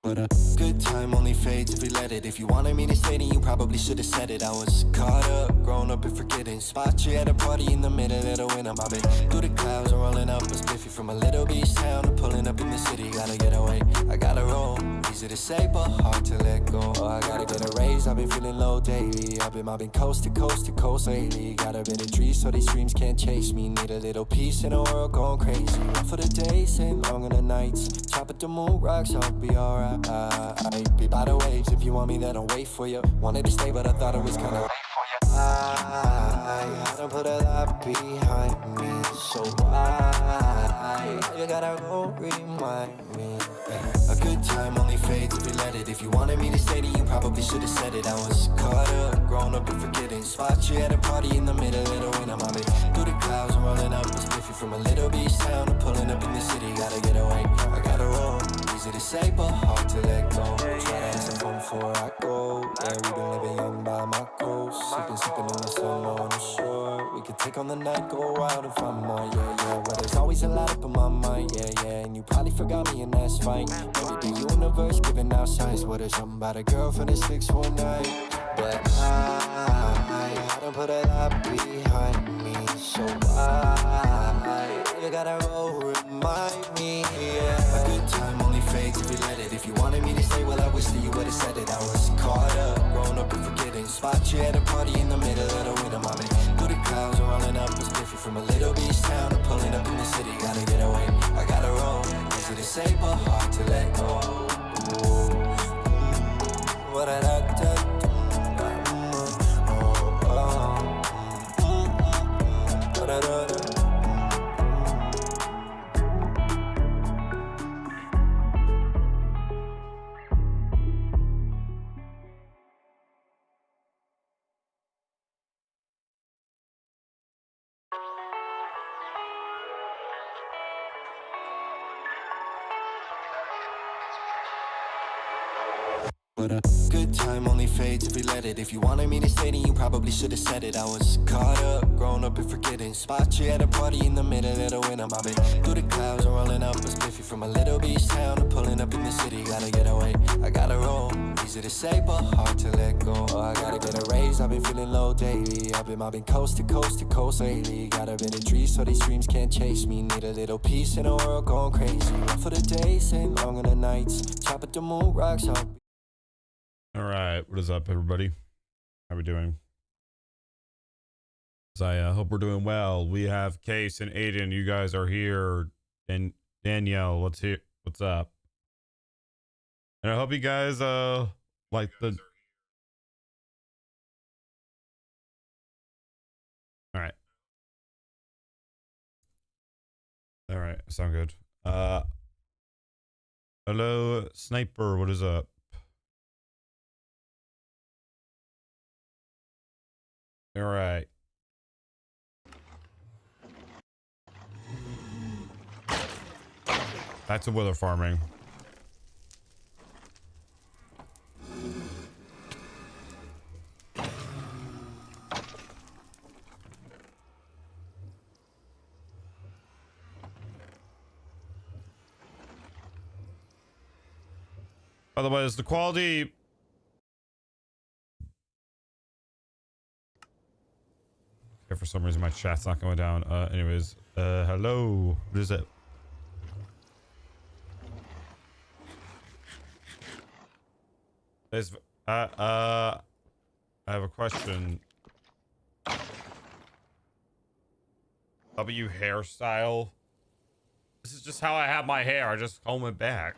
But a good time only fades if we let it. If you wanted me to stay, then you probably should have said it. I was caught up, grown up and forgetting. Spot you at a party in the middle of the winter. Mobbing through the clouds and rolling up a spiffy from a little beach town to pulling up in the city. Gotta get away, I gotta roll. Easy to say, but hard to let go. Oh, I gotta get a raise, I've been feeling low daily. I've been mobbing coast to coast to coast lately. Got a bit of trees so these dreams can't chase me. Need a little peace in a world going crazy. One for the days and long in the nights. Chop at the moon rocks, I'll be alright. Be by the waves if you want me, then I'll wait for you. Wanted to stay, but I thought it was kinda late for you. I gotta put a lot behind me, so why you gotta go remind me? A good time only fades if you let it. If you wanted me to stay, then you probably should have said it. I was caught up, grown up and forgetting. Spot you at a party in the middle of the winter. Mobbing through the clouds and rolling up a spiffy from a little beach town to pulling up in the city. Gotta get away, I gotta roll. Easy to say, but hard to let go. Try to have some fun before I go. Yeah, we been living young by my coast. Sipping in the sun on the shore. We could take on the night, go out and find more. Yeah, yeah. Well, there's always a lot up in my mind. Yeah, yeah. And you probably forgot me, and that's fine. Maybe the universe giving out signs. What is something about a girl from the 619? But I don't put a lot behind me. So why you gotta go remind me? Yeah. A good time only fades if you let it. If you wanted me to stay, well, I wish that you would've said it. I was caught up, grown up and forgetting. Spot you at a party in the middle of the winter. Mobbing through the clouds and rolling up a spiffy from a little beach town to pulling up in the city. Gotta get away, I gotta roll. Easy to say, but hard to let go. What I like to do. But a good time only fades if we let it. If you wanted me to stay, then you probably should have said it. I was caught up, grown up and forgetting. Spot you at a party in the middle of the winter. Mobbing through the clouds and rolling up a spiffy from a little beach town to pulling up in the city. Gotta get away, I gotta roll. Easy to say, but hard to let go. Oh, I gotta get a raise, I've been feeling low daily. I've been mobbing coast to coast to coast lately. Got a bit of trees so these dreams can't chase me. Need a little peace in a world going crazy. One for the days and long in the nights. Chop at the moon rocks, I'll All right, what is up, everybody? How we doing? I hope we're doing well. We have Case and Aiden. You guys are here, and Danielle. What's up? And I hope you guys like the. All right, sound good. Hello, Sniper. What is up? All right. Back to wither farming. By the way, is the quality... Okay, for some reason my chat's not going down. Anyways, hello. What is it? I have a question. W hairstyle. This is just how I have my hair. I just comb it back.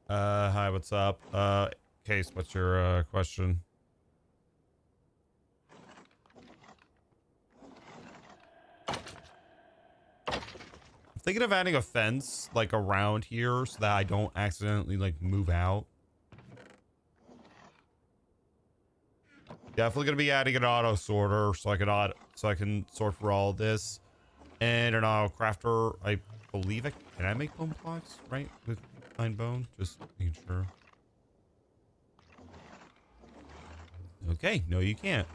Hi, what's up? Case, what's your question? I'm thinking of adding a fence like around here so that I don't accidentally like move out. Definitely gonna be adding an auto sorter so I can sort for all this, and an auto crafter. I believe can I make bone blocks right with fine bone? Just making sure. Okay, no, you can't.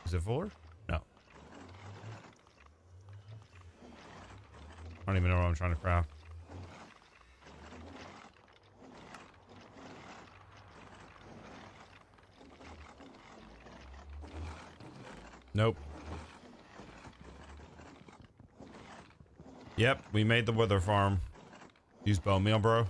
Is it fuller? No. I don't even know what I'm trying to craft. Nope. Yep, we made the wither farm. Use bone meal, bro.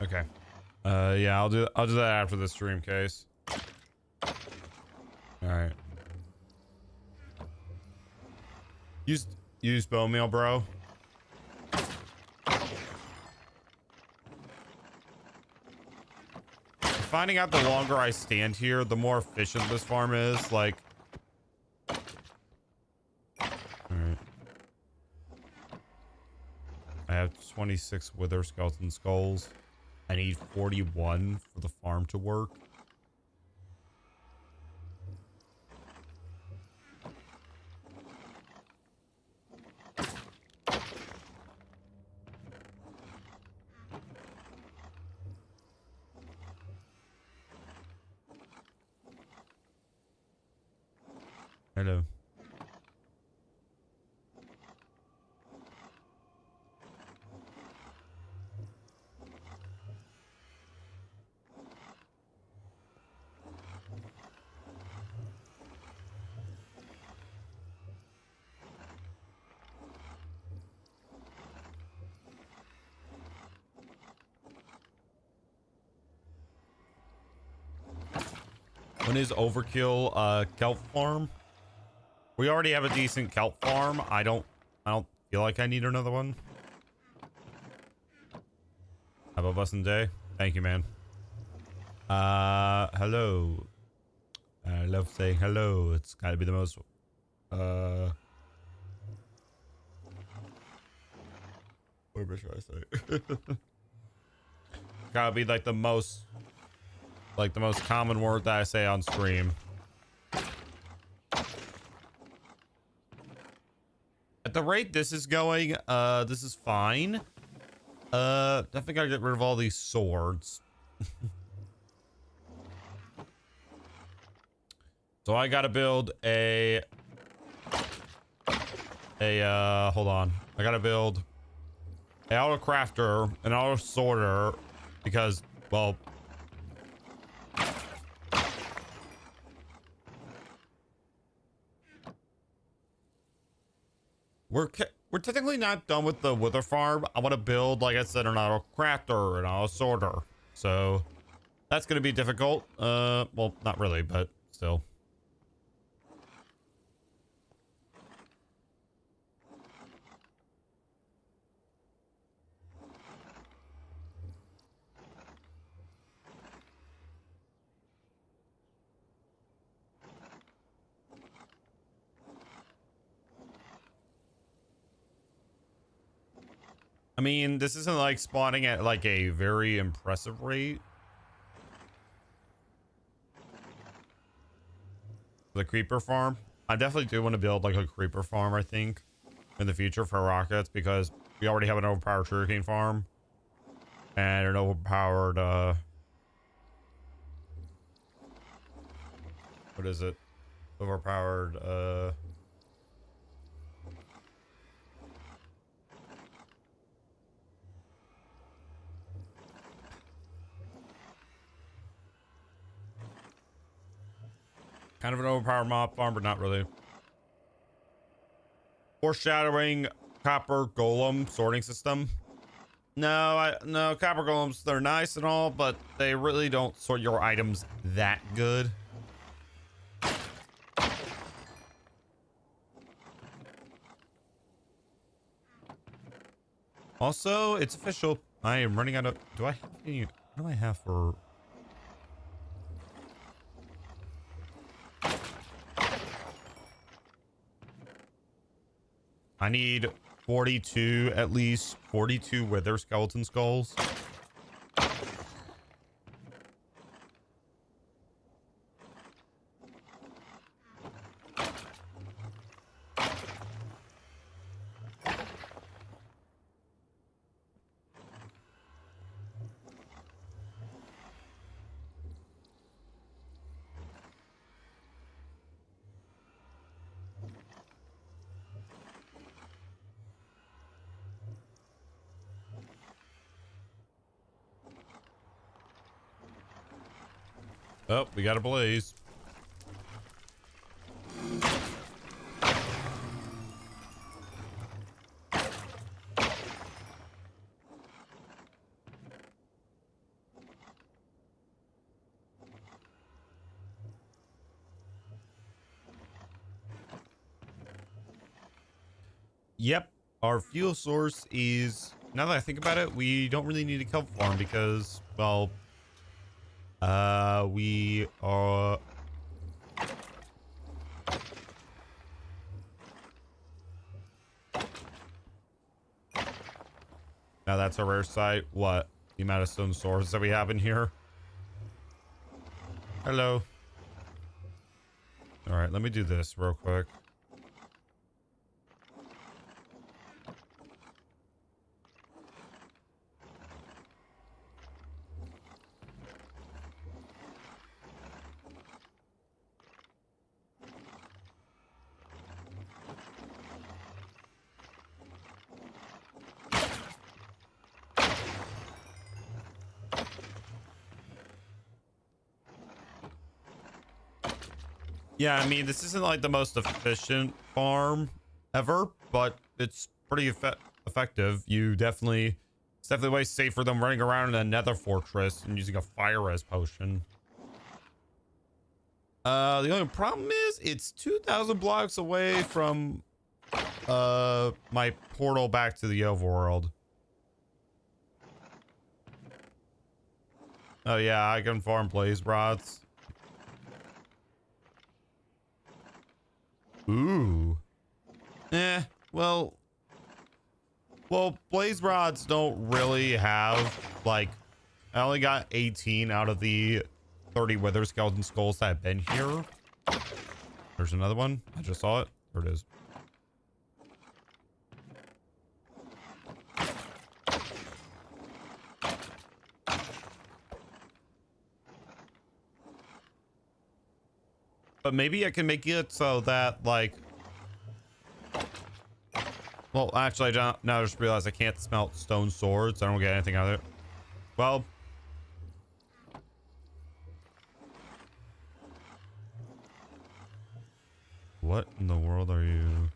Okay. Yeah, I'll do that after the stream, Case. All right. Use bone meal, bro. Finding out the longer I stand here, the more efficient this farm is. Like, all right. I have 26 wither skeleton skulls. I need 41 for the farm to work. Hello. When is overkill kelp farm? We already have a decent kelp farm. I don't feel like I need another one. Have a blessed day. Thank you, man. Hello. I love saying hello. It's gotta be the most what should I say? Gotta be like the most common word that I say on stream. At the rate this is going, this is fine. I think I get rid of all these swords. So I gotta build hold on. I gotta build an auto crafter, an auto sorter, because, well, we're technically not done with the wither farm. I want to build, like I said, an auto crafter, an auto sorter. So that's going to be difficult. Well, not really, but still. I mean, this isn't like spawning at like a very impressive rate. The creeper farm. I definitely do want to build like a creeper farm, I think, in the future for rockets, because we already have an overpowered sugarcane farm and an overpowered what is it? Overpowered kind of an overpowered mob farm, but not really. Foreshadowing copper golem sorting system. No, no, copper golems, they're nice and all, but they really don't sort your items that good. Also, it's official. I am running out of, do I have any, what do I have for? I need 42, at least 42 wither skeleton skulls. Oh, we got a blaze. Yep, our fuel source is, now that I think about it, we don't really need a kelp farm because, well, we are... Now that's a rare sight. What? The amount of stone swords that we have in here. Hello. All right, let me do this real quick. Yeah, I mean, this isn't like the most efficient farm ever, but it's pretty effective. You definitely, it's definitely way safer than running around in a nether fortress and using a fire res potion. The only problem is it's 2,000 blocks away from my portal back to the overworld. Oh yeah, I can farm blaze rods. Ooh. Well, blaze rods don't really have, like, I only got 18 out of the 30 wither skeleton skulls that have been here. There's another one. I just saw it. There it is. But maybe I can make it so that, like, well, actually, I don't, now I just realized I can't smelt stone swords. I don't get anything out of it. Well, what in the world are you?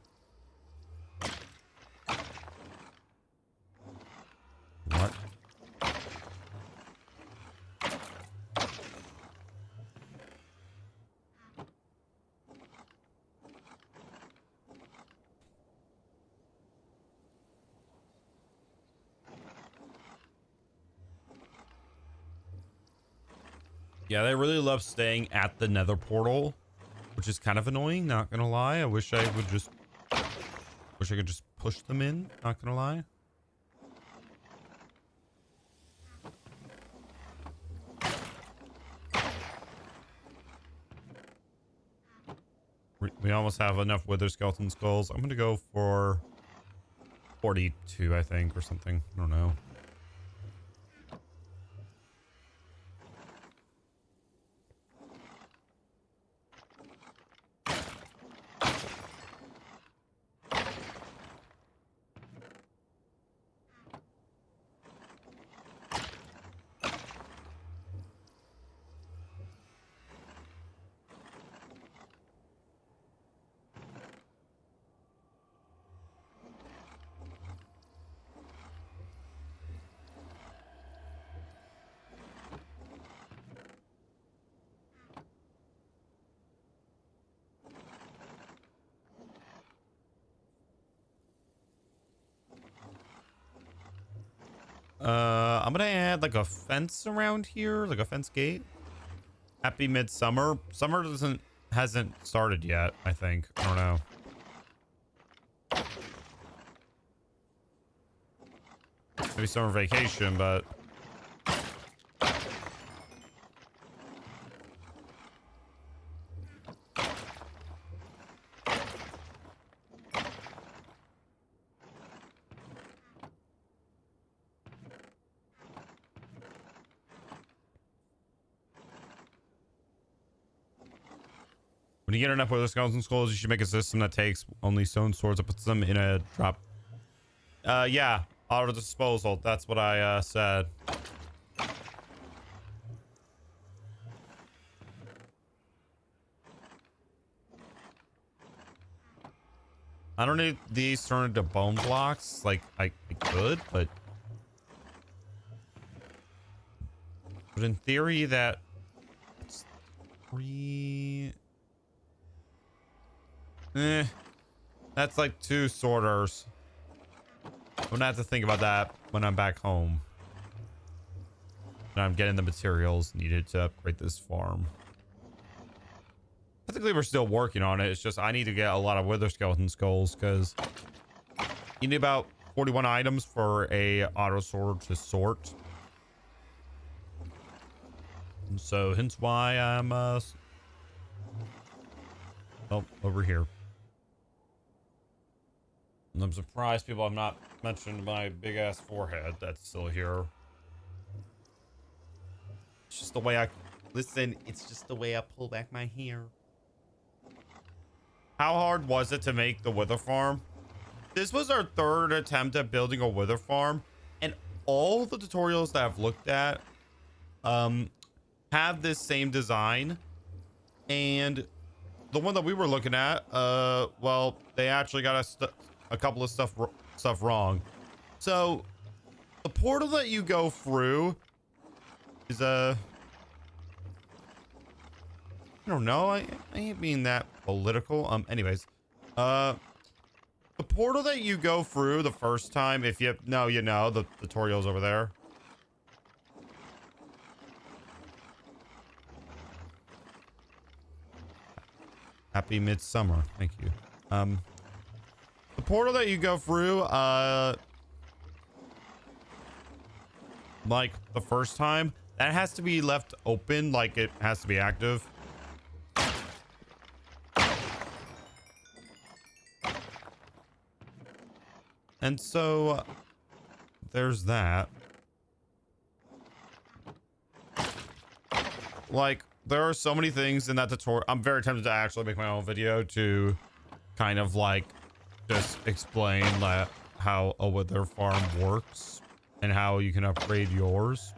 What? Yeah, they really love staying at the nether portal, which is kind of annoying, not gonna lie. I wish I could just push them in, not gonna lie. We almost have enough wither skeleton skulls. I'm gonna go for 42, I think, or something. I don't know. I'm gonna add like a fence around here, like a fence gate. Happy midsummer. Summer hasn't started yet, I think. I don't know. maybe summer vacation, but when you get enough Wither Skeleton Skulls, you should make a system that takes only stone swords and puts them in a drop. Yeah, auto disposal. That's what I said. I don't need these turned into bone blocks. Like I could, but in theory that it's 3. That's like 2 sorters. I'm gonna have to think about that when I'm back home. And I'm getting the materials needed to upgrade this farm. Technically, we're still working on it. It's just I need to get a lot of Wither Skeleton Skulls because you need about 41 items for a auto sword to sort. And so hence why I'm oh, over here. And I'm surprised people have not mentioned my big ass forehead that's still here. It's just the way I listen. It's just the way I pull back my hair. How hard was it to make the Wither farm? This was our 3rd attempt at building a Wither farm, and all the tutorials that I've looked at have this same design, and the one that we were looking at, well, they actually got a couple of stuff wrong. So the portal that you go through is I don't know. I ain't being that political. Anyways, the portal that you go through the first time, if you know, you know, the tutorial's over there. Happy midsummer. Thank you. The portal that you go through, like the first time, that has to be left open, like it has to be active. And so there's that. Like, there are so many things in that tutorial. I'm very tempted to actually make my own video to kind of like just explain that how a Wither farm works and how you can upgrade yours.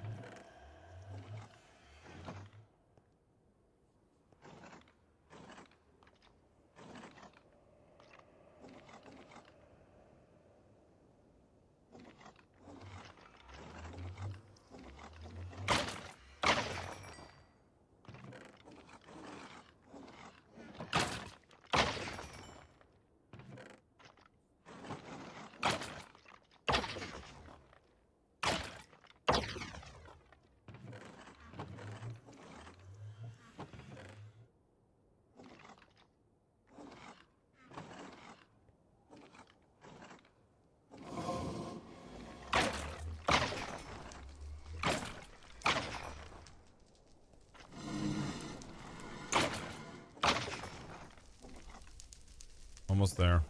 Almost there.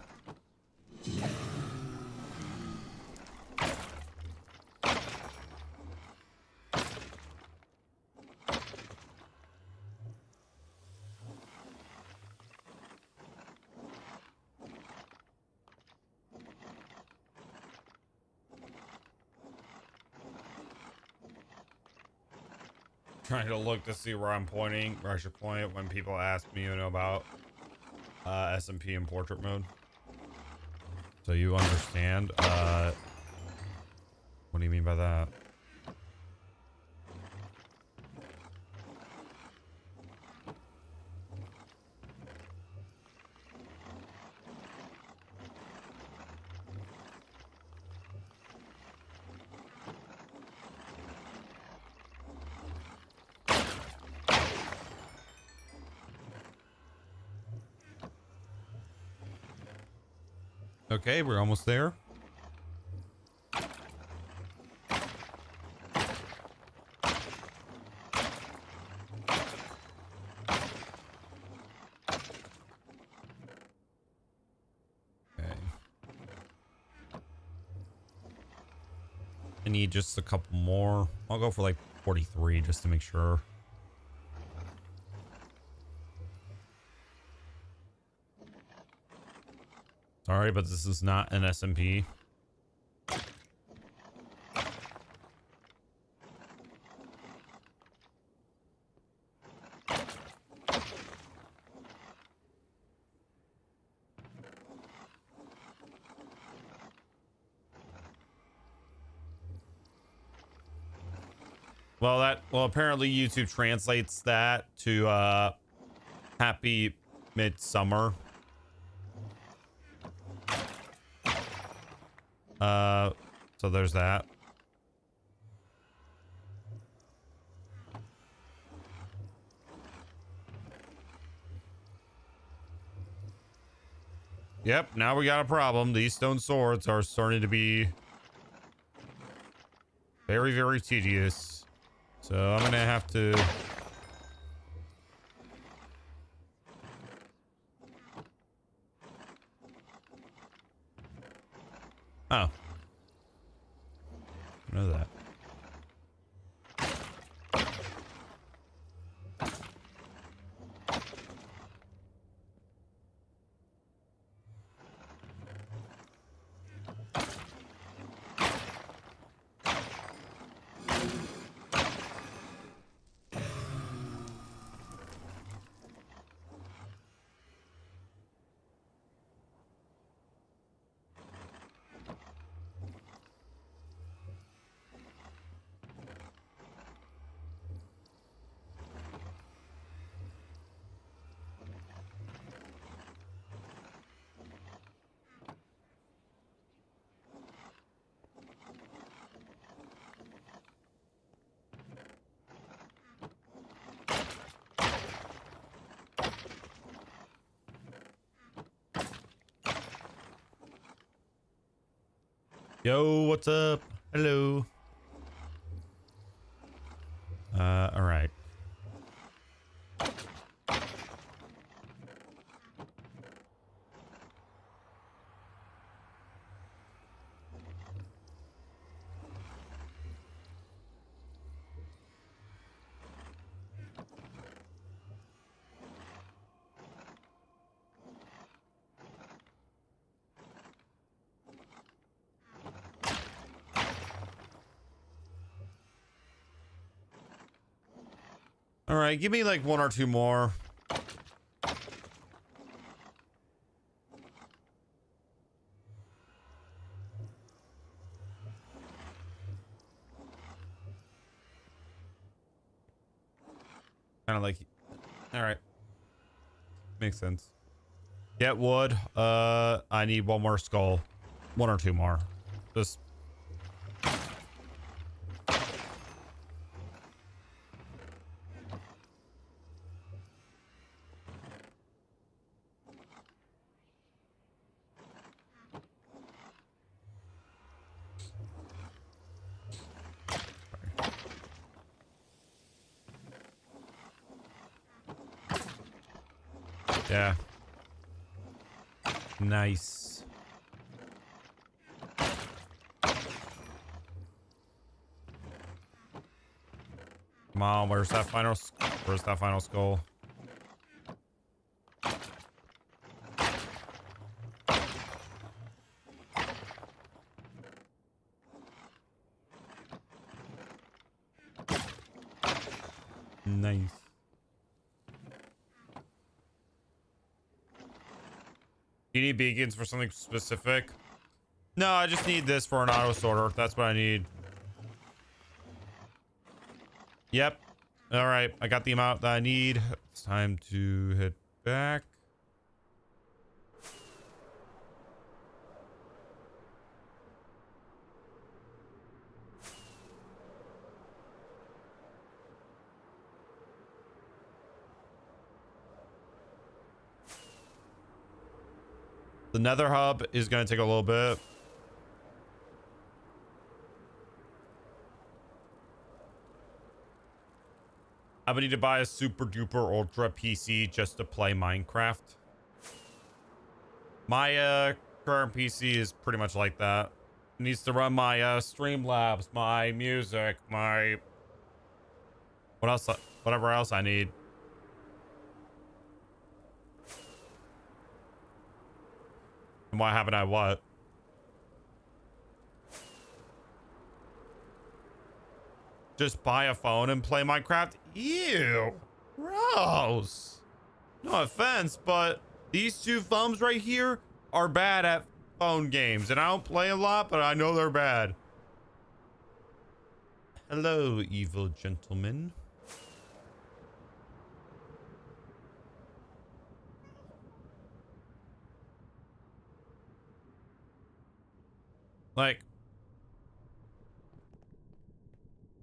Trying to look to see where I'm pointing, where I should point it when people ask me, you know, about SMP in portrait mode. So you understand. What do you mean by that? Okay, we're almost there. I need just a couple more. I'll go for like 43 just to make sure. Sorry, but this is not an SMP. Well, apparently YouTube translates that to happy midsummer. So there's that. Yep, now we got a problem. These stone swords are starting to be very, very tedious. So I'm gonna have to... Oh. I know that. Yo, what's up? Hello. All right. All right, give me like one or two more. Kind of like, all right, makes sense. Get wood. I need one more skull, one or two more. Just. Yeah. Nice. Come on, where's that final skull? Nice. You need beacons for something specific? No, I just need this for an auto sorter. That's what I need. Yep. All right. I got the amount that I need. It's time to head back. The nether hub is going to take a little bit. I would need to buy a super duper ultra PC just to play Minecraft. My current PC is pretty much like that. needs to run my Streamlabs, my music, my what else? Whatever else I need. And why haven't I what? Just buy a phone and play Minecraft? Ew. Gross. No offense, but these two thumbs right here are bad at phone games. And I don't play a lot, but I know they're bad. Hello, evil gentleman. Like,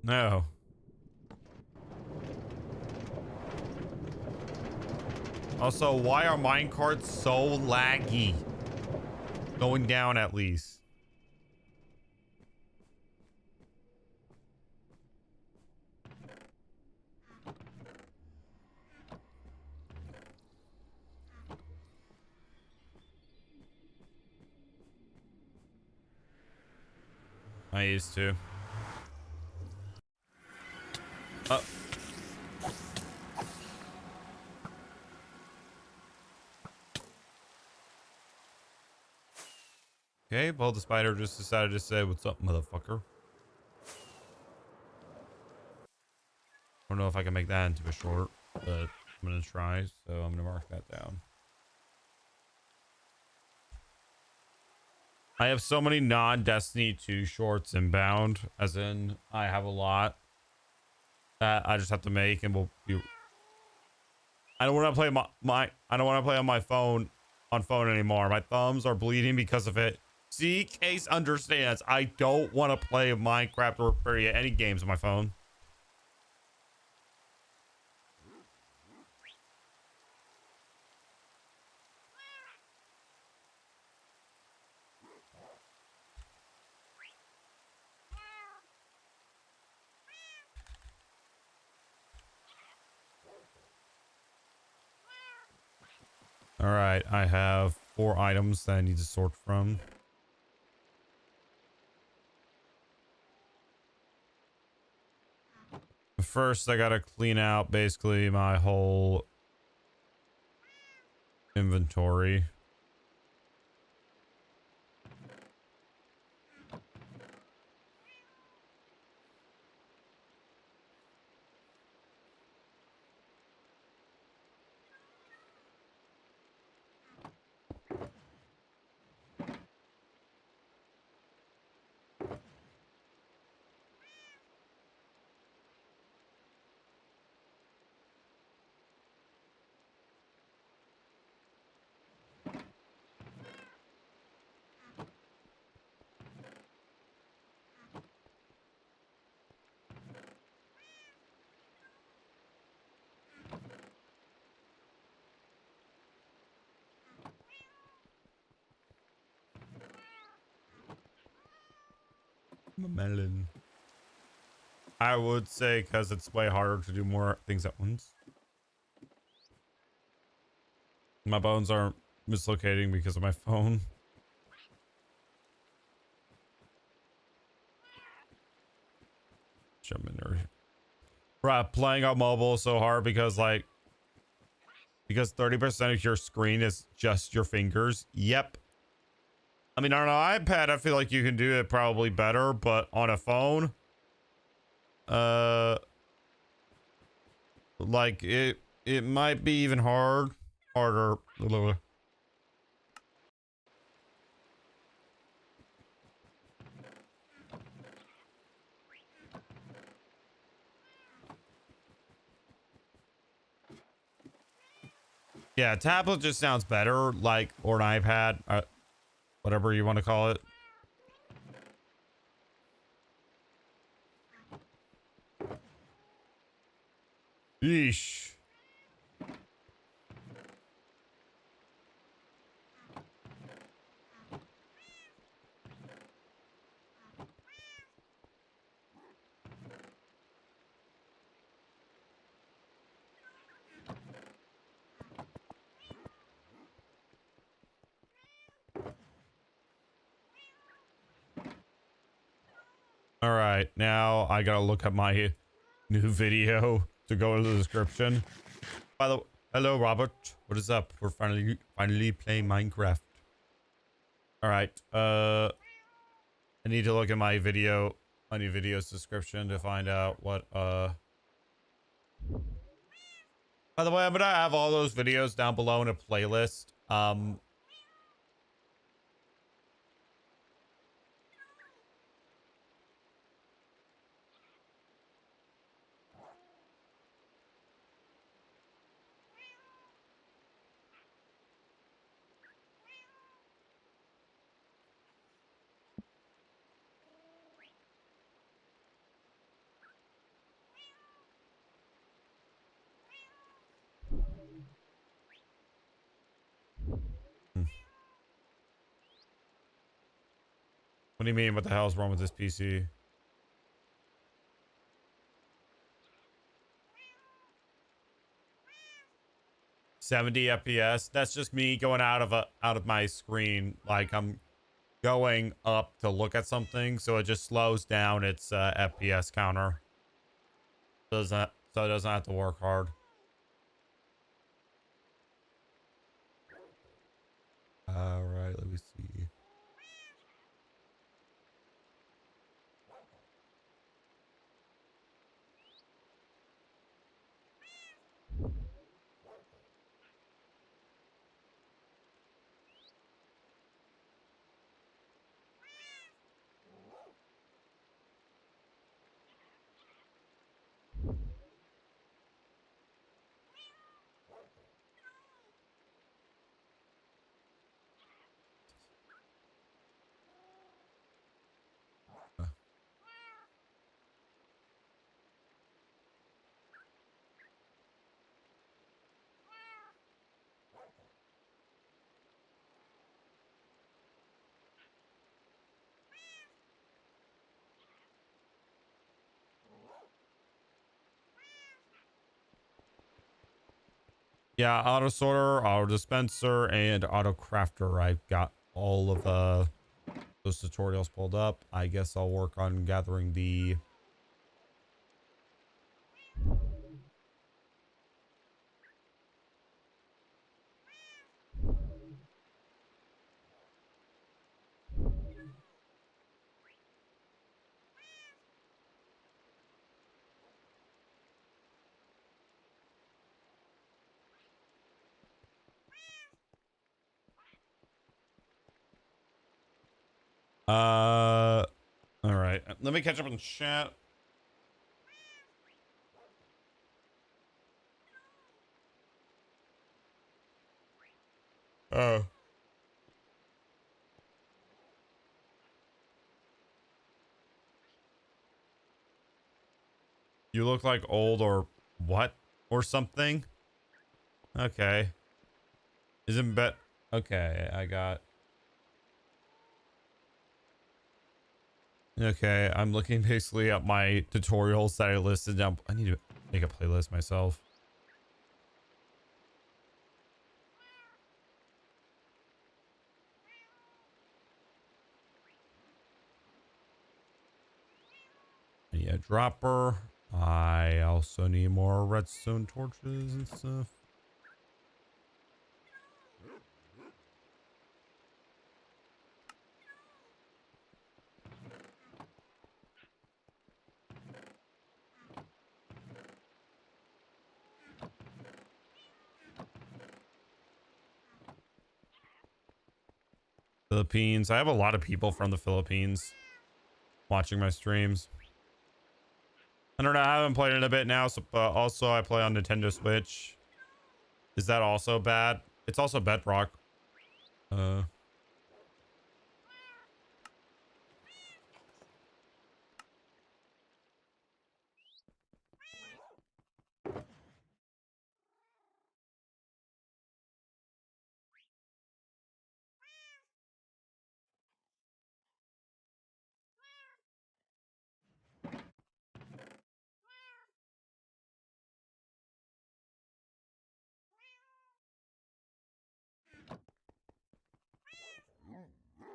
no. Also, why are minecarts so laggy? Going down at least. I used to. Okay, well, the spider just decided to say, "What's up, motherfucker?" I don't know if I can make that into a short, but I'm gonna try, so I'm gonna mark that down. I have so many non-Destiny 2 shorts inbound, as in I have a lot that I just have to make, and we'll be. I don't want to play I don't want to play on my phone anymore. My thumbs are bleeding because of it. See, Case understands. I don't want to play Minecraft or any games on my phone. All right, I have 4 items that I need to sort from. First, I gotta clean out basically my whole inventory. Melon. I would say because it's way harder to do more things at once. My bones are mislocating because of my phone. Jump in there. Right, playing on mobile is so hard because 30% of your screen is just your fingers. Yep. I mean, on an iPad, I feel like you can do it probably better, but on a phone, like it might be even harder. Yeah, tablet just sounds better, like, or an iPad, whatever you want to call it. Yeesh. All right, now I gotta look at my new video to go into the description. By the way, hello Robert, what is up? We're finally playing Minecraft. All right, I need to look at my new video's description to find out what By the way, I'm gonna have all those videos down below in a playlist. What do you mean? What the hell is wrong with this PC? "70 FPS. That's just me going out of my screen. Like I'm going up to look at something, so it just slows down its FPS counter. So it doesn't have to work hard. All right, let me see. Yeah, auto sorter, auto dispenser, and auto crafter. I've got all of those tutorials pulled up. I guess I'll work on gathering the all right. Let me catch up in chat. Oh. You look like old or what? Or something? Okay. Isn't bet okay, I got okay, I'm looking basically at my tutorials that I listed down. I need to make a playlist myself. I need a dropper. I also need more redstone torches and stuff. Philippines. I have a lot of people from the Philippines watching my streams. I don't know. I haven't played in a bit now. So, also I play on Nintendo Switch. Is that also bad? It's also Bedrock.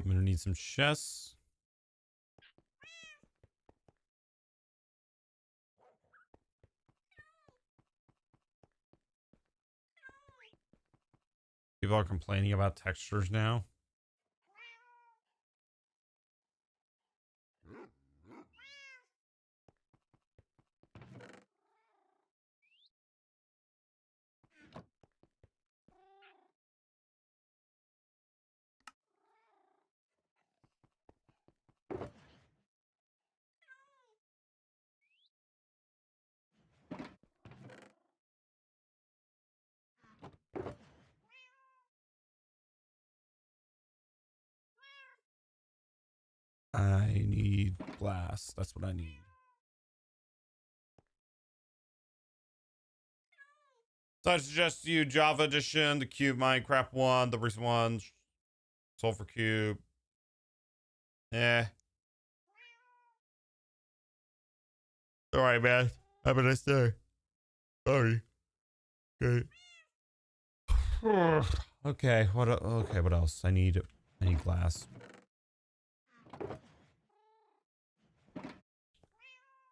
I'm gonna need some chests. People are complaining about textures now. I need glass. That's what I need. So I suggest you Java Edition, the Cube Minecraft one, the recent one, Sulfur Cube. Yeah. All right, man. Have a nice day. Sorry. Okay. Okay. What else? I need glass.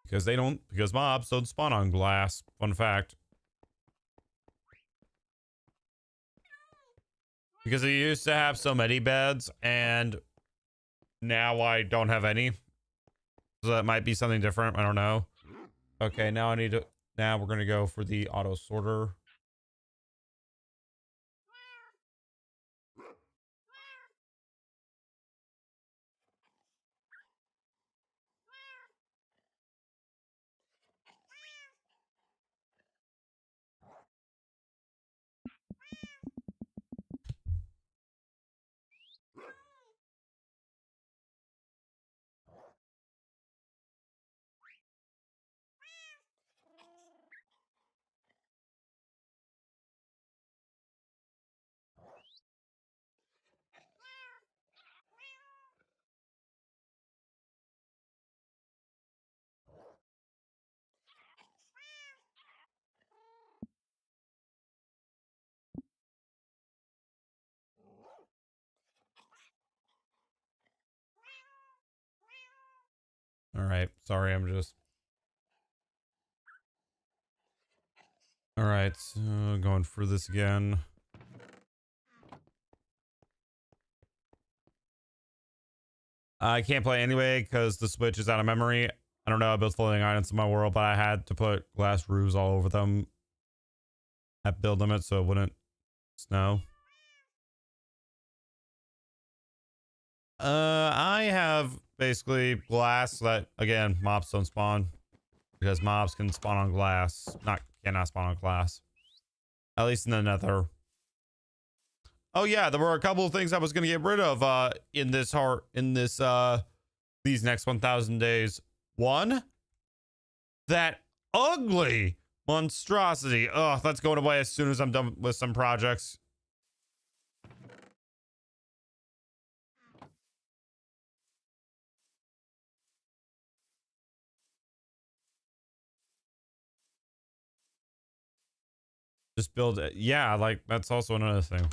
Because mobs don't spawn on glass. Fun fact. Because I used to have so many beds and now I don't have any. So that might be something different. I don't know. Okay, now we're going to go for the auto sorter. All right. Sorry, I'm just... All right. So going through this again. I can't play anyway because the Switch is out of memory. I don't know. I built floating islands in my world, but I had to put glass roofs all over them at build limit so it wouldn't snow. I have basically glass that, again, mobs don't spawn because mobs can spawn on glass, cannot spawn on glass, at least in the Nether. Oh yeah, there were a couple of things I was gonna get rid of in this these next 1,000 days. One, that ugly monstrosity. Oh, that's going away as soon as I'm done with some projects. Just build it. Yeah, like that's also another thing.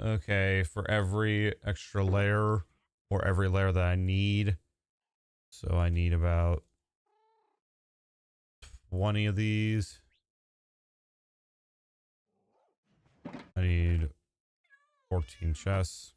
Okay, for every extra layer or every layer that I need. So I need about 20 of these. I need 14 chests.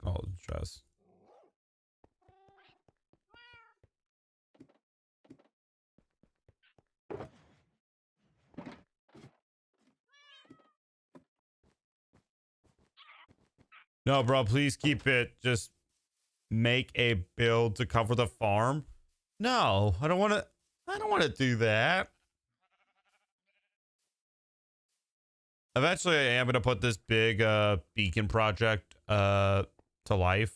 All the chests. No, bro, please keep it. Just make a build to cover the farm. No, I don't want to do that. Eventually, I am going to put this big beacon project to life.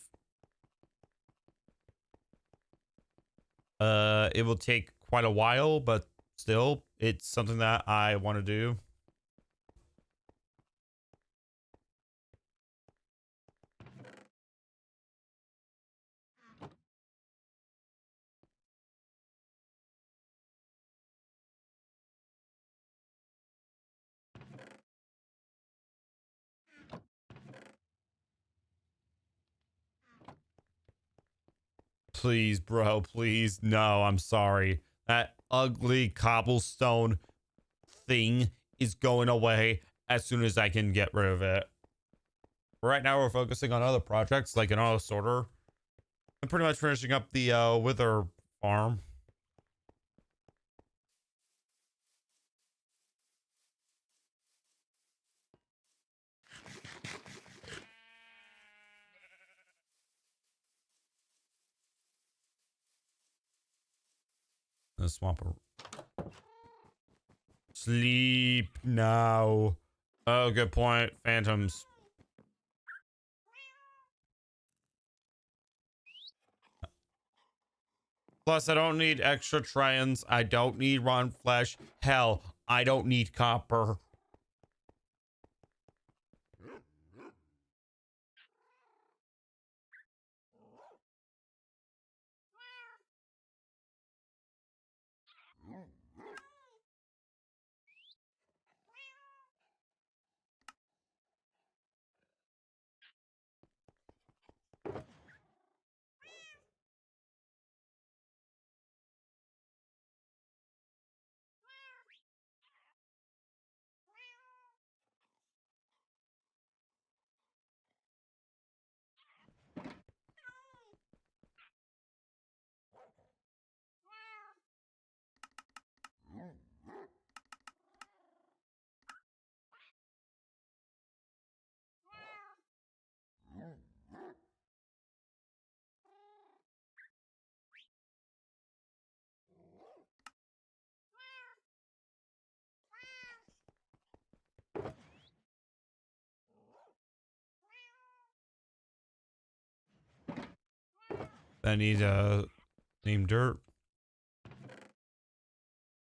It will take quite a while, but still, it's something that I want to do. Please, bro, please. No, I'm sorry. That ugly cobblestone thing is going away as soon as I can get rid of it. Right now, we're focusing on other projects like an auto sorter. I'm pretty much finishing up the wither farm. The swamp. Sleep now. Oh, good point. Phantoms. Plus, I don't need extra trans. I don't need raw flesh. Hell, I don't need copper. I need name dirt.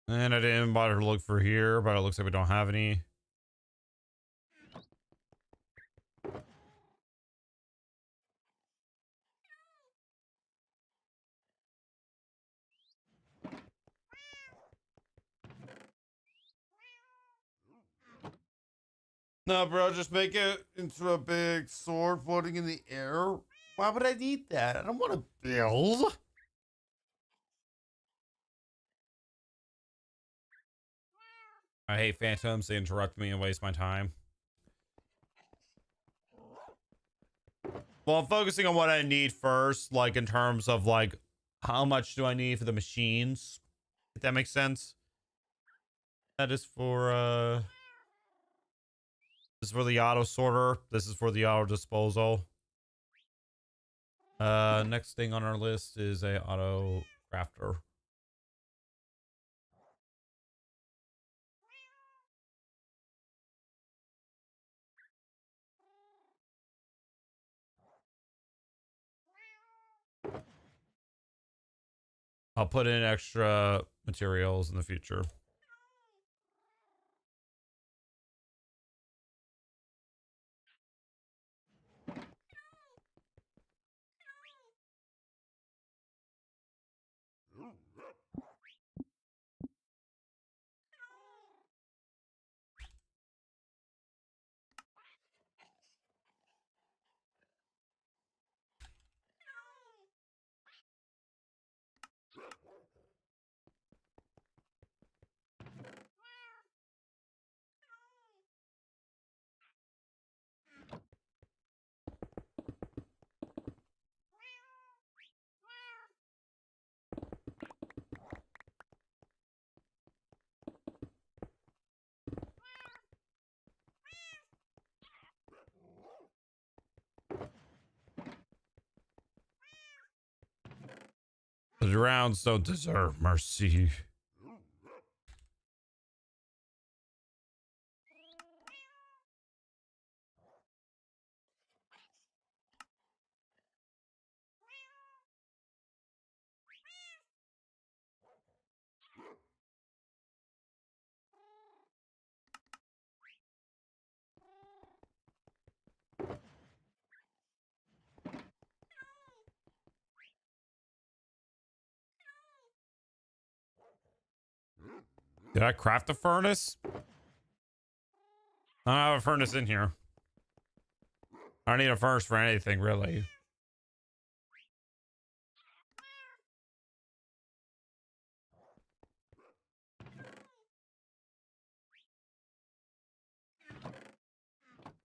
And I didn't bother to look for here, but it looks like we don't have any. No, bro, just make it into a big sword floating in the air. Why would I need that? I don't want to build. I hate phantoms. They interrupt me and waste my time. Well, I'm focusing on what I need first, like in terms of like how much do I need for the machines? If that makes sense. That is for this is for the auto sorter. This is for the auto disposal. Next thing on our list is a auto crafter. I'll put in extra materials in the future. The drowns don't deserve mercy. Did I craft a furnace? I don't have a furnace in here. I don't need a furnace for anything, really.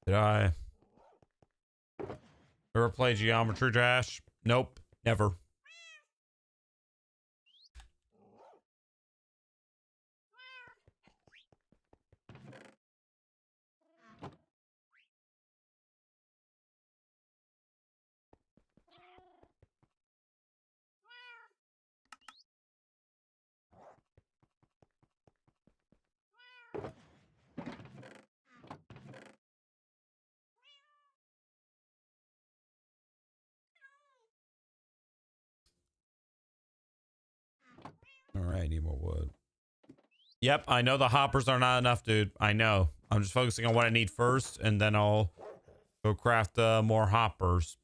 Did I ever play Geometry Dash? Nope, never. All right, need more wood. Yep, I know the hoppers are not enough, dude. I know. I'm just focusing on what I need first, and then I'll go craft more hoppers.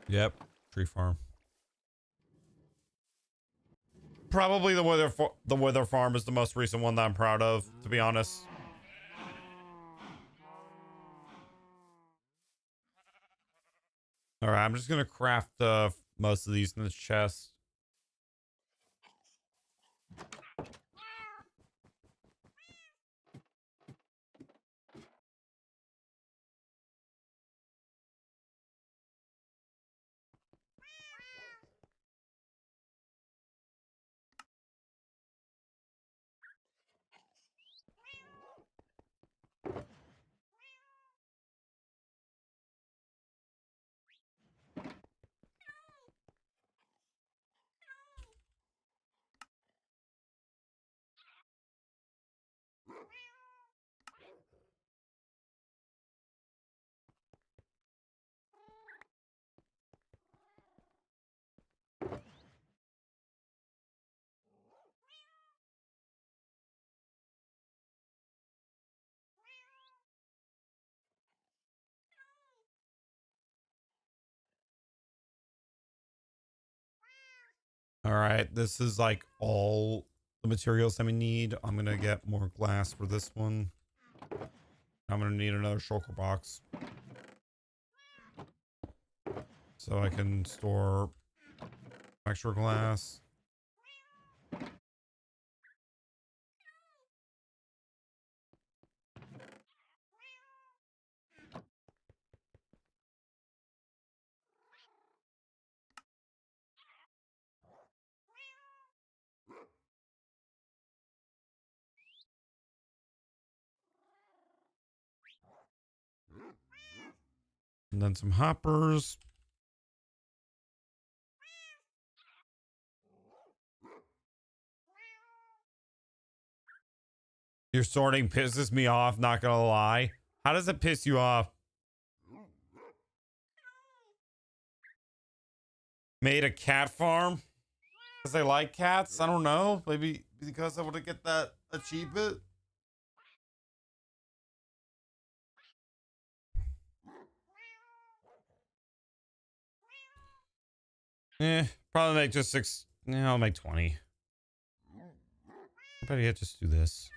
Yep, tree farm. Probably the wither farm is the most recent one that I'm proud of, to be honest. All right, I'm just gonna craft most of these in this chest. All right, this is like all the materials that we need. I'm gonna get more glass for this one. I'm gonna need another shulker box so I can store extra glass. And then some hoppers. Your sorting pisses me off, not gonna lie. How does it piss you off? Made a cat farm? Because they like cats? I don't know. Maybe because I want to get that achievement? Probably make just 6. Yeah, I'll make 20. I better yet just do this.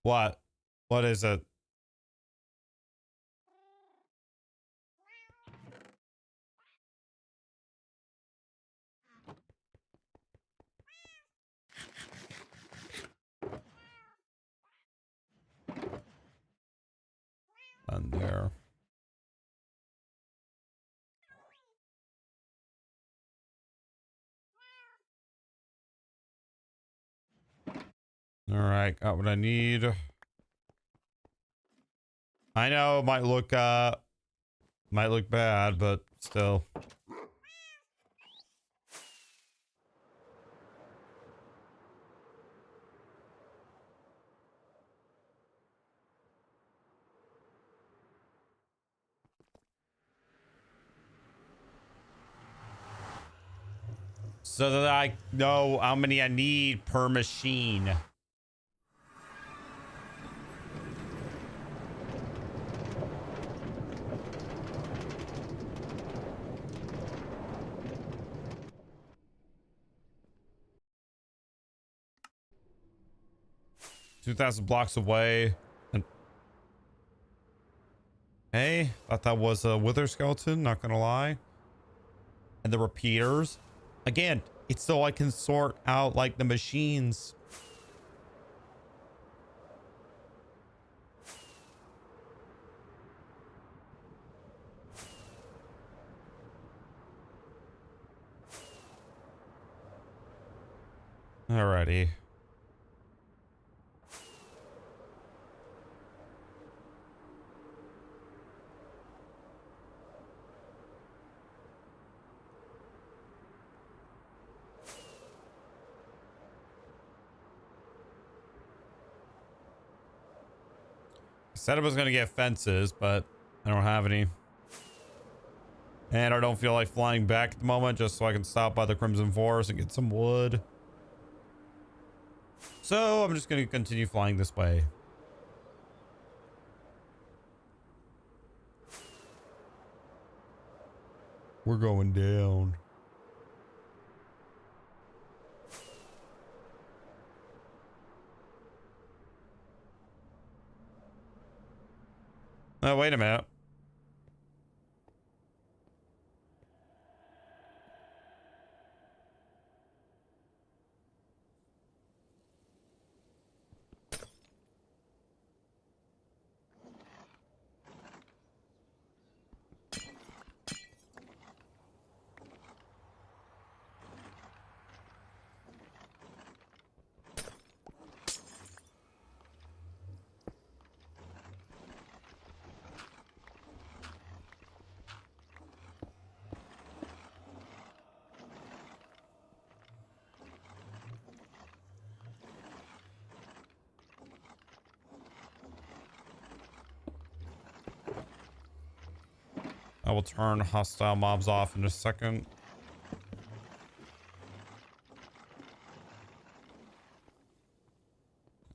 What? What is it? On there. All right, got what I need. I know it might look bad, but still. So that I know how many I need per machine. $2,000 blocks away. And hey, thought that was a wither skeleton, not gonna lie. And the repeaters. Again, it's so I can sort out like the machines. Alrighty. Said I was gonna get fences, but I don't have any. And I don't feel like flying back at the moment, just so I can stop by the Crimson Forest and get some wood. So I'm just gonna continue flying this way. We're going down. Oh, wait a minute. I will turn hostile mobs off in a second.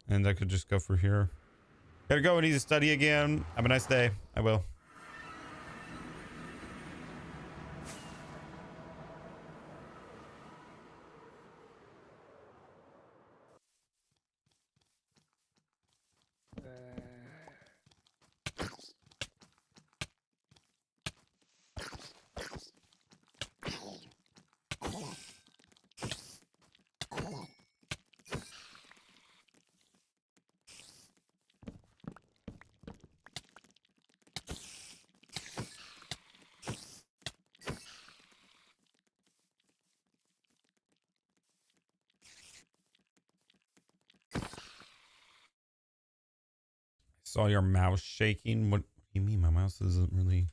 And I could just go for here. Gotta go and easy study again. Have a nice day. I will. Saw your mouse shaking. What do you mean? My mouse isn't really.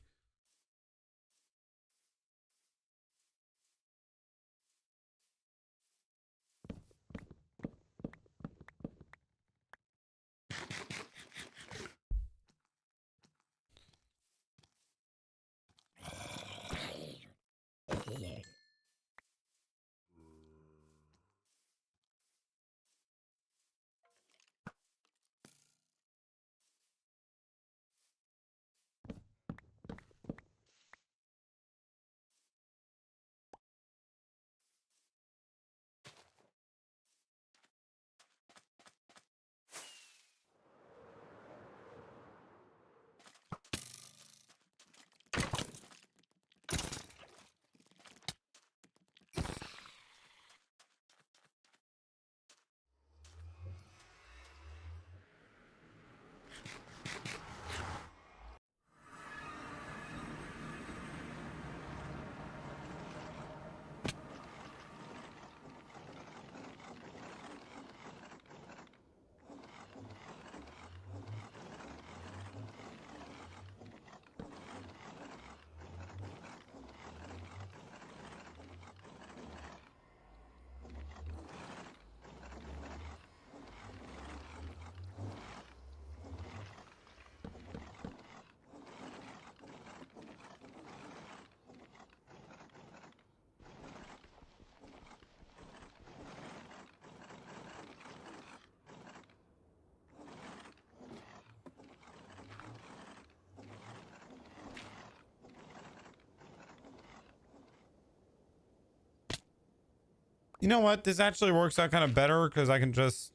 You know what? This actually works out kind of better because I can just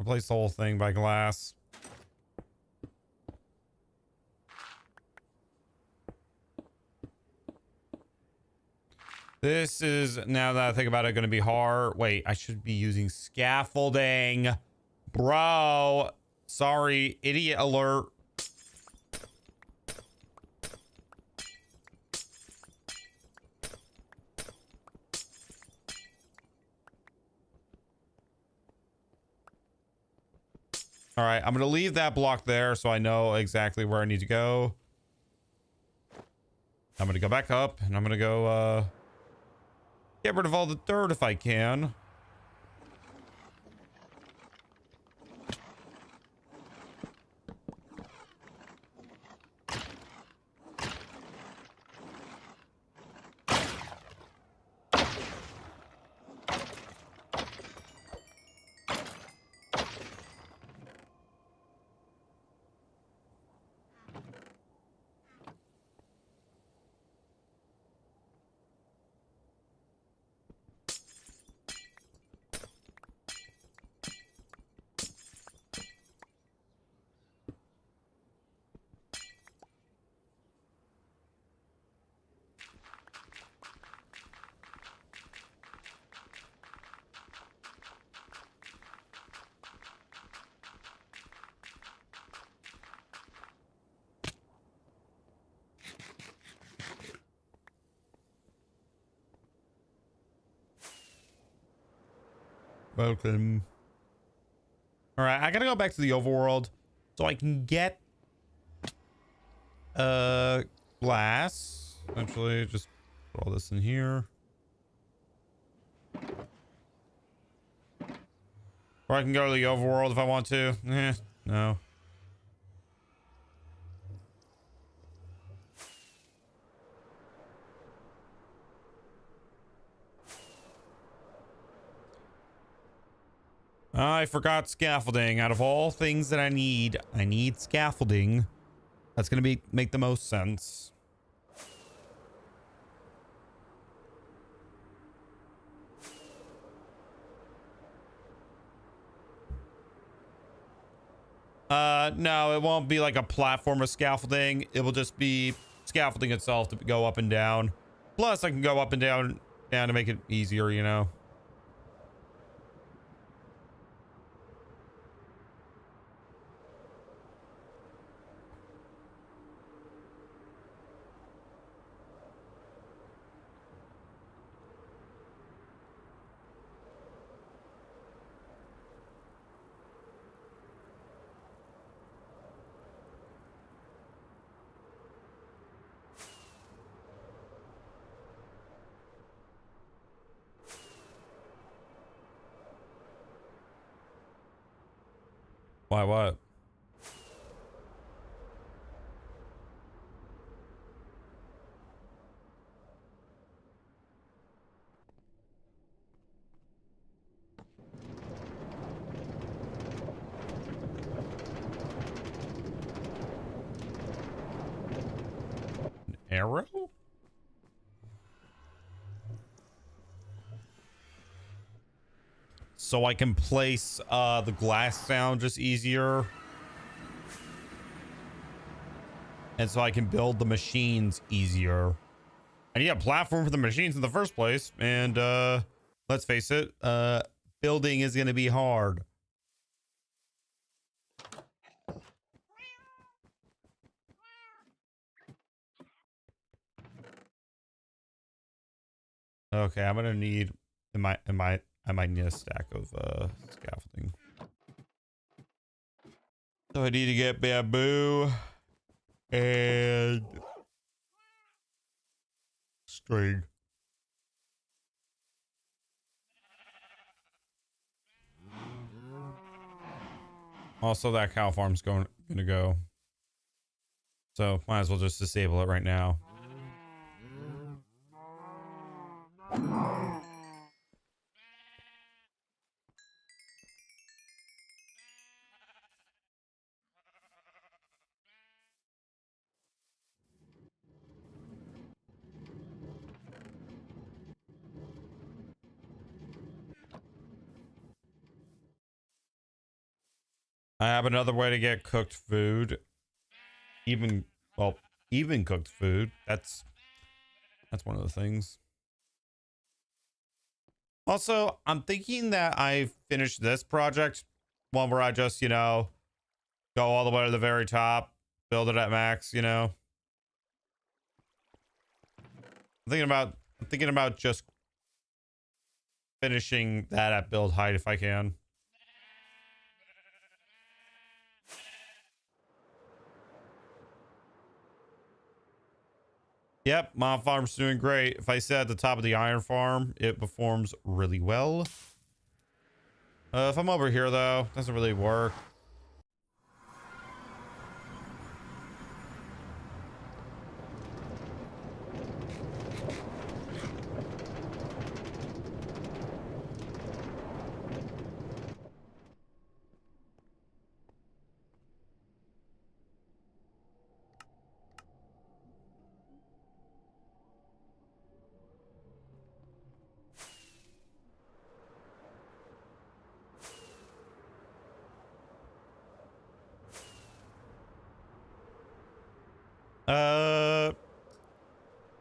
replace the whole thing by glass. This is, now that I think about it, going to be hard. Wait, I should be using scaffolding. Bro. Sorry. Idiot alert. All right, I'm going to leave that block there so I know exactly where I need to go. I'm going to go back up and I'm going to go get rid of all the dirt if I can. Welcome. All right, I gotta go back to the overworld so I can get glass. Essentially, just put all this in here. Or I can go to the overworld if I want to. No. I forgot scaffolding. Out of all things that I need scaffolding. That's gonna make the most sense. No, it won't be like a platform of scaffolding. It will just be scaffolding itself to go up and down. Plus, I can go up and down to make it easier, you know. Why, what? An arrow? So I can place the glass down just easier. And so I can build the machines easier. I need a platform for the machines in the first place. And let's face it, building is going to be hard. Okay, I'm gonna need I might need a stack of scaffolding. So I need to get bamboo and string. Also, that cow farm's gonna go. So might as well just disable it right now. I have another way to get cooked food. Even, well, even cooked food. That's one of the things. Also, I'm thinking that I finish this project, one where I just, you know, go all the way to the very top, build it at max, you know. I'm thinking about just finishing that at build height if I can. Yep, my farm's doing great. If I sit at the top of the iron farm, it performs really well. If I'm over here though, doesn't really work.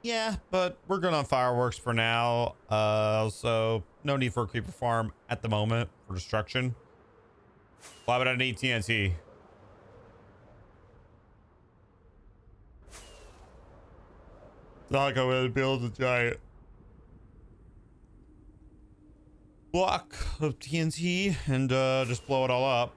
Yeah, but we're good on fireworks for now. So no need for a creeper farm at the moment for destruction. Why would I need TNT? It's not like I'm gonna build a giant block of TNT and just blow it all up.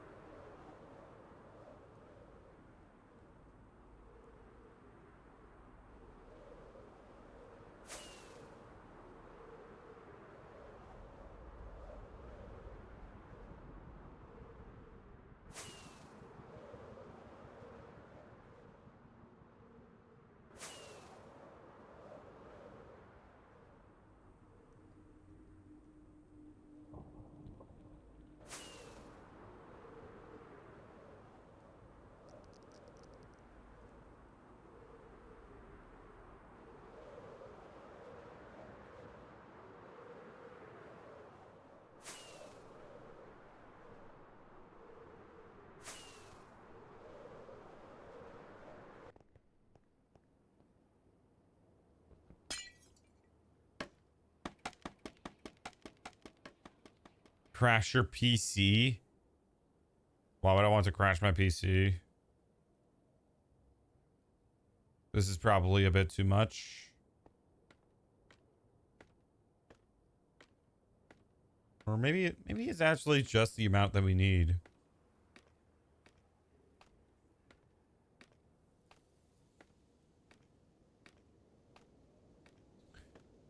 Crash your PC? Why would I want to crash my PC? This is probably a bit too much. Or maybe it's actually just the amount that we need.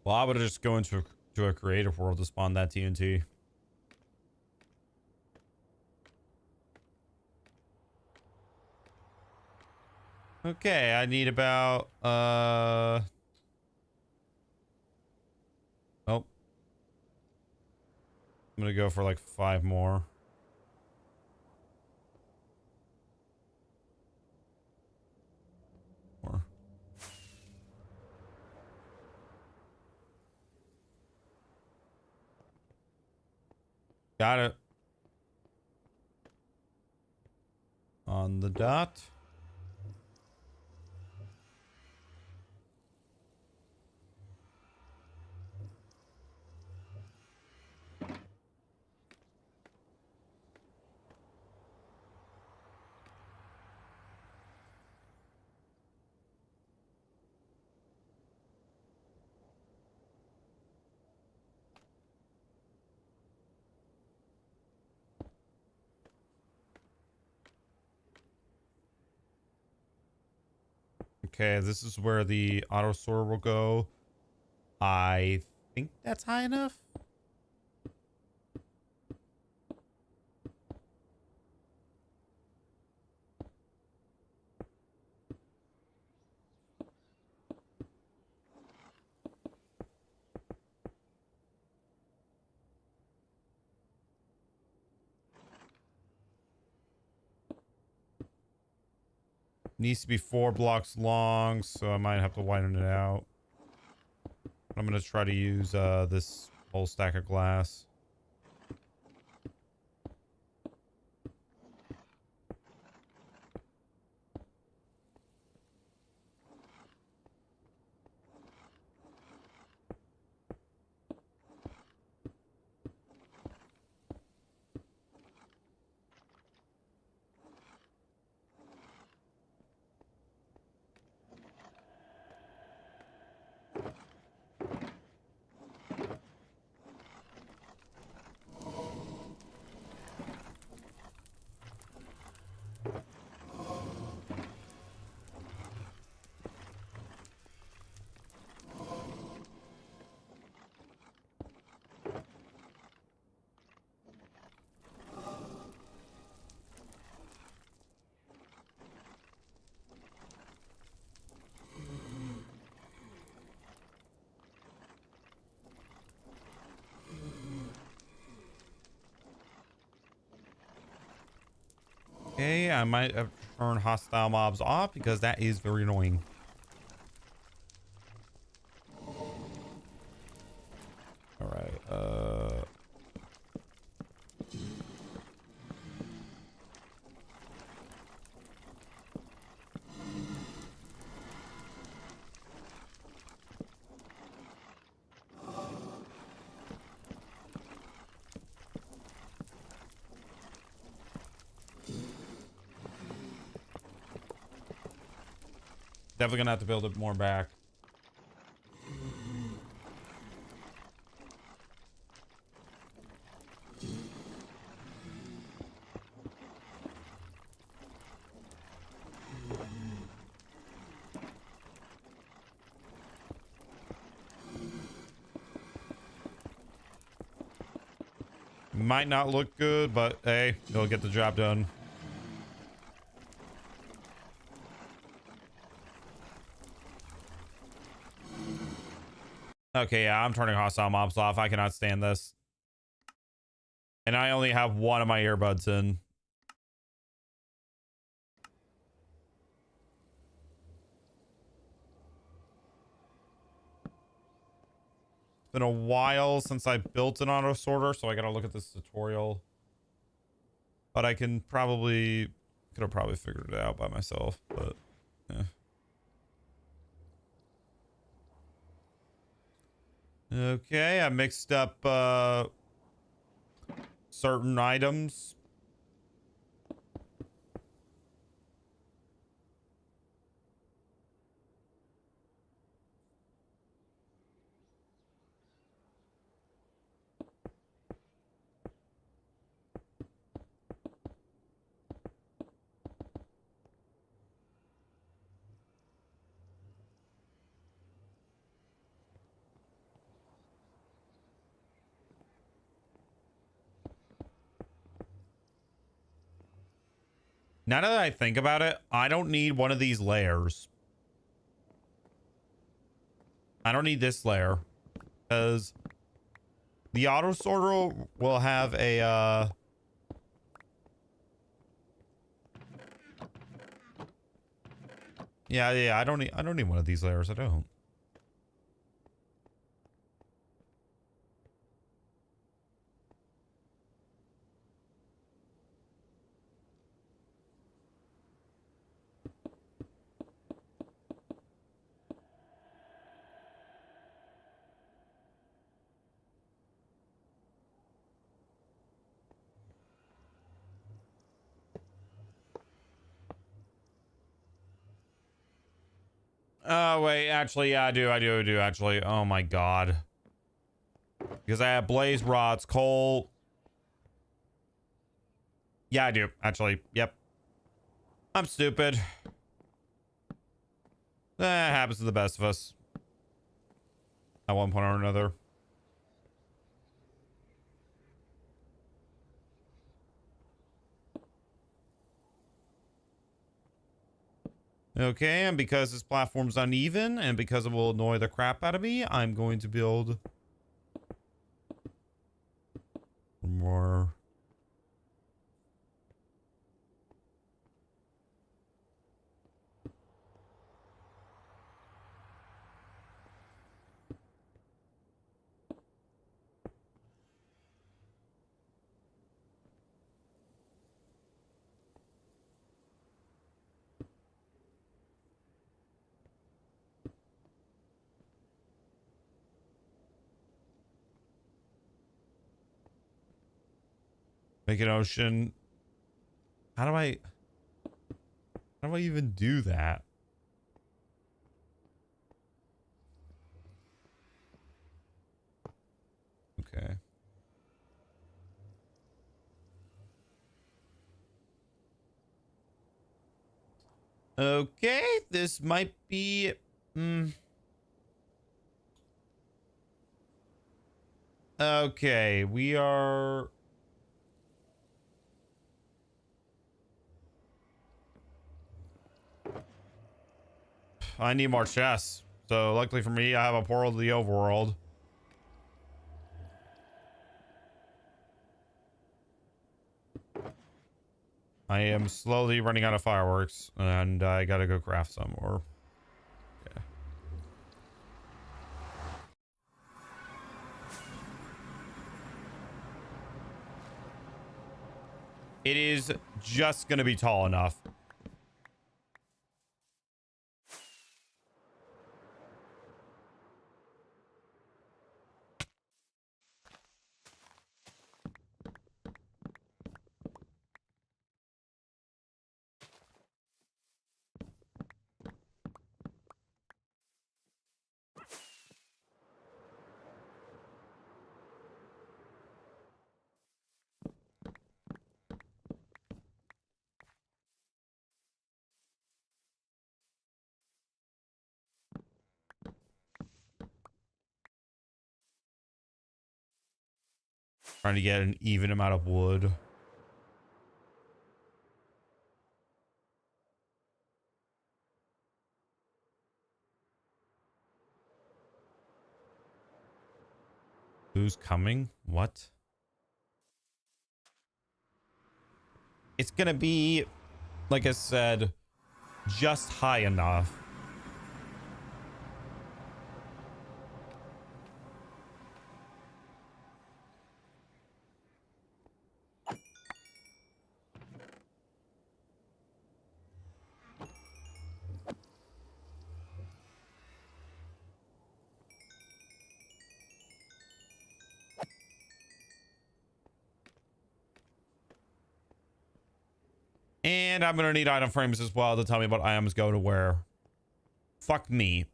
Well, I would just go into a creative world to spawn that TNT. Okay, I need about oh. I'm gonna go for like 5 more. Got it. On the dot. Okay, this is where the auto store will go. I think that's high enough. Needs to be 4 blocks long, so I might have to widen it out. I'm gonna try to use this whole stack of glass. Okay, I might have to turn hostile mobs off because that is very annoying. All right. Definitely gonna have to build it more back. Might not look good, but hey, it'll get the job done. Okay, yeah, I'm turning hostile mobs off. I cannot stand this. And I only have one of my earbuds in. It's been a while since I built an auto sorter, so I gotta look at this tutorial. But I can probably could have probably figured it out by myself, but yeah. Okay, I mixed up certain items. Now that I think about it, I don't need one of these layers. I don't need this layer because the auto sorter will have a yeah, I don't need one of these layers. I don't. Oh wait, actually, yeah, I do actually. Oh my god. Because I have blaze rods, coal. Yeah, I do actually. Yep. I'm stupid. That happens to the best of us. At one point or another. Okay, and because this platform's uneven and because it will annoy the crap out of me, I'm going to build more. Make an ocean. How do I even do that? Okay. Okay, this might be okay, we are I need more chests. So luckily for me, I have a portal to the overworld. I am slowly running out of fireworks, and I gotta go craft some more. Yeah. It is just gonna be tall enough. Trying to get an even amount of wood. Who's coming? What? It's gonna be, like I said, just high enough. And I'm gonna need item frames as well to tell me what items go to where. Fuck me.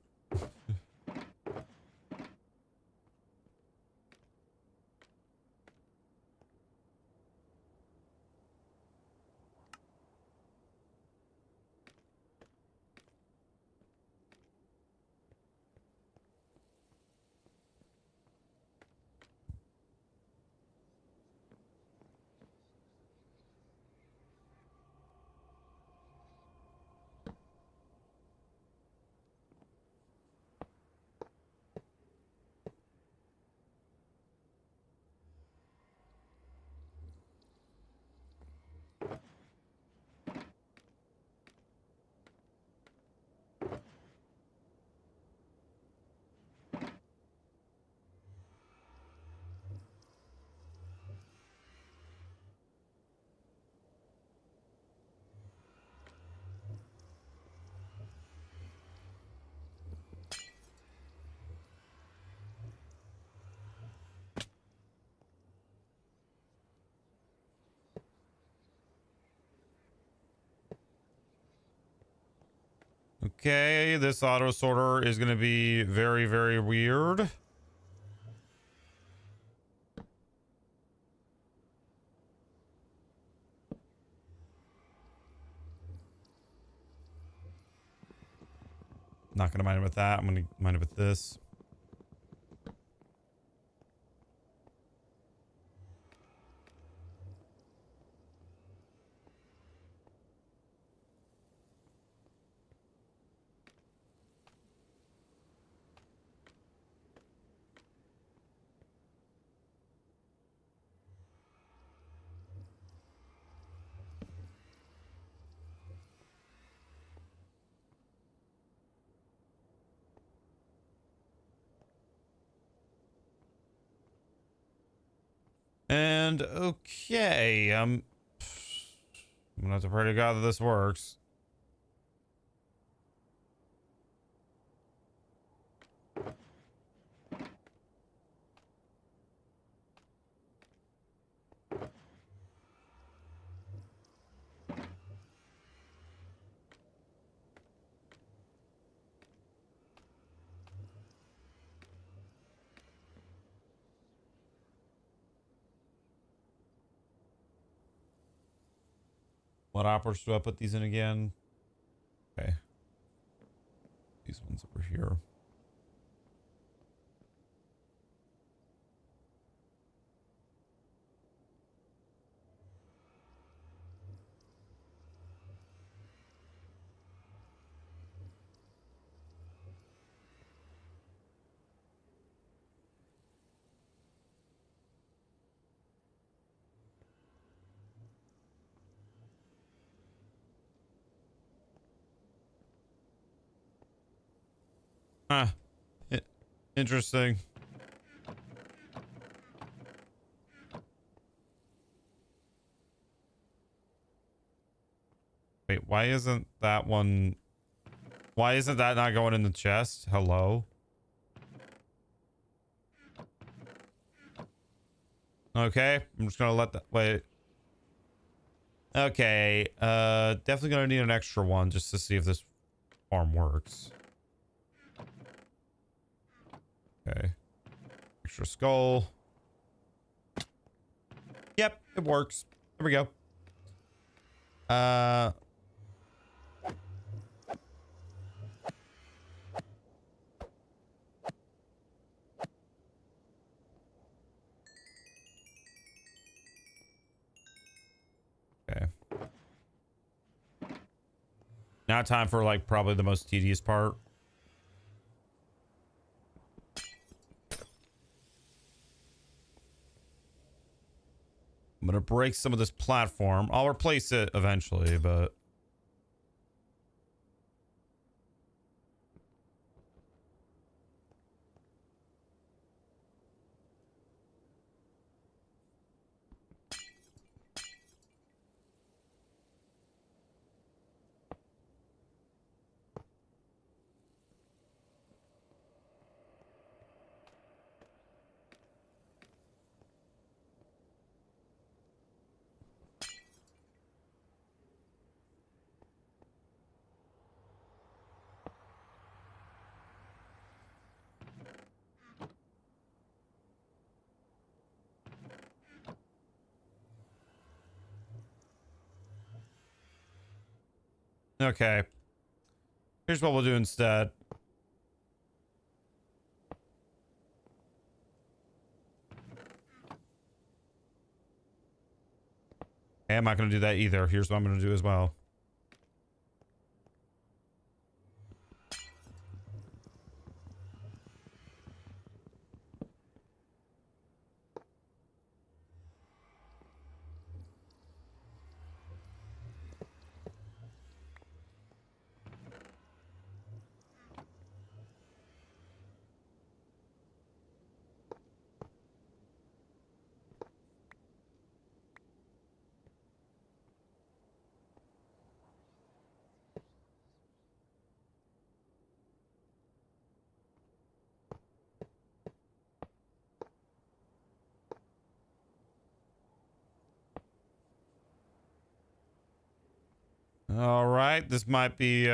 Okay, this auto sorter is gonna be very, very weird. Not gonna mind it with that. I'm gonna mind it with this. And okay, I'm gonna have to pray to God that this works. What operas do I put these in again? Okay. These ones over here. Huh. Interesting. Wait, why isn't that one... Why isn't that not going in the chest? Hello? Okay, I'm just gonna let that... Wait. Okay, definitely gonna need an extra one just to see if this farm works. Okay. Extra skull. Yep, it works. There we go. Okay. Now time for like probably the most tedious part. I'm gonna break some of this platform. I'll replace it eventually, but okay. Here's what we'll do instead. Okay, I'm not gonna do that either. Here's what I'm gonna do as well. All right, this might be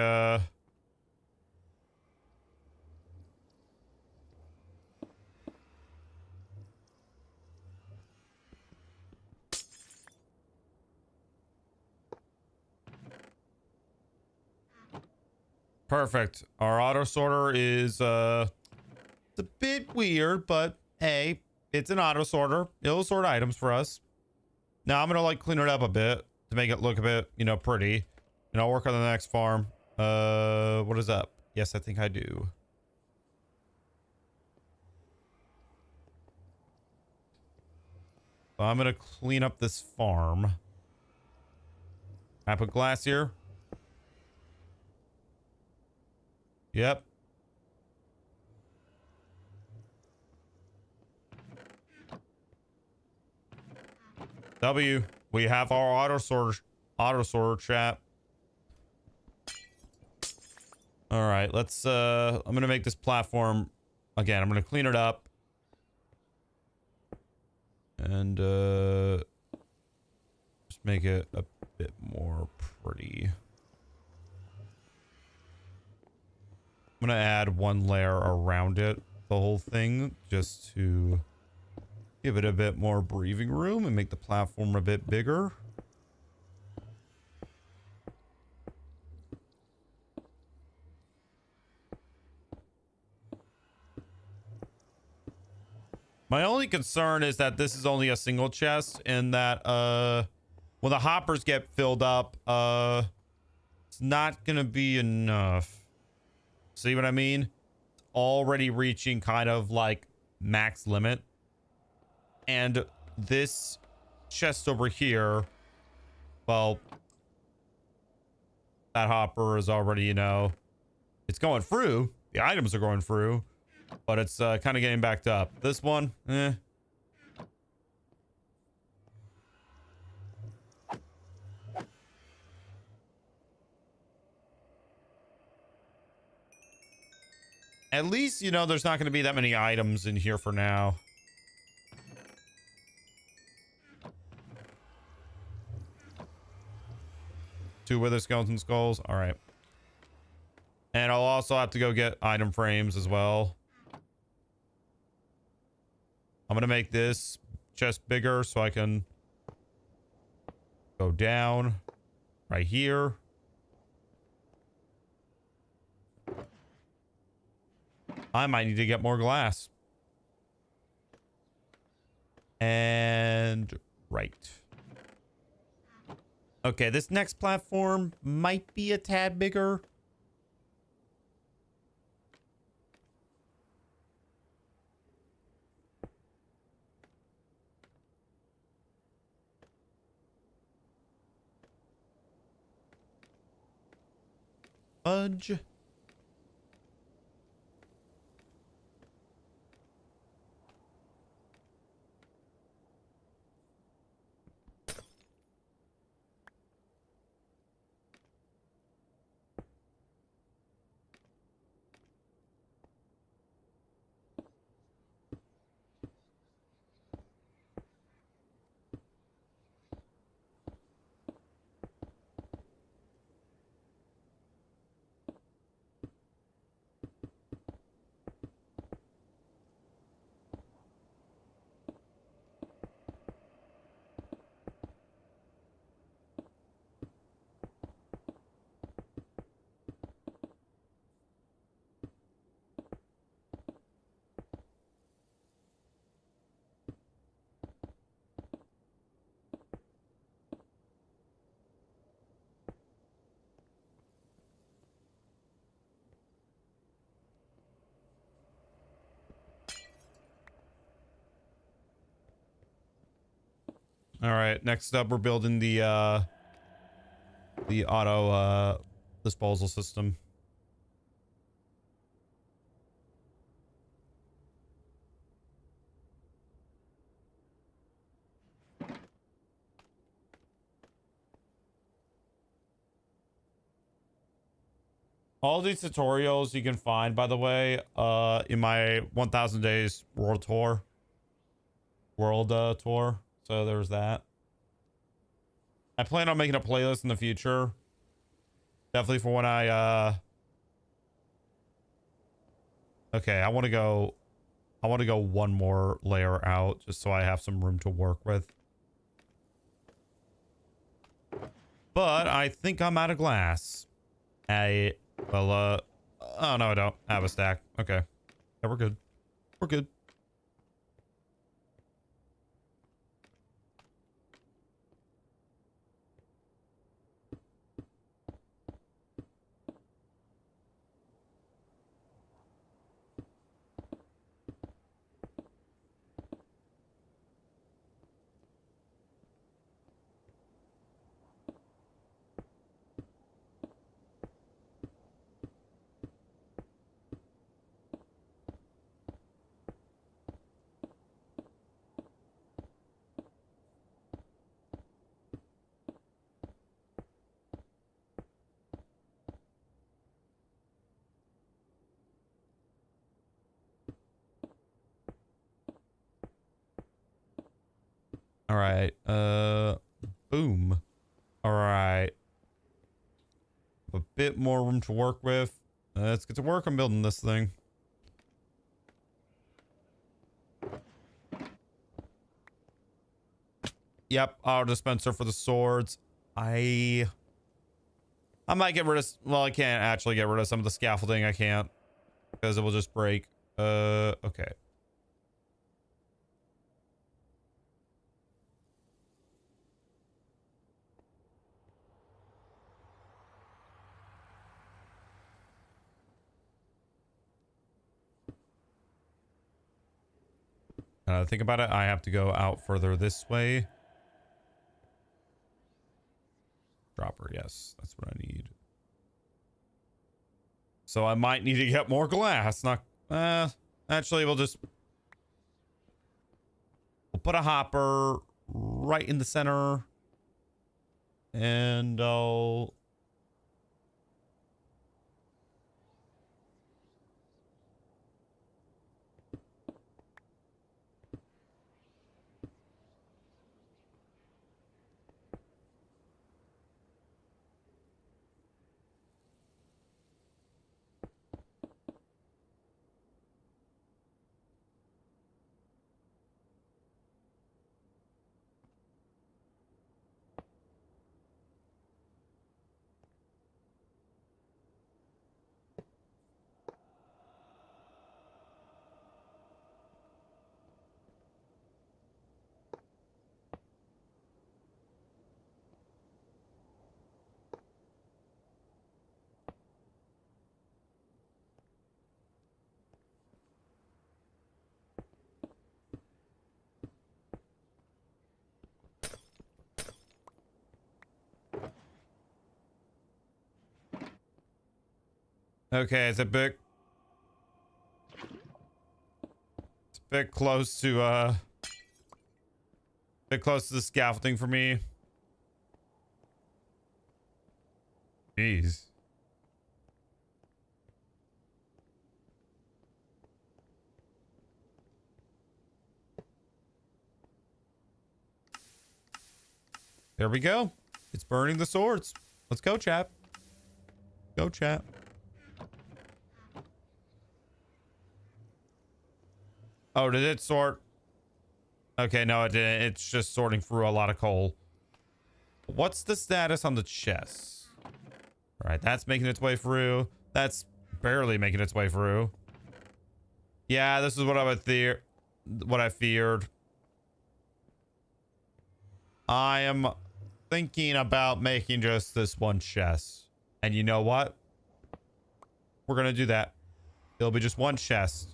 perfect. Our auto sorter is it's a bit weird, but hey, it's an auto sorter. It'll sort items for us. Now I'm gonna like clean it up a bit to make it look a bit, you know, pretty. And I'll work on the next farm. What is up? Yes, I think I do. So I'm gonna clean up this farm. I put glass here. Yep. W. We have our auto sorter chat. All right, let's I'm gonna make this platform again. I'm gonna clean it up and just make it a bit more pretty. I'm gonna add one layer around it, the whole thing, just to give it a bit more breathing room and make the platform a bit bigger. My only concern is that this is only a single chest and that when the hoppers get filled up, it's not gonna be enough. See what I mean? It's already reaching kind of like max limit. And this chest over here, well, that hopper is already, you know, it's going through, The items are going through, but it's kind of getting backed up. This one, eh. At least, you know, there's not going to be that many items in here for now. Two wither skeleton skulls. All right. And I'll also have to go get item frames as well. I'm going to make this chest bigger so I can go down right here. I might need to get more glass. And right. Okay, this next platform might be a tad bigger. Fudge. All right, next up we're building the auto disposal system. All these tutorials you can find, by the way, in my 1000 days world tour. Tour. So there's that. I plan on making a playlist in the future. Definitely for when I okay, I want to go one more layer out just so I have some room to work with. But I think I'm out of glass. Oh no, I don't have a stack. Okay. Yeah, we're good. We're good. All right. Boom. All right. A bit more room to work with. Let's get to work on building this thing. Yep, auto dispenser for the swords. I might get rid of, well, I can't actually get rid of some of the scaffolding. I can't because it will just break. Okay. Think about it. I have to go out further this way. Dropper, yes, that's what I need. So I might need to get more glass. Not, actually, we'll put a hopper right in the center. And I'll... Okay, it's a bit close to the scaffolding for me. Jeez. There we go. It's burning the swords. Let's go, chap. Go, chap. Oh, did it sort? Okay, no, it didn't. It's just sorting through a lot of coal. What's the status on the chest? All right, that's making its way through. That's barely making its way through. Yeah, this is what I feared. I am thinking about making just this one chest. And you know what? We're going to do that. It'll be just one chest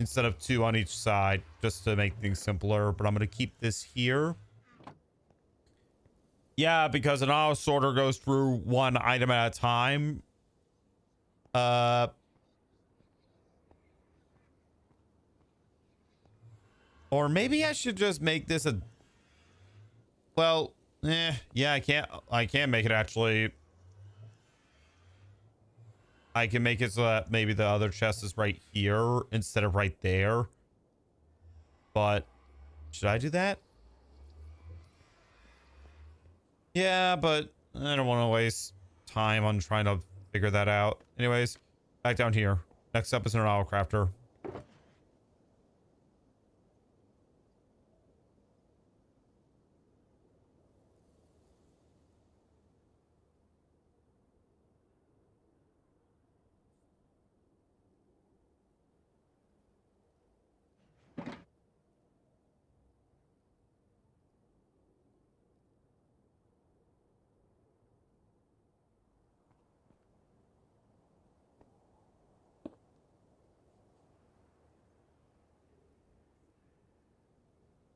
instead of two on each side, just to make things simpler. But I'm going to keep this here. Yeah, because an auto sorter goes through one item at a time. Or maybe I should just make this a... Well, yeah, I can't make it actually. I can make it so that maybe the other chest is right here instead of right there. But should I do that? Yeah, but I don't want to waste time on trying to figure that out. Anyways, back down here. Next up is an auto crafter.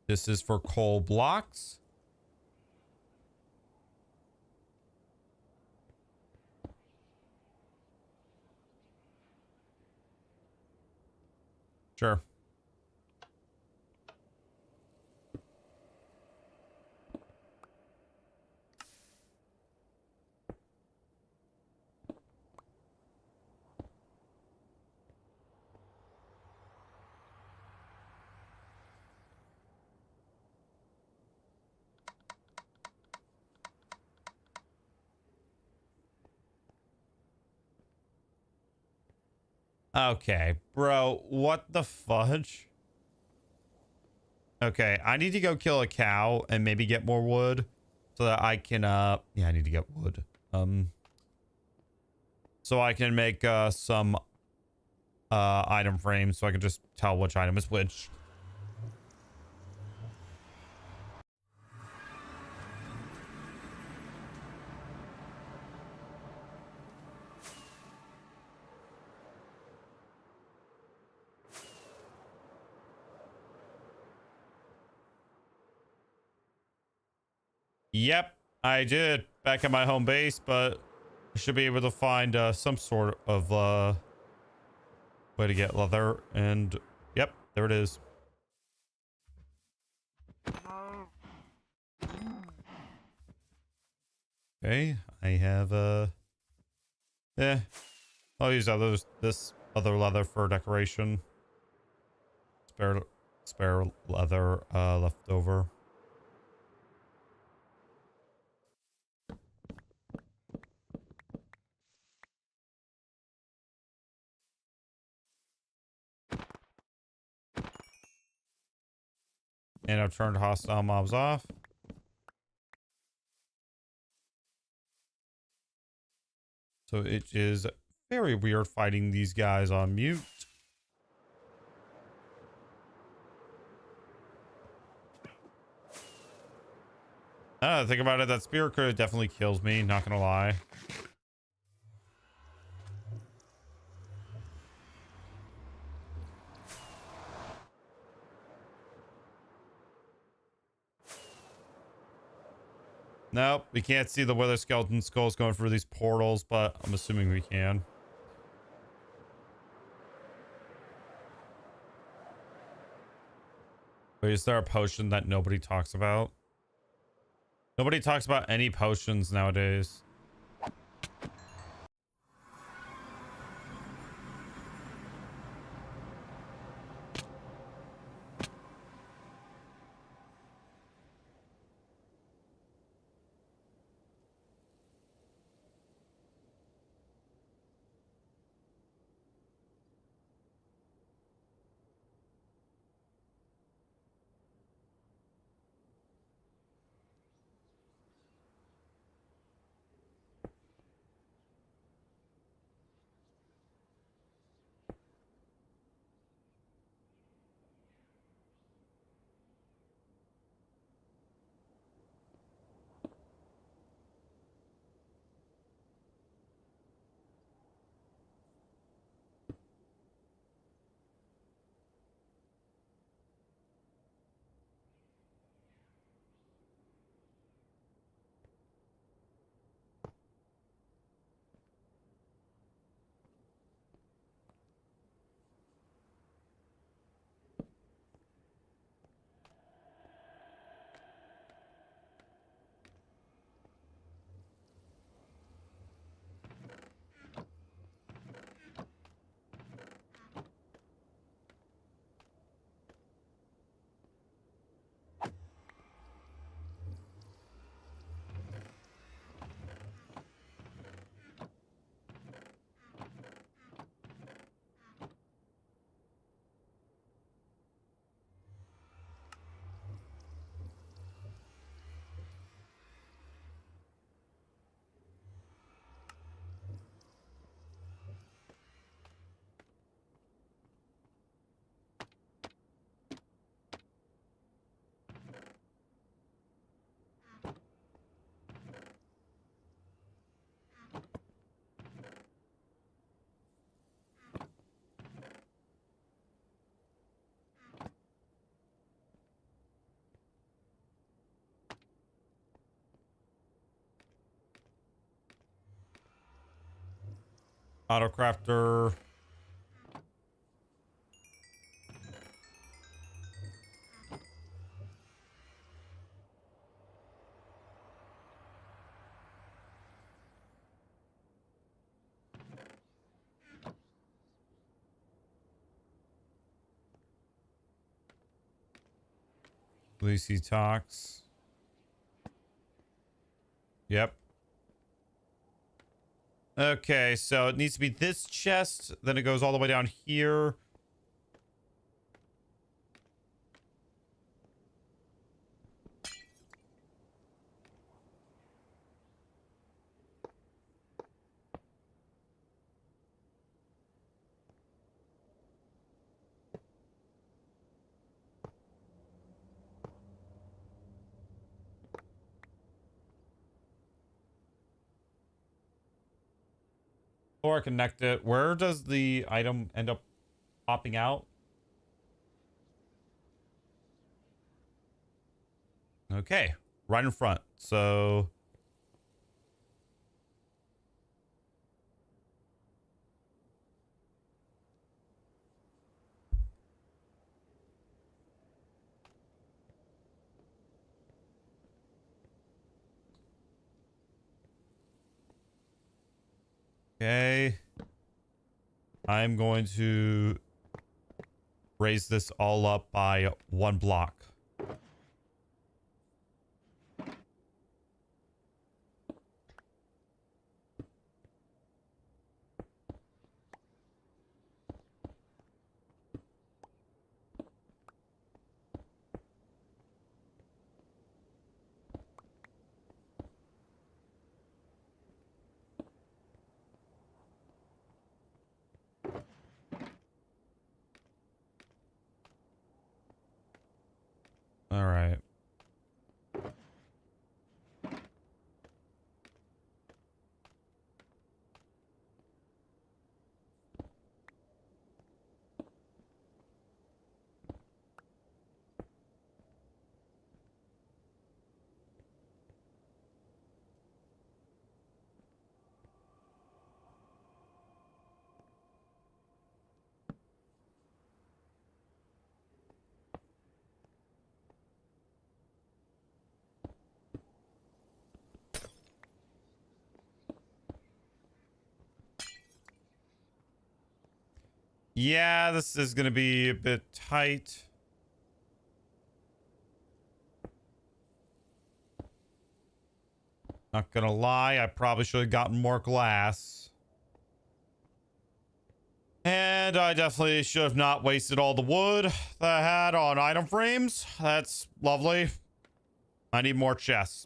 This is for coal blocks. Sure. Okay, bro, what the fudge? Okay, I need to go kill a cow and maybe get more wood so that I can, yeah, I need to get wood. So I can make, some, item frames so I can just tell which item is which. Yep, I did back at my home base, but I should be able to find some sort of way to get leather. And yep, there it is. Okay, I have yeah, I'll use this other leather for decoration. Spare leather left over. And I've turned hostile mobs off. So it is very weird fighting these guys on mute. Think about it. That spear could have definitely kills me. Not gonna lie. Nope, we can't see the wither skeleton skulls going through these portals, but I'm assuming we can. Wait, is there a potion that nobody talks about? Nobody talks about any potions nowadays. Autocrafter. Lucy talks. Yep. Okay, so it needs to be this chest. Then it goes all the way down here. Or connect it. Where does the item end up popping out? Okay, right in front. So Okay. I'm going to raise this all up by 1 block. All right. Yeah, this is going to be a bit tight. Not gonna lie, I probably should have gotten more glass. And I definitely should have not wasted all the wood that I had on item frames. That's lovely. I need more chests.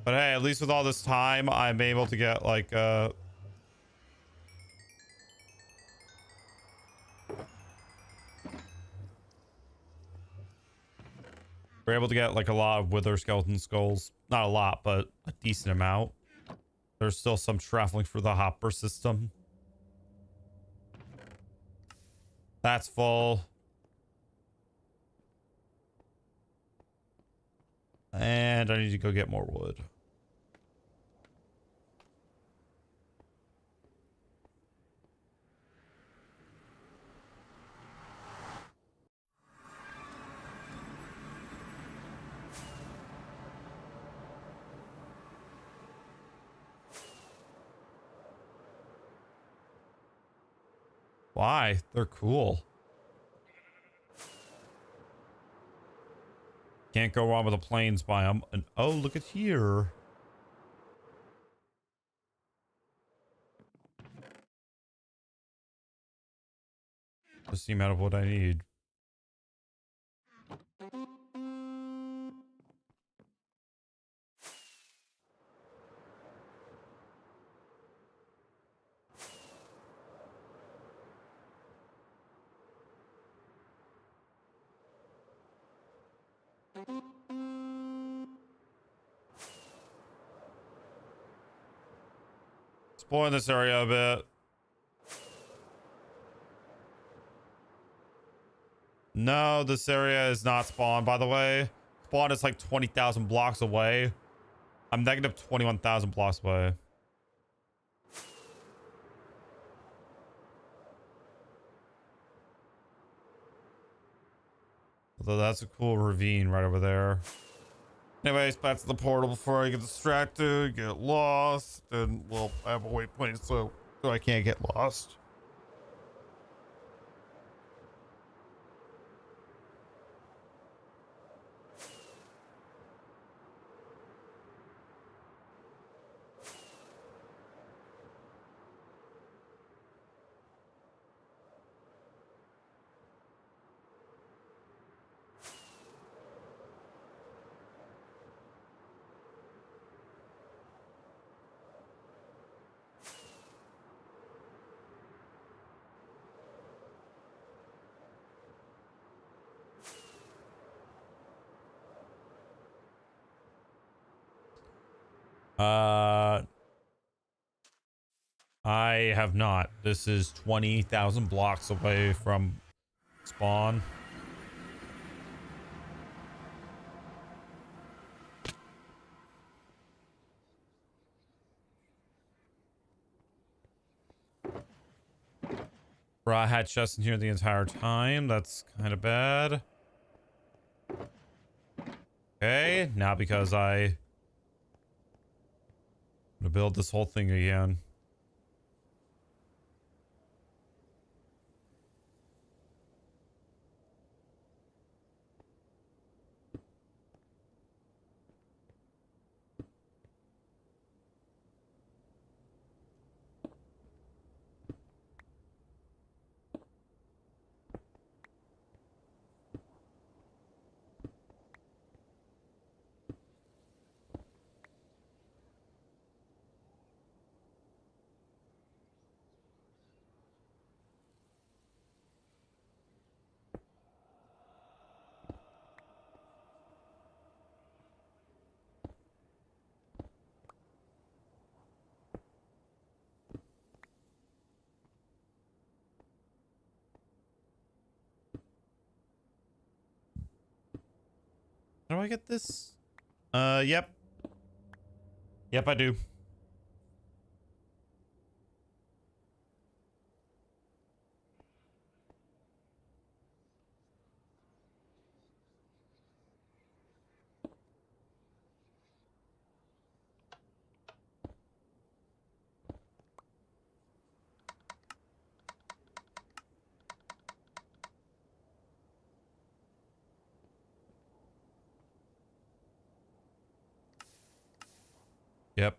But hey, at least with all this time, I'm able to get like we're able to get like a lot of wither skeleton skulls. Not a lot, but a decent amount. There's still some traveling for the hopper system. That's full. And I need to go get more wood. Why? They're cool. Can't go wrong with a plains biome. And oh, look at here. Just the amount of what I need. Explore this area a bit. No, this area is not spawn, by the way. Spawn is like 20,000 blocks away. I'm negative 21,000 blocks away. Although that's a cool ravine right over there. Anyways, back to the portal before I get distracted, get lost, and well, I have a waypoint so I can't get lost. I have not. This is 20,000 blocks away from spawn. Bro, I had chests in here the entire time. That's kind of bad. Okay, now because I'm gonna build this whole thing again. How do I get this? Yep. Yep, I do. Yep.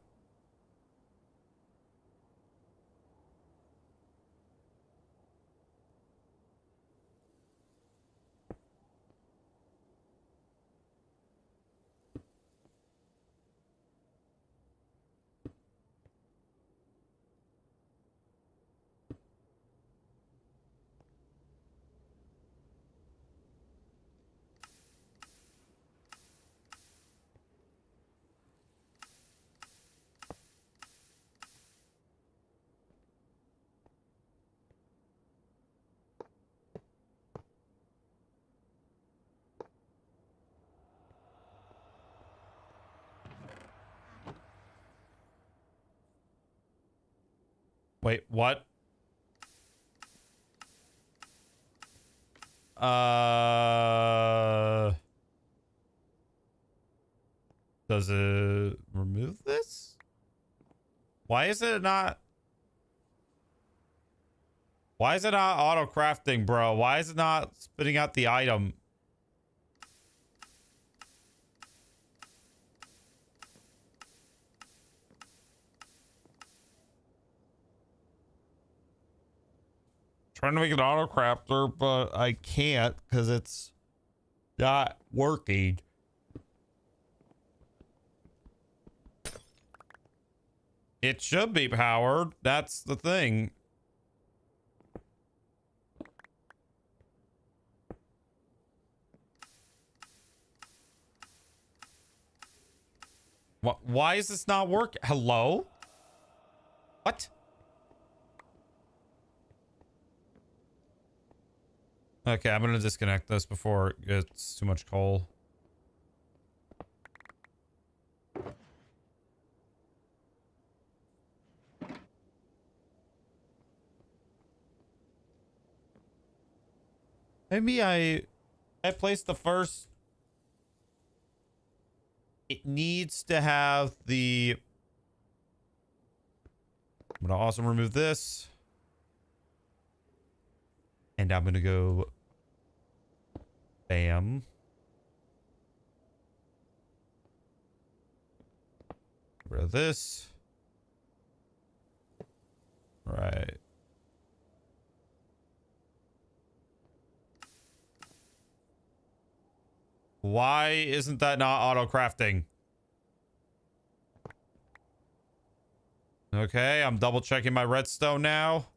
Wait, what? Does it remove this? Why is it not? Why is it not auto crafting, bro? Why is it not spitting out the item? Trying to make an auto crafter, but I can't because it's not working. It should be powered. That's the thing. What? Why is this not working? Hello? What? Okay, I'm gonna disconnect this before it gets too much coal. Maybe I placed the first. It needs to have the. I'm gonna also remove this. And I'm gonna go. Bam. Rid of this. Right. Why isn't that not auto crafting? Okay, I'm double checking my redstone now.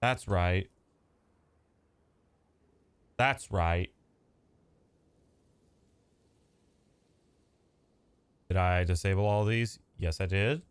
That's right. That's right. Did I disable all these? Yes, I did.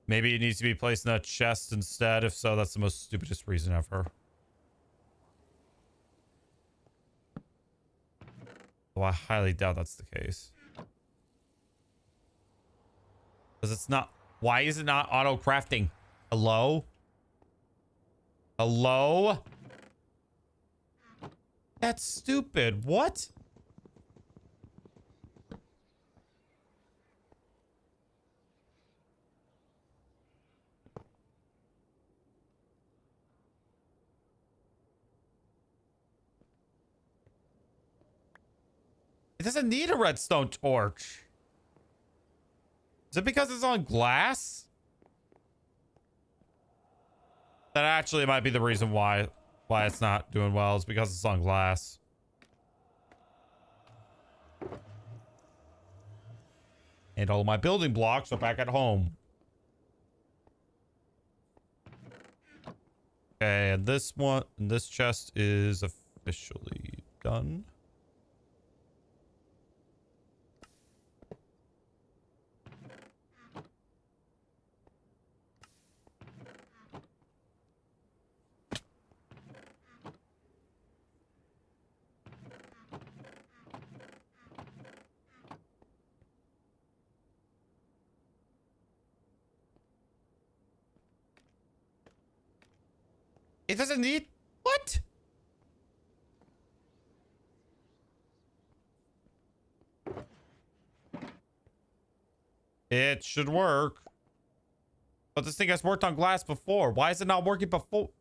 Maybe it needs to be placed in a chest instead. If so, that's the most stupidest reason ever. Though I highly doubt that's the case. Because it's not... Why is it not auto-crafting? Hello? Hello? That's stupid. What? It doesn't need a redstone torch. Is it because it's on glass? That actually might be the reason why it's not doing well. It's because it's on glass. And all my building blocks are back at home. Okay, and this chest is officially done. It doesn't need... What? It should work. But this thing has worked on glass before. Why is it not working before?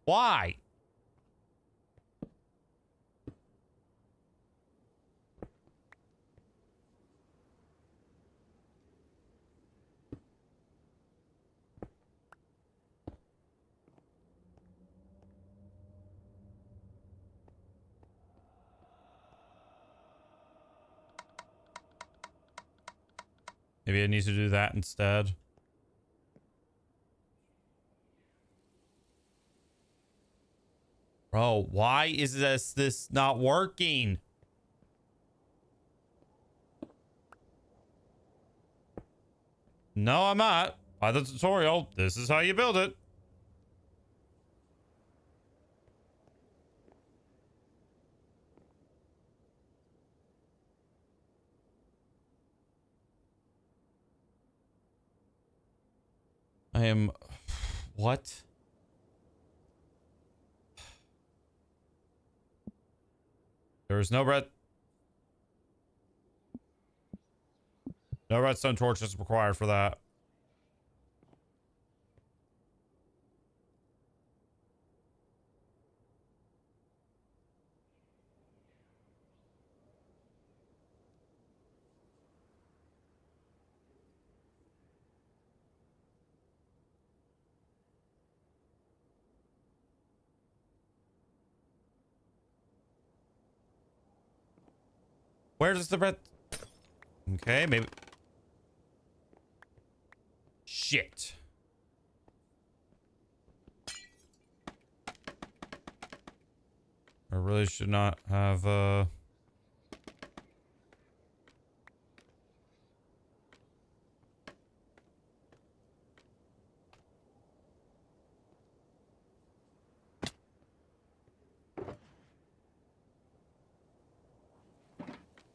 Why? Maybe it needs to do that instead. Bro, why is this not working? No, I'm not. By the tutorial, this is how you build it. I am... What? There's no redstone torches required for that. Where does the red... Okay, maybe... Shit. I really should not have,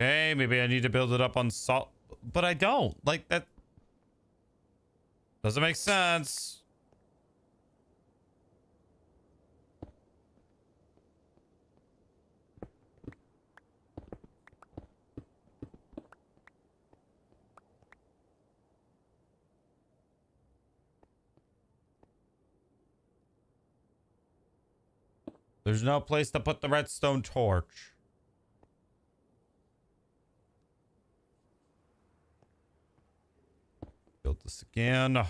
Okay, maybe I need to build it up on salt, but I don't. Like, that doesn't make sense. There's no place to put the redstone torch. Build this again.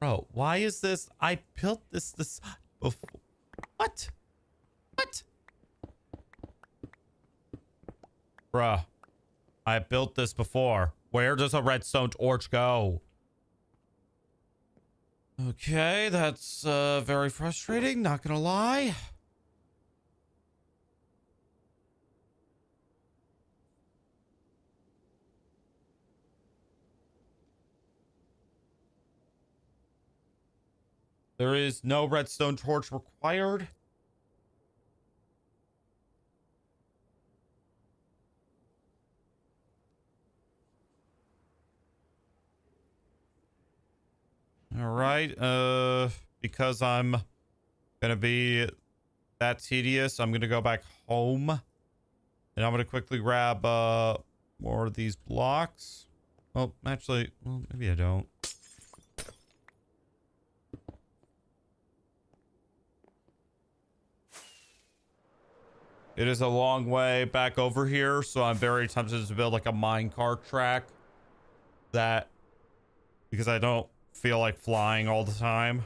Bro, why is this? I built this before. What? What? Bruh, I built this before. Where does a redstone torch go? Okay, that's very frustrating, not gonna lie. There is no redstone torch required. All right, because I'm gonna be that tedious, I'm gonna go back home and I'm gonna quickly grab more of these blocks. Well, actually, well, maybe I don't. It is a long way back over here, so I'm very tempted to build like a minecart track that, because I don't feel like flying all the time.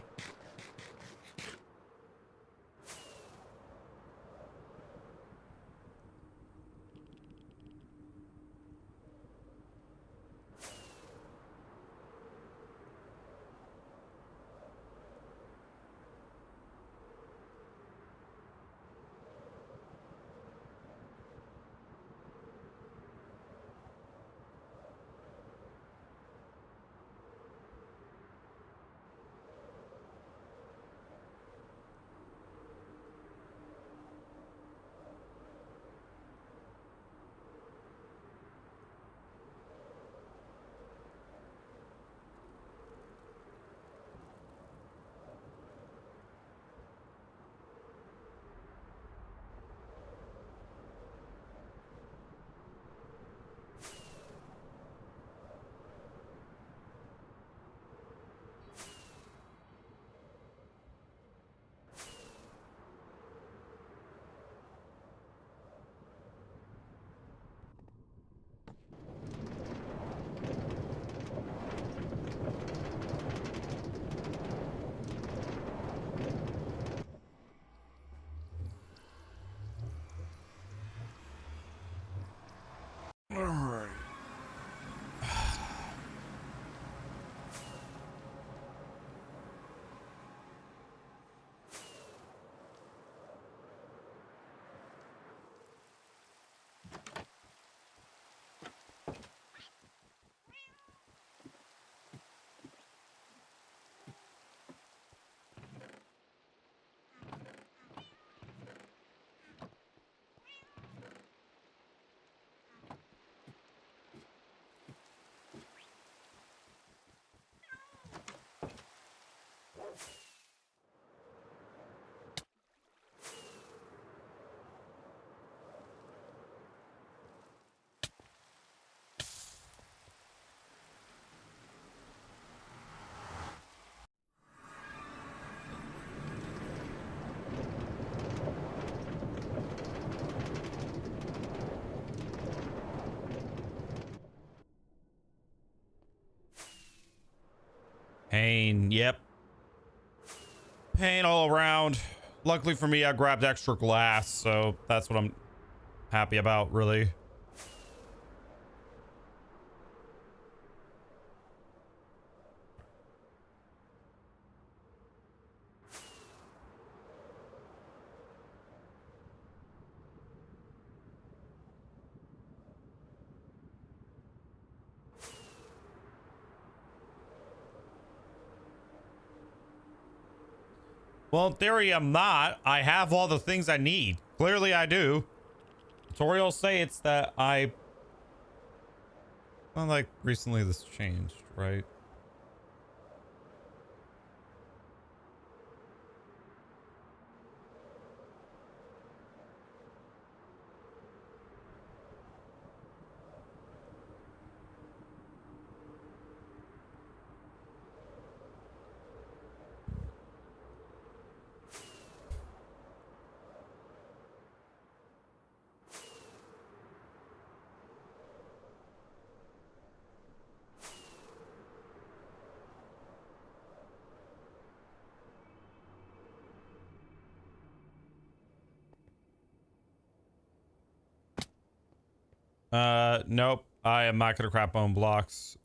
Pain, yep. Pain all around. Luckily for me, I grabbed extra glass, so that's what I'm happy about, really. Well, in theory, I'm not. I have all the things I need. Clearly, I do. Tutorials say it's that I... Well, like, recently this changed, right? Nope. I am not gonna crap bone blocks.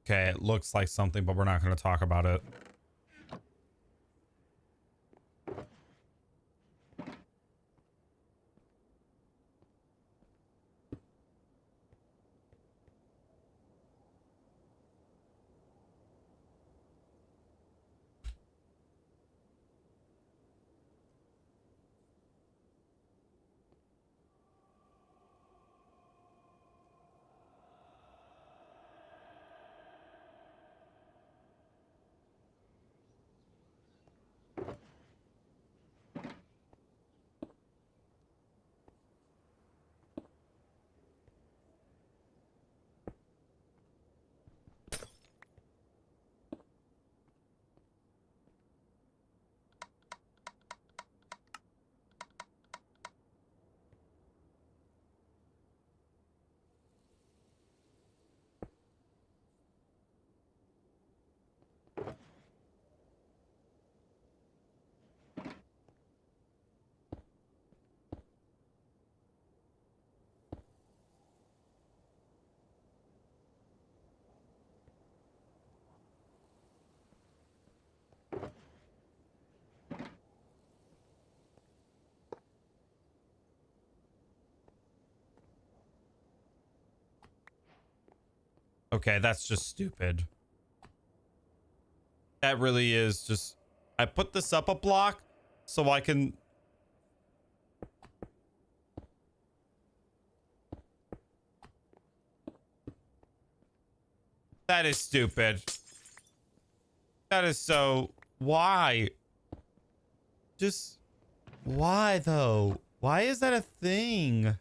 Okay, it looks like something, but we're not going to talk about it. Okay, that's just stupid. That really is just... I put this up a block so I can... That is stupid. That is so... Why? Just... Why, though? Why is that a thing?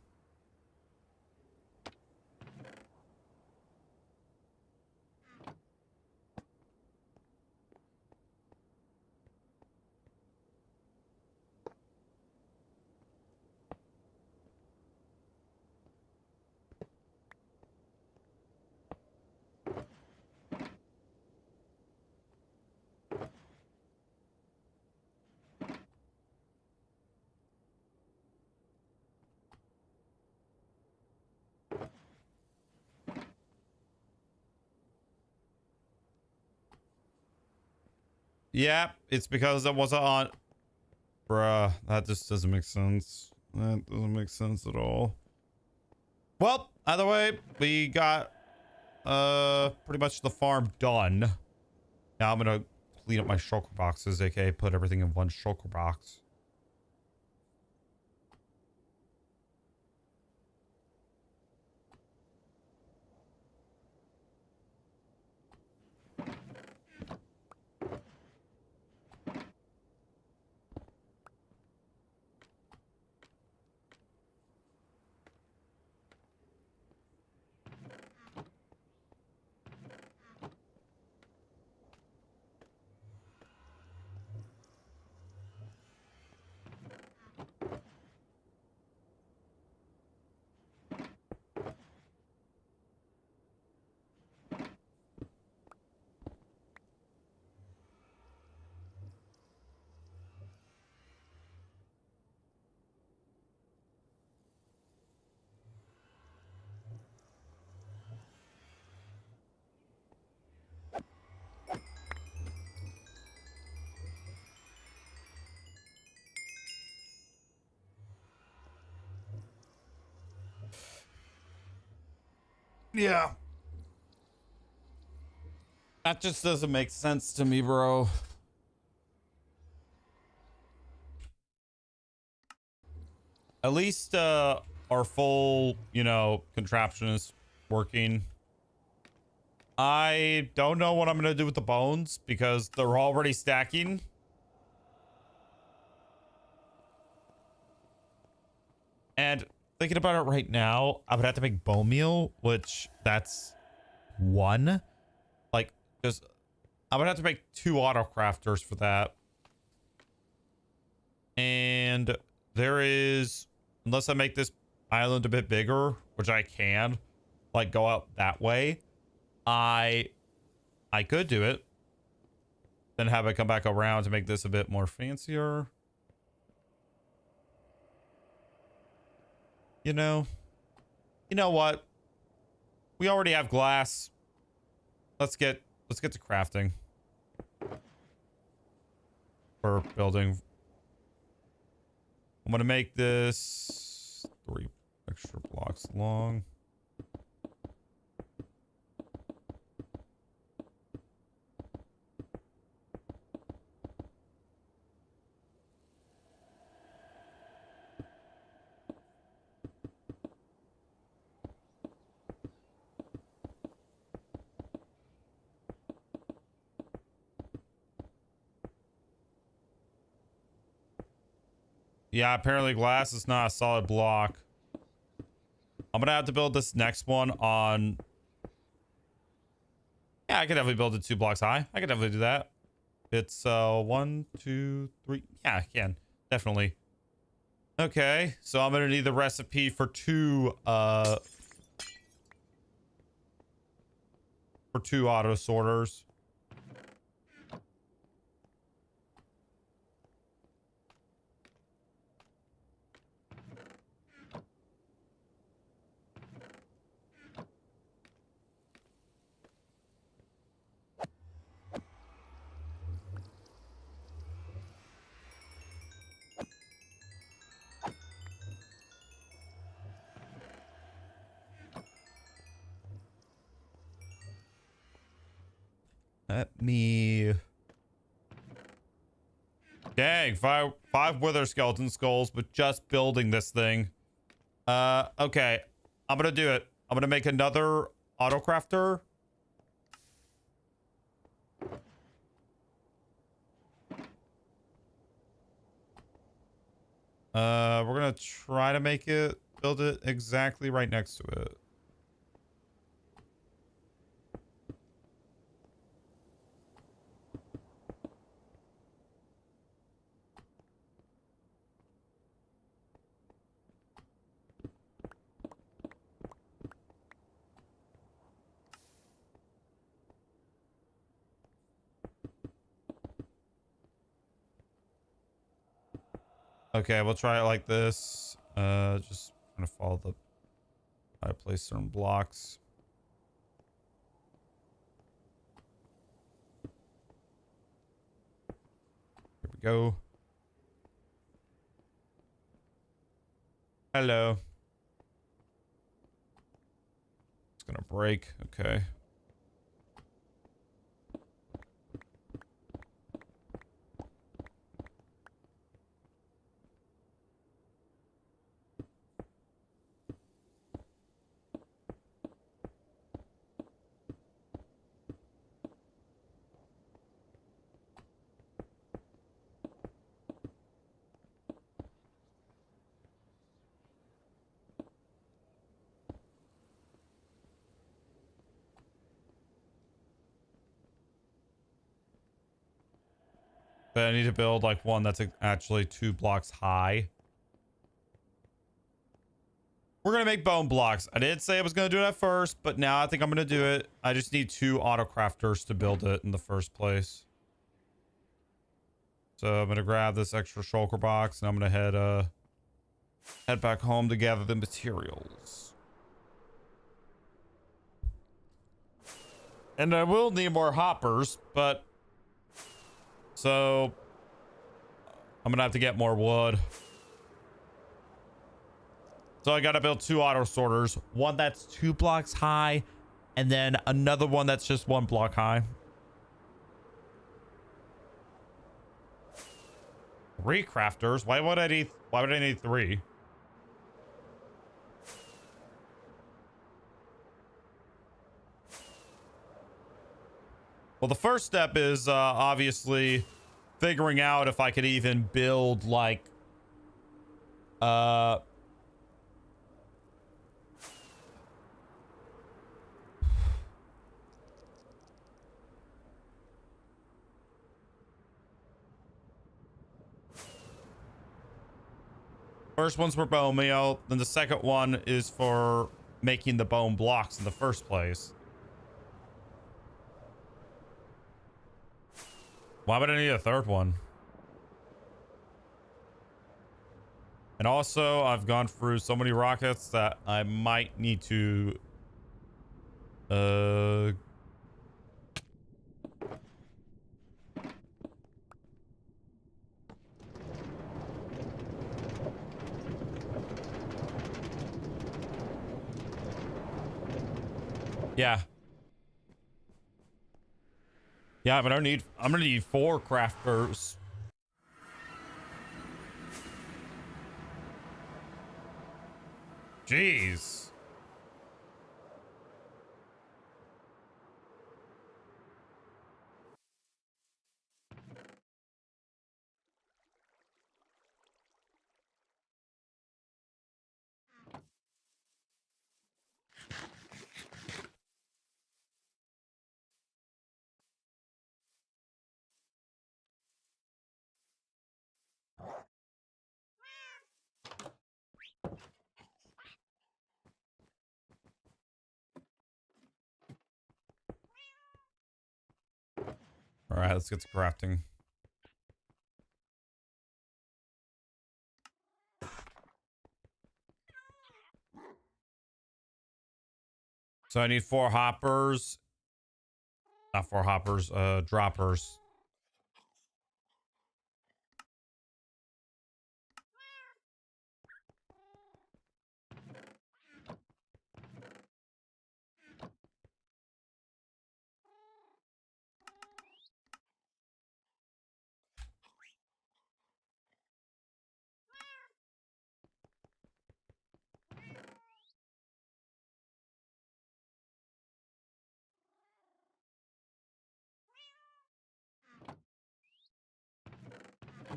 Yeah, it's because it wasn't on... Bruh, that just doesn't make sense. That doesn't make sense at all. Well, either way, we got pretty much the farm done. Now I'm gonna clean up my shulker boxes, aka put everything in one shulker box. Yeah. That just doesn't make sense to me, bro. At least our full, you know, contraption is working. I don't know what I'm going to do with the bones because they're already stacking. And thinking about it right now, I would have to make bone meal, which that's one. Like, just I would have to make 2 auto crafters for that. And there is, unless I make this, island a bit bigger, which I can, like, go out that way, I could do it. Then have it come back around to make this a bit more fancier. You know what? We already have glass. Let's get to crafting. For building. I'm gonna make this 3 extra blocks long. Yeah, apparently glass is not a solid block. I'm gonna have to build this next one on... Yeah, I could definitely build it 2 blocks high. I could definitely do that. It's 1, 2, 3. Yeah, I can. Definitely. Okay, so I'm gonna need the recipe for 2 auto sorters. Let me... Dang, five wither skeleton skulls, but just building this thing. Okay. I'm gonna do it. I'm gonna make another auto crafter. We're gonna try to build it exactly right next to it. Okay, we'll try it like this. Just gonna follow how to place certain blocks. Here we go. Hello. It's gonna break. Okay. But I need to build like one that's actually 2 blocks high. We're gonna make bone blocks. I did say I was gonna do it at first, but now I think I'm gonna do it. I just need 2 auto crafters to build it in the first place. So I'm gonna grab this extra shulker box and I'm gonna head back home to gather the materials. And I will need more hoppers, but so I'm gonna have to get more wood. So I gotta build 2 auto sorters. One that's 2 blocks high, and then another one that's just 1 block high. 3 crafters? Why would I need 3? Well, the first step is obviously figuring out if I could even build like First one's for bone meal, then the second one is for making the bone blocks in the first place. Why would I need a third one? And also, I've gone through so many rockets that I might need to... Yeah. Yeah, but I'm gonna need 4 crafters. Jeez. All right, let's get to crafting. So I need 4 hoppers. Not 4 hoppers, droppers.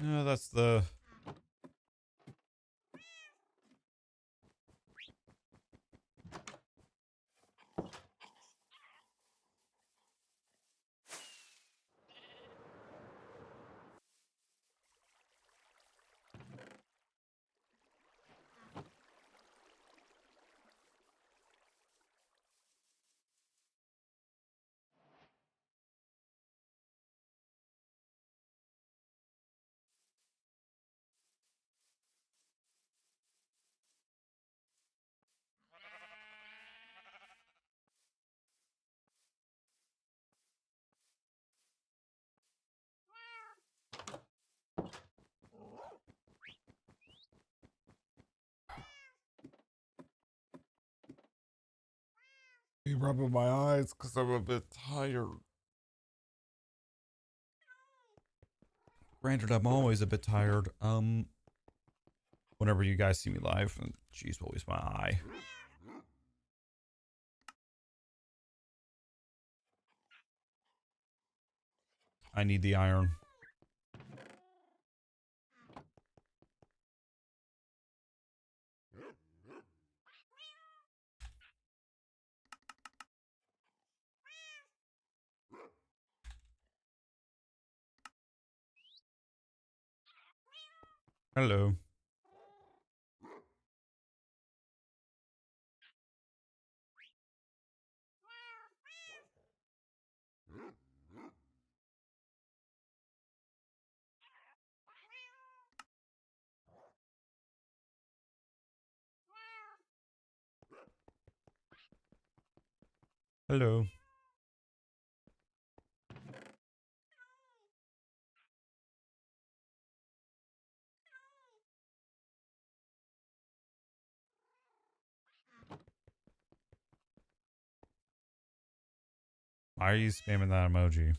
No, that's the... You rubbing my eyes because I'm a bit tired. Granted, I'm always a bit tired. Whenever you guys see me live, and jeez, always my eye. I need the iron. Hello. Hello. Why are you spamming that emoji?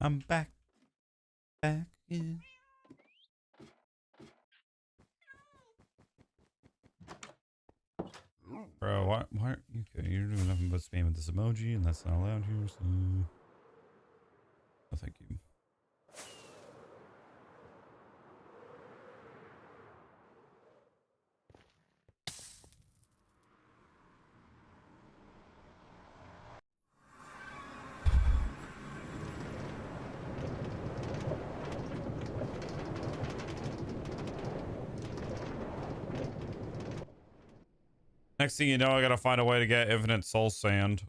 I'm back. Back in. Bro, why? Okay, you're doing nothing but spamming this emoji, and that's not allowed here, so. Oh, thank you. Next thing you know, I gotta find a way to get infinite soul sand.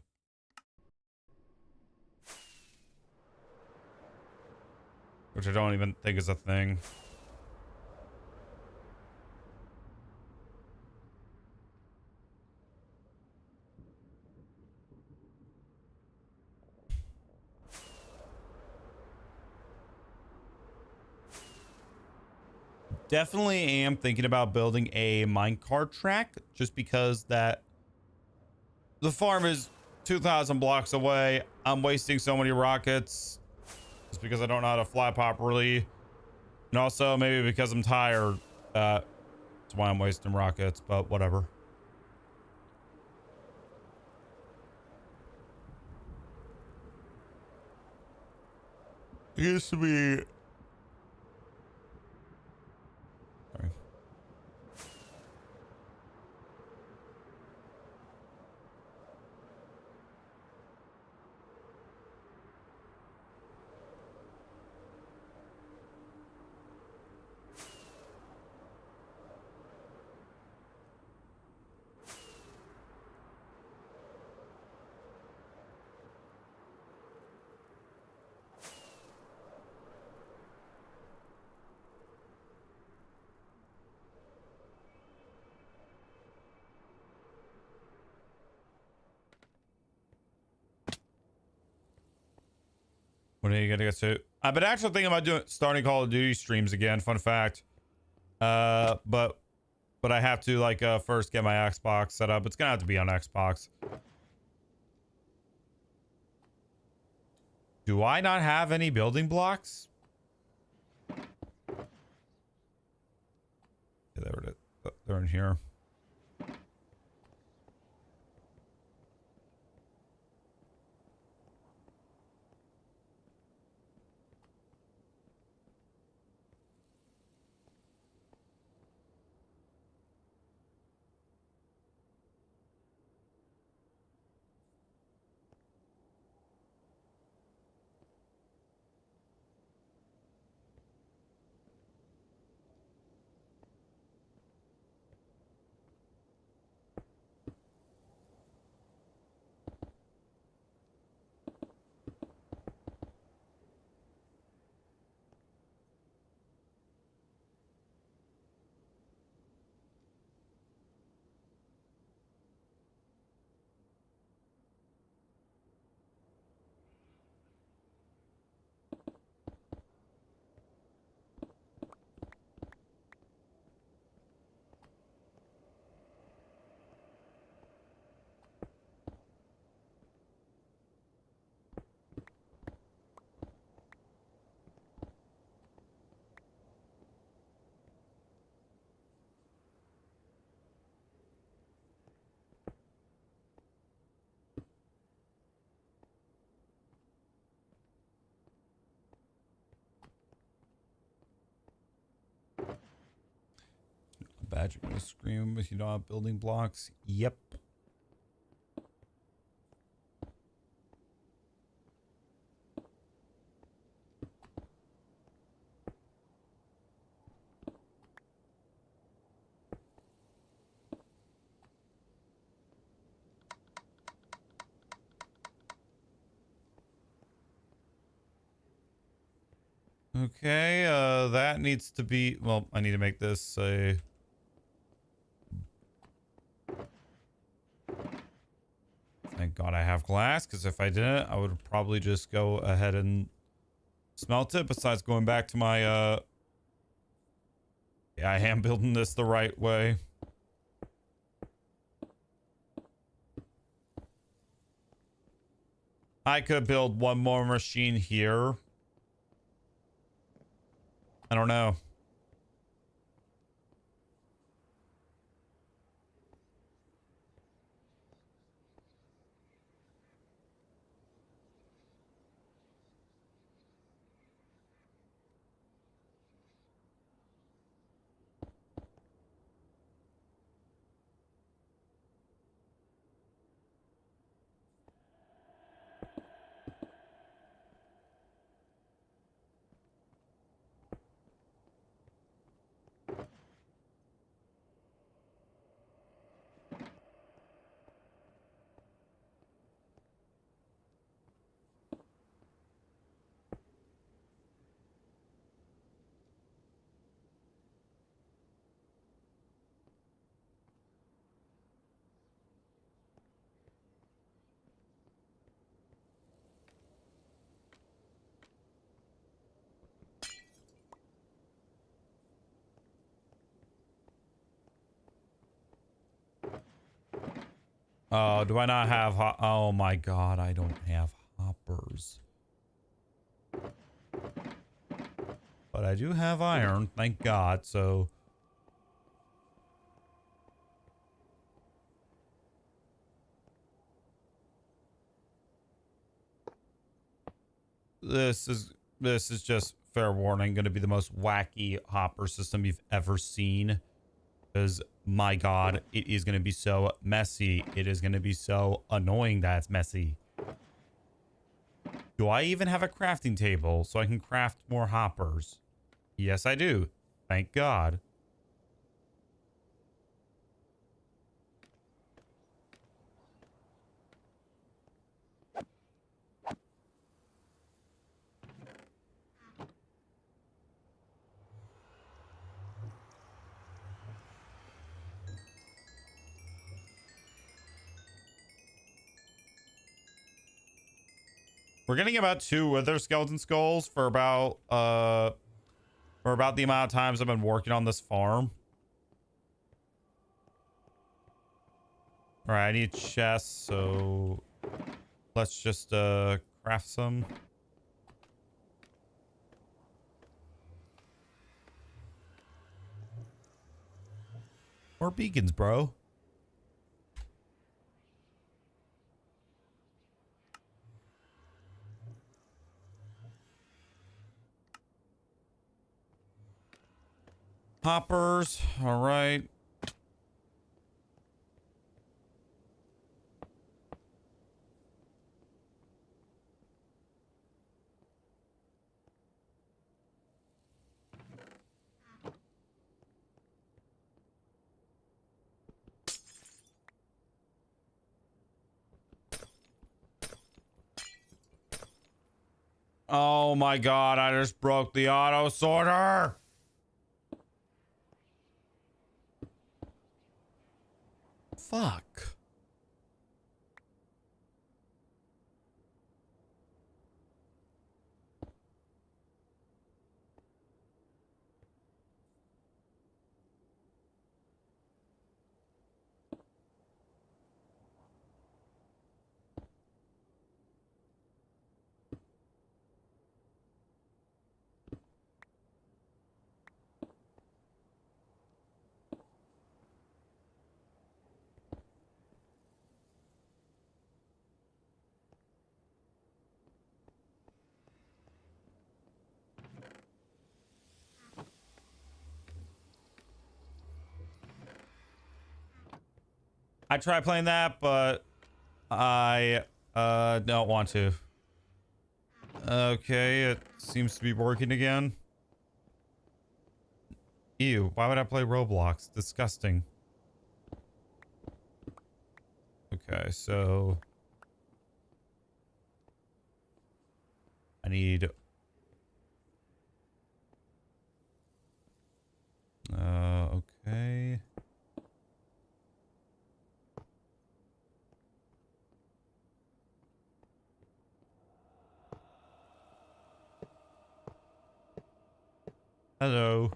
Which I don't even think is a thing. Definitely am thinking about building a minecart track just because that the farm is 2,000 blocks away. I'm wasting so many rockets just because I don't know how to fly properly. And also maybe because I'm tired. That's why I'm wasting rockets, but whatever. It used to be... Sorry. What are you gonna get to? I've been actually thinking about starting Call of Duty streams again. Fun fact. But I have to like first get my Xbox set up. It's gonna have to be on Xbox. Do I not have any building blocks? Yeah, they're in here. Badger gonna scream if you don't have building blocks. Yep. Okay, that needs to be, well, I need to make this a thank God I have glass, because if I didn't, I would probably just go ahead and smelt it. Besides going back to my yeah, I am building this the right way. I could build one more machine here I don't know. Oh, do I not have oh my god, I don't have hoppers. But I do have iron, thank god, so... This is just fair warning, going to be the most wacky hopper system you've ever seen. Because, my god, it is going to be so messy. It is going to be so annoying that it's messy. Do I even have a crafting table so I can craft more hoppers? Yes, I do. Thank god. We're getting about 2 wither skeleton skulls for about the amount of times I've been working on this farm. All right, I need chests, so let's just craft some. More beacons, bro. Hoppers, all right. Oh my god, I just broke the auto sorter. Fuck. I tried playing that, but I don't want to. Okay, it seems to be working again. Ew, why would I play Roblox? Disgusting. Okay, so I need okay. Hello.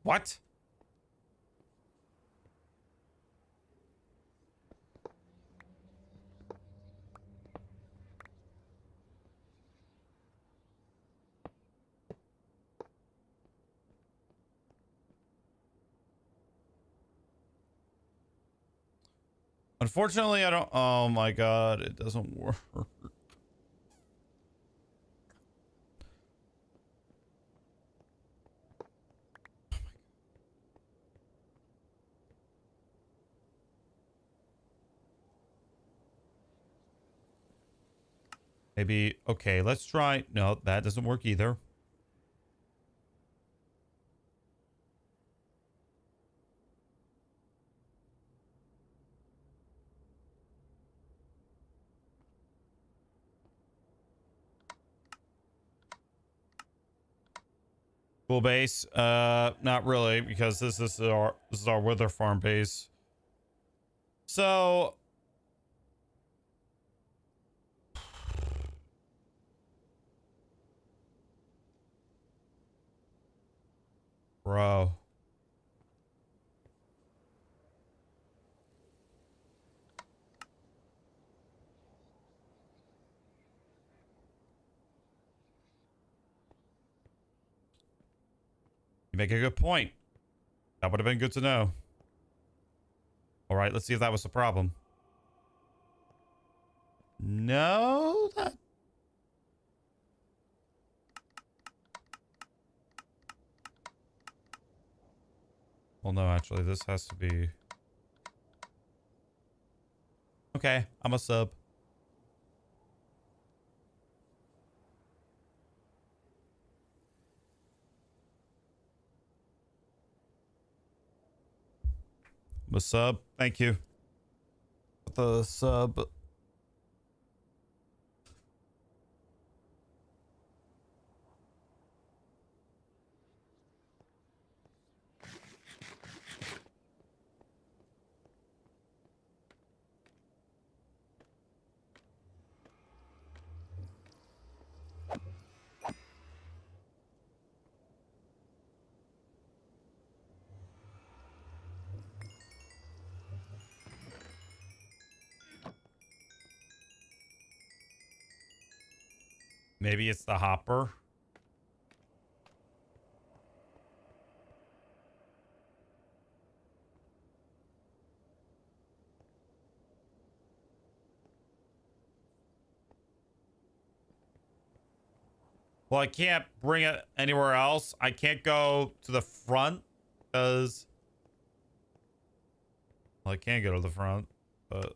What? Unfortunately, I don't. Oh my god, it doesn't work. Maybe. Okay, let's try. No, that doesn't work either. Cool base. Not really, because this is our Wither Farm base. So, bro. You make a good point. That would have been good to know. All right, let's see if that was the problem. No, that. Well, no, actually, this has to be. Okay, I'm a sub. I'm a sub. Thank you. The sub. Maybe it's the hopper. Well, I can't bring it anywhere else. I can't go to the front because... Well, I can go to the front, but...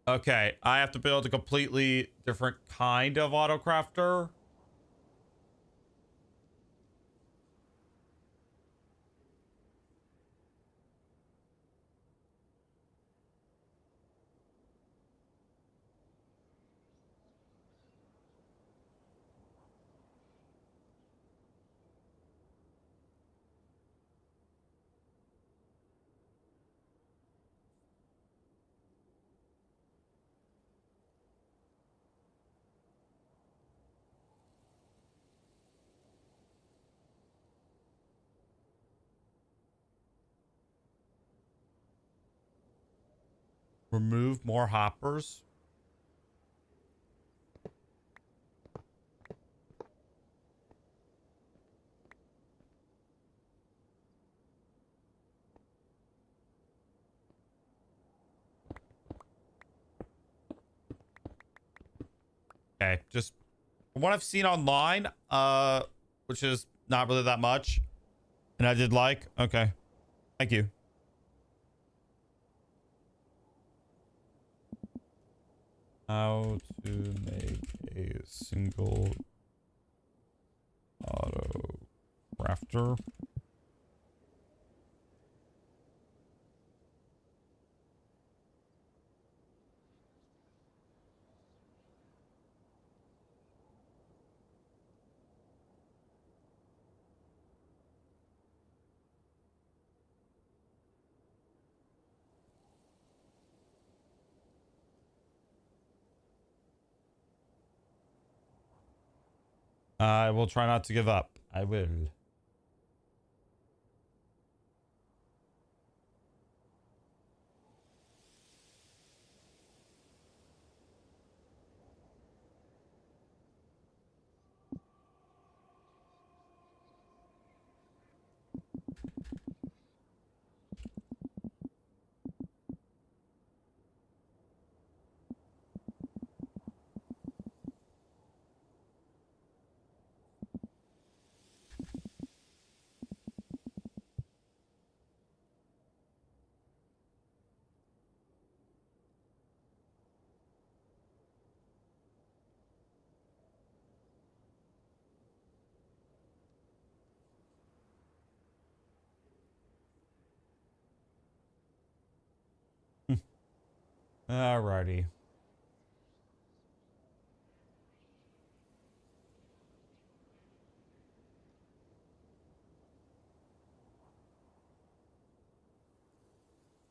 Okay, I have to build a completely different kind of autocrafter. Remove more hoppers. Okay, just from what I've seen online, which is not really that much, and I did like. Okay, thank you. How to make a single after. I will try not to give up. I will. Alrighty.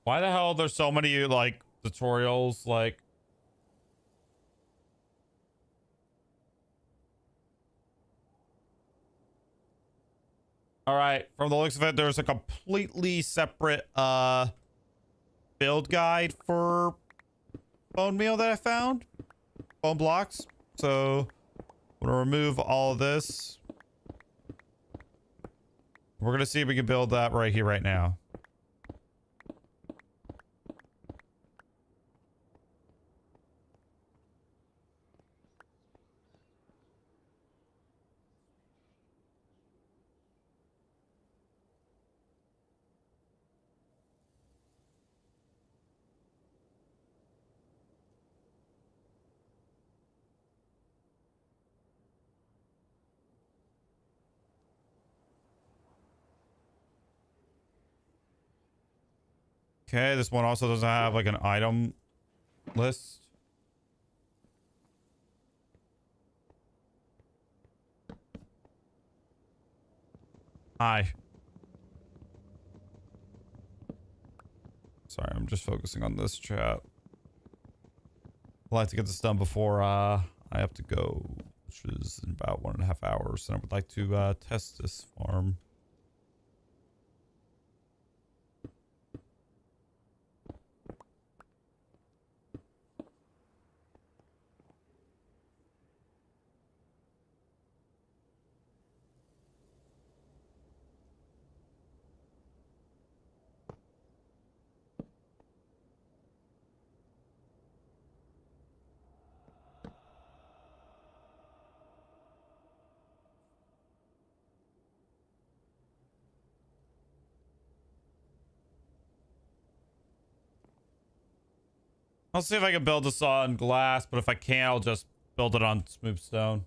Why the hell there's so many like tutorials like all right, from the looks of it, there's a completely separate build guide for bone meal that I found. Bone blocks. So I'm gonna remove all of this. We're gonna see if we can build that right here, right now. Okay, this one also doesn't have like an item list. Hi. Sorry, I'm just focusing on this chat. I'd like to get this done before I have to go, which is in about 1.5 hours. And I would like to test this farm. I'll see if I can build this on glass, but if I can't, I'll just build it on smooth stone.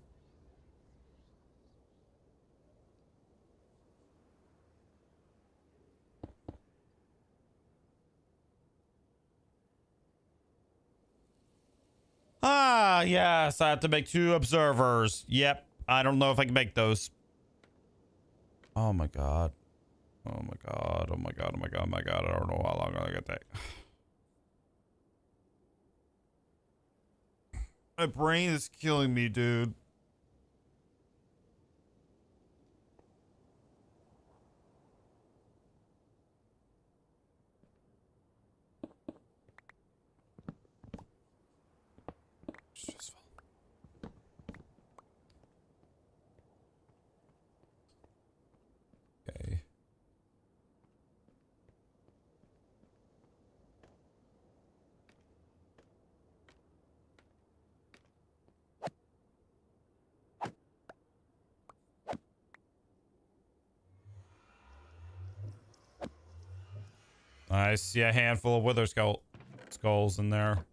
Ah, yes, I have to make 2 observers. Yep, I don't know if I can make those. Oh my god. Oh my god, oh my god, oh my god, oh my god. I don't know how long I'm gonna get that. My brain is killing me, dude. It's just okay. I see a handful of wither skulls in there.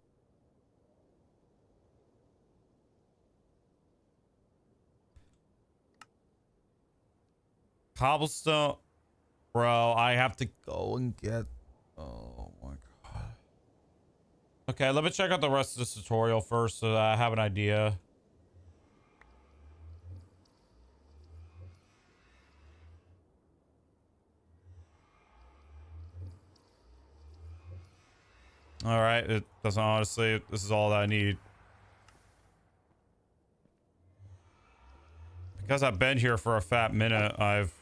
Cobblestone. Bro, I have to go and get... Oh my god. Okay, let me check out the rest of this tutorial first so that I have an idea. All right, it doesn't honestly. This is all that I need. Because I've been here for a fat minute, I've...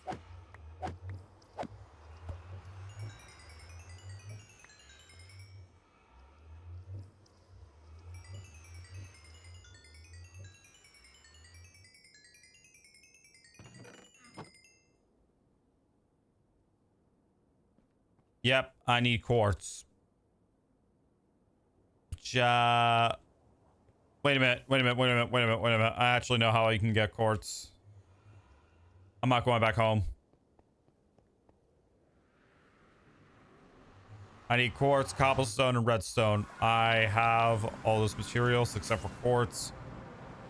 Yep, I need quartz. Which, wait a minute, wait a minute, wait a minute, wait a minute, wait a minute. I actually know how you can get quartz. I'm not going back home. I need quartz, cobblestone, and redstone. I have all those materials except for quartz.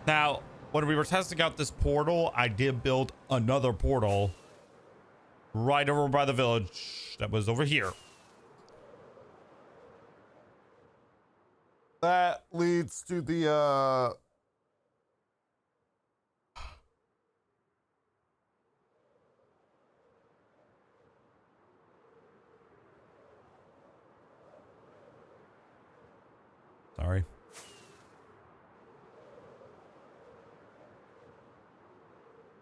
Now, when we were testing out this portal, I did build another portal right over by the village that was over here. That leads to the sorry.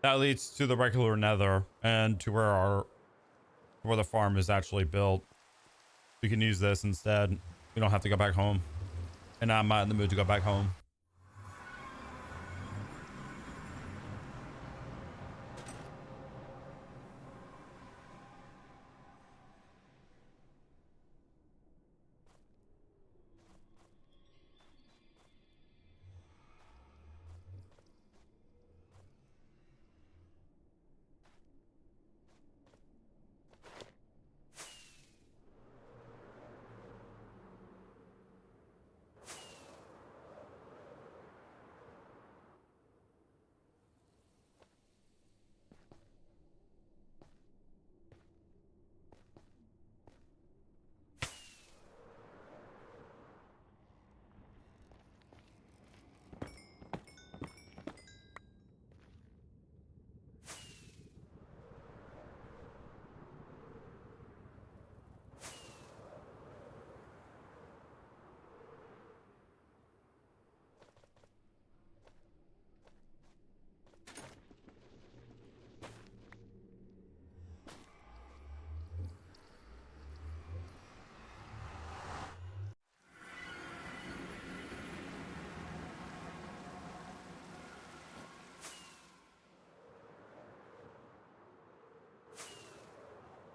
That leads to the regular nether and to where the farm is actually built. We can use this instead. We don't have to go back home. And I'm not in the mood to go back home.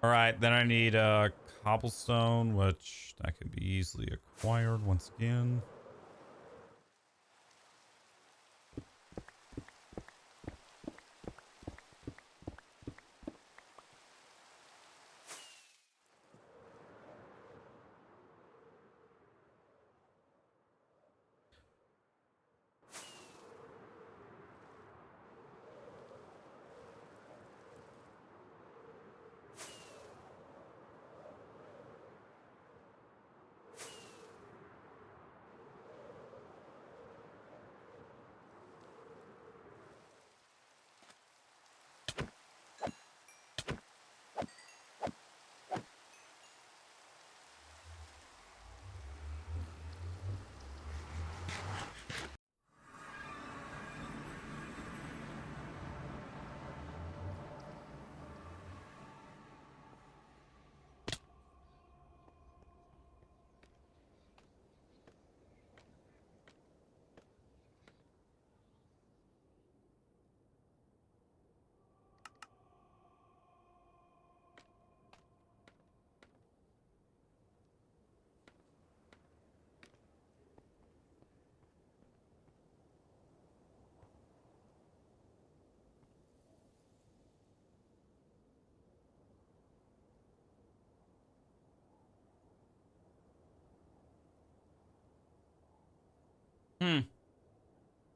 All right, then I need cobblestone, which that could be easily acquired once again.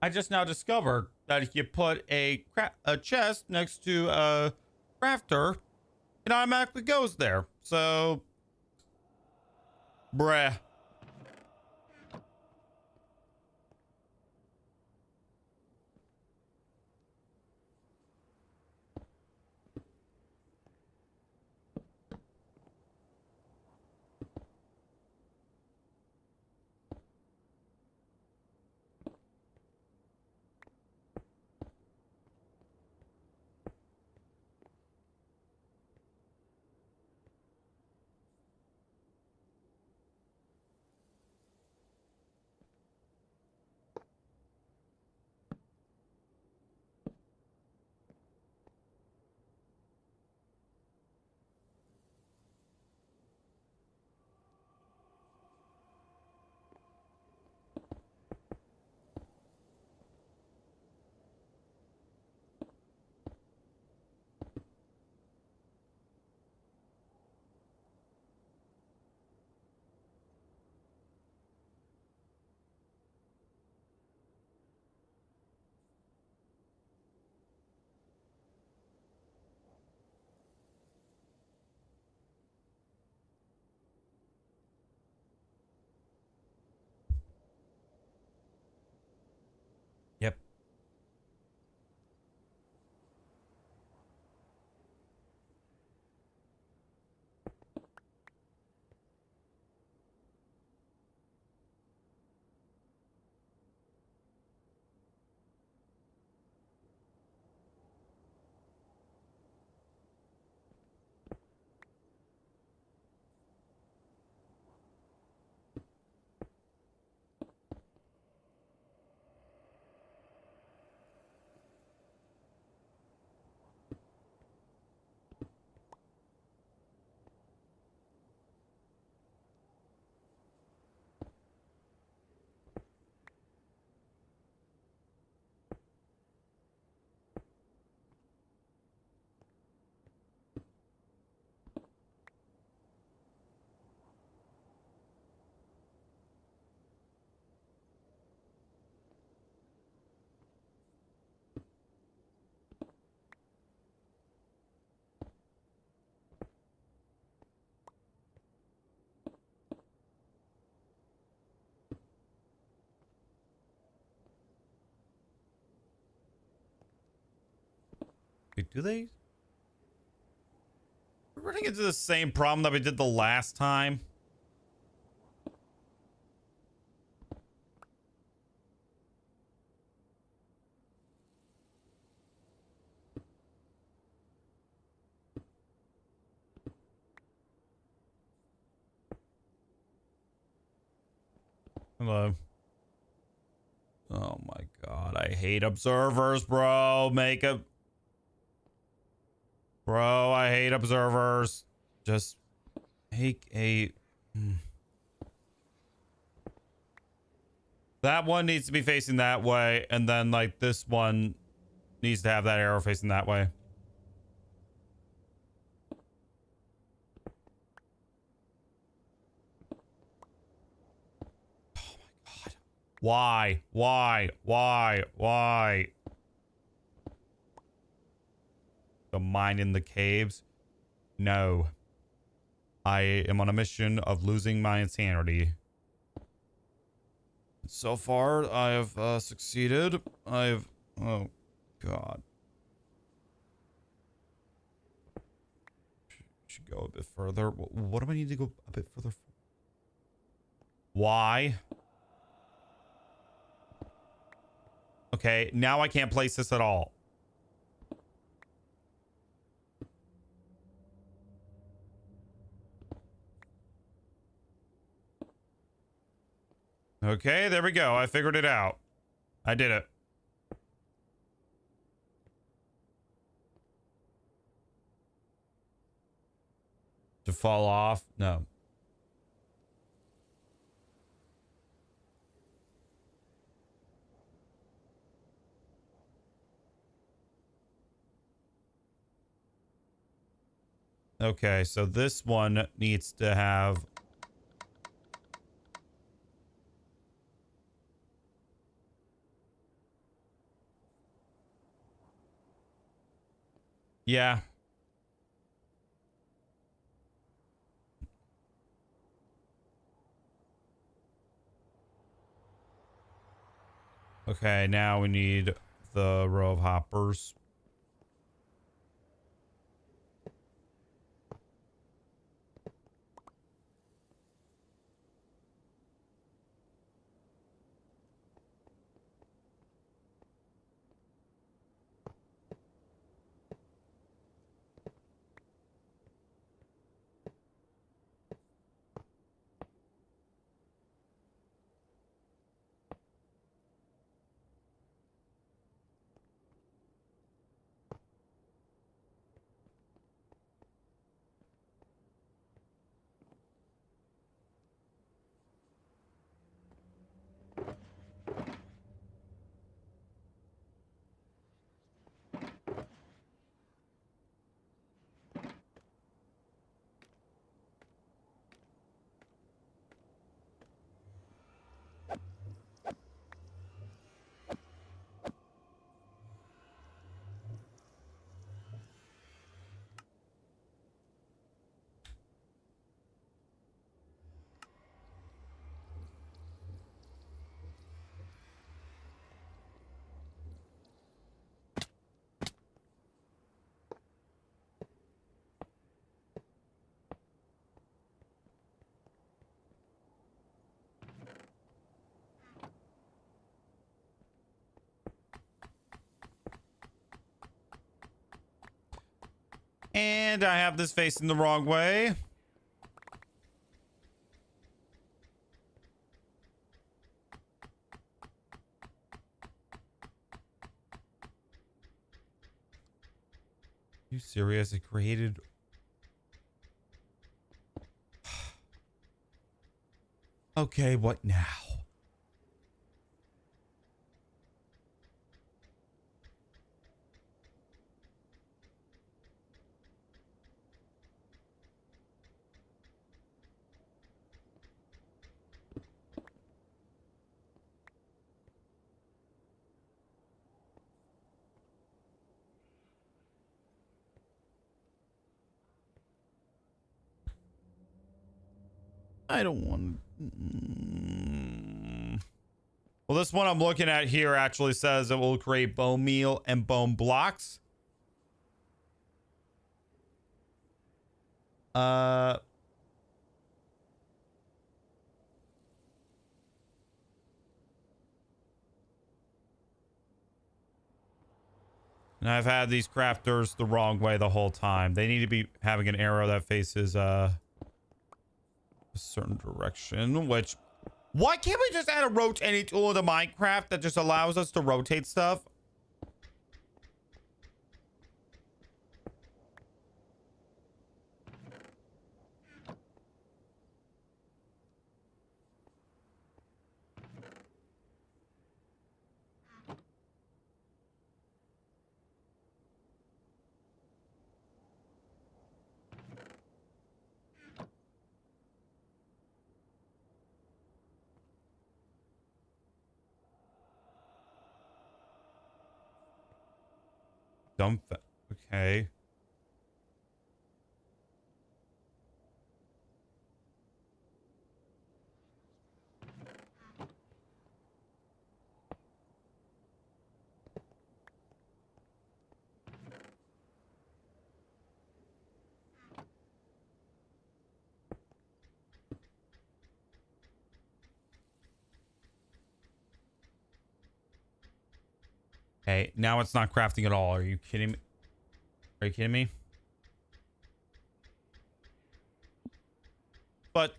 I just now discovered that if you put a chest next to a crafter, it automatically goes there. So, bruh. Yep. Wait, do they? We're running into the same problem that we did the last time. Hello. Oh my god, I hate observers, bro. Bro, I hate observers. Just make a... That one needs to be facing that way, and then, like, this one needs to have that arrow facing that way. Oh my god. Why? Why? Why? Why? The mine in the caves? No. I am on a mission of losing my insanity. So far, I have succeeded. Oh, God. Should go a bit further. What do I need to go a bit further for? Why? Okay, now I can't place this at all. Okay, there we go. I figured it out. I did it. To fall off? No. Okay, so this one needs to have... Yeah. Okay, now we need the row of hoppers. And I have this facing the wrong way. You serious? It created... Okay, what now? I don't want... Well, this one I'm looking at here actually says it will create bone meal and bone blocks. And I've had these crafters the wrong way the whole time. They need to be having an arrow that faces a certain direction, which... Why can't we just add a rotating tool to Minecraft that just allows us to rotate stuff? Dump. Okay. Hey, now it's not crafting at all. Are you kidding me? Are you kidding me? But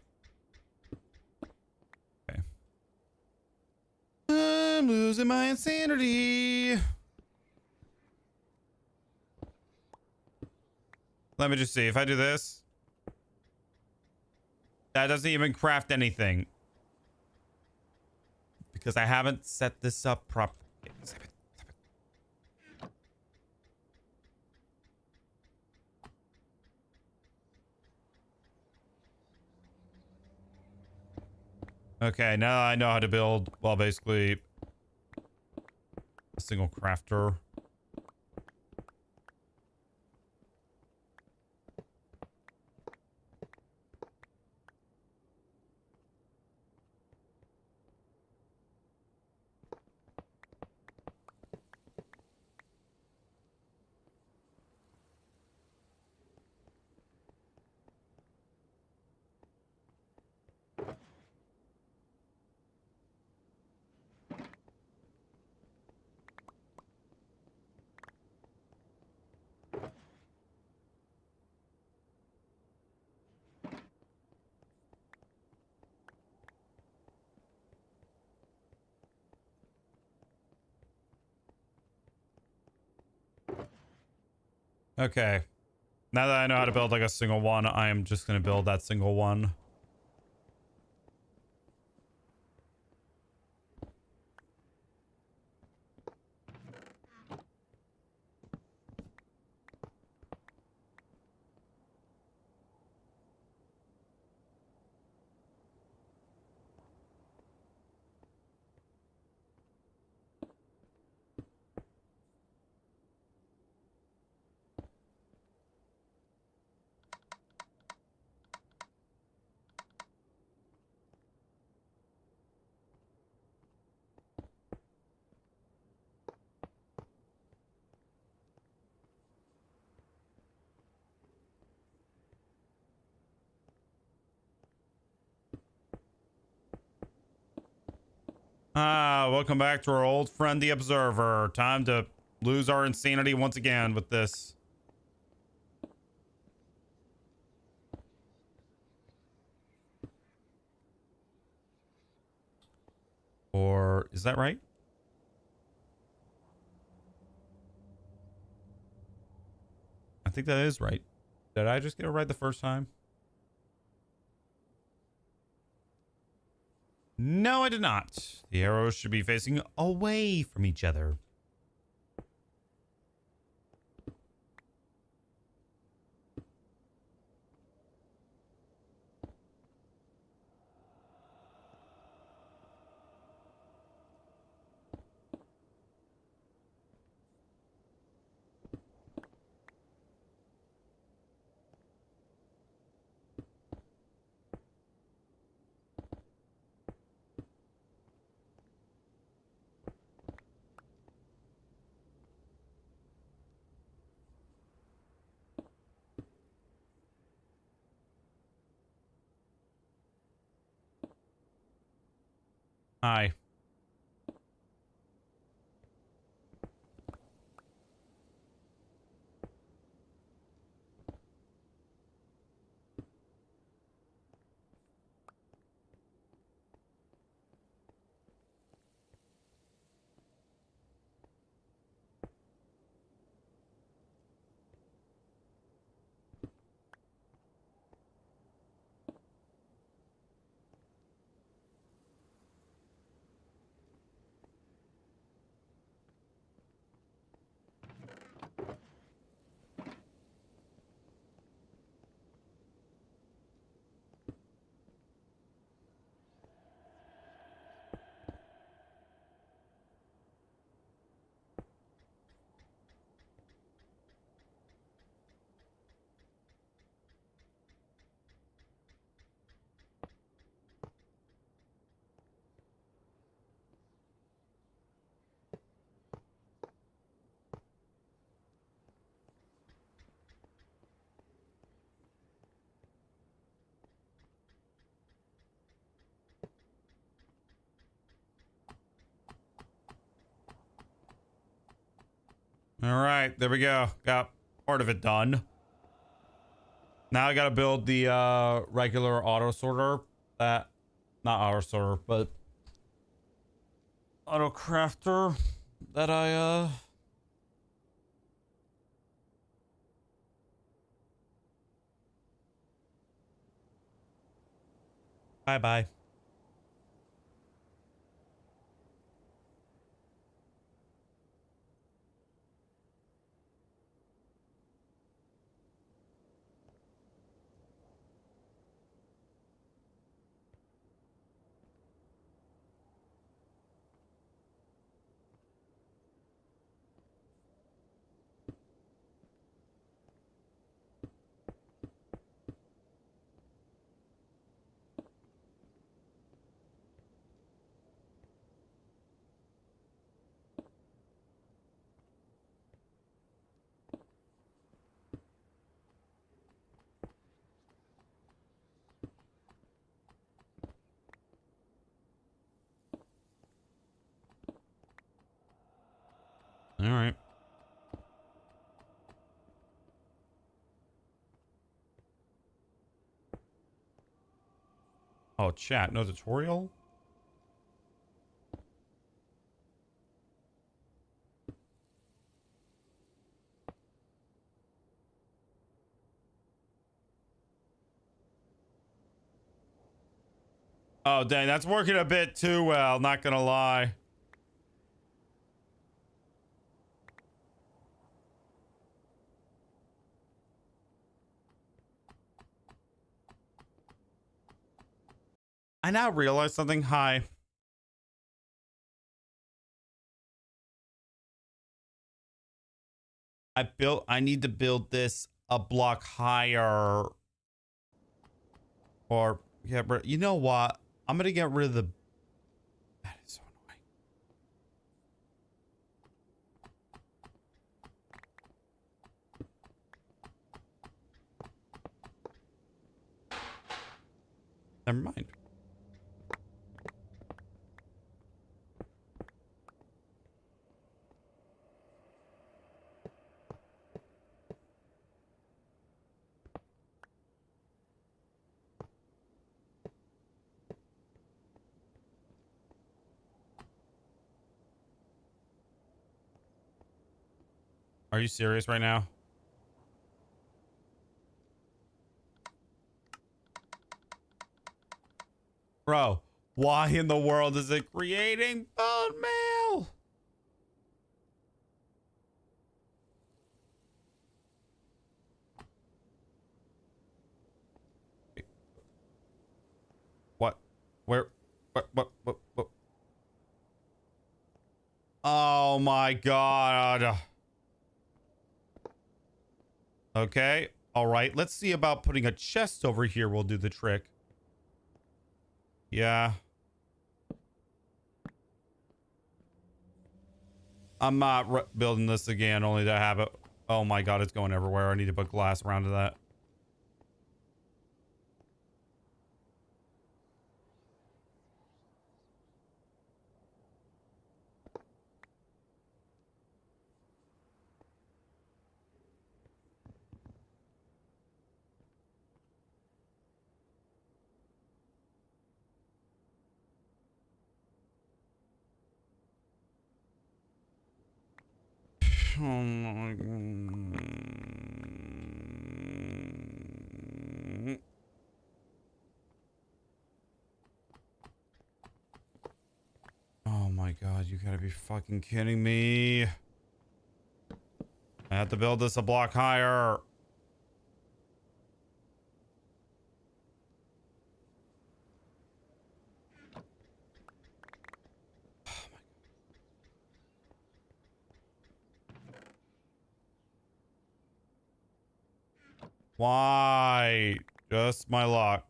okay. I'm losing my insanity. Let me just see. If I do this, that doesn't even craft anything because I haven't set this up properly. Okay, now I know how to build, well, basically a single crafter. Okay. Now that I know how to build like a single one, I am just going to build that single one. Ah, welcome back to our old friend, the Observer. Time to lose our insanity once again with this. Or is that right? I think that is right. Did I just get it right the first time? No, I did not. The arrows should be facing away from each other. Hi. All right, there we go. Got part of it done. Now I gotta build the regular auto sorter. That, not auto sorter, but auto crafter that I bye bye. All right. Oh, chat, no tutorial? Oh, dang. That's working a bit too well. Not gonna lie. I now realize something. Hi. I need to build this a block higher. Or, yeah, but you know what? I'm gonna get rid of the... That is so annoying. Never mind. Are you serious right now? Bro, why in the world is it creating bone meal? What? Where? What? Oh my god. Okay. All right. Let's see about putting a chest over here. We'll do the trick. Yeah. I'm not building this again, only to have it. Oh my god, it's going everywhere. I need to put glass around to that. Oh my god, you gotta be fucking kidding me. I have to build this a block higher. Why? Just my luck.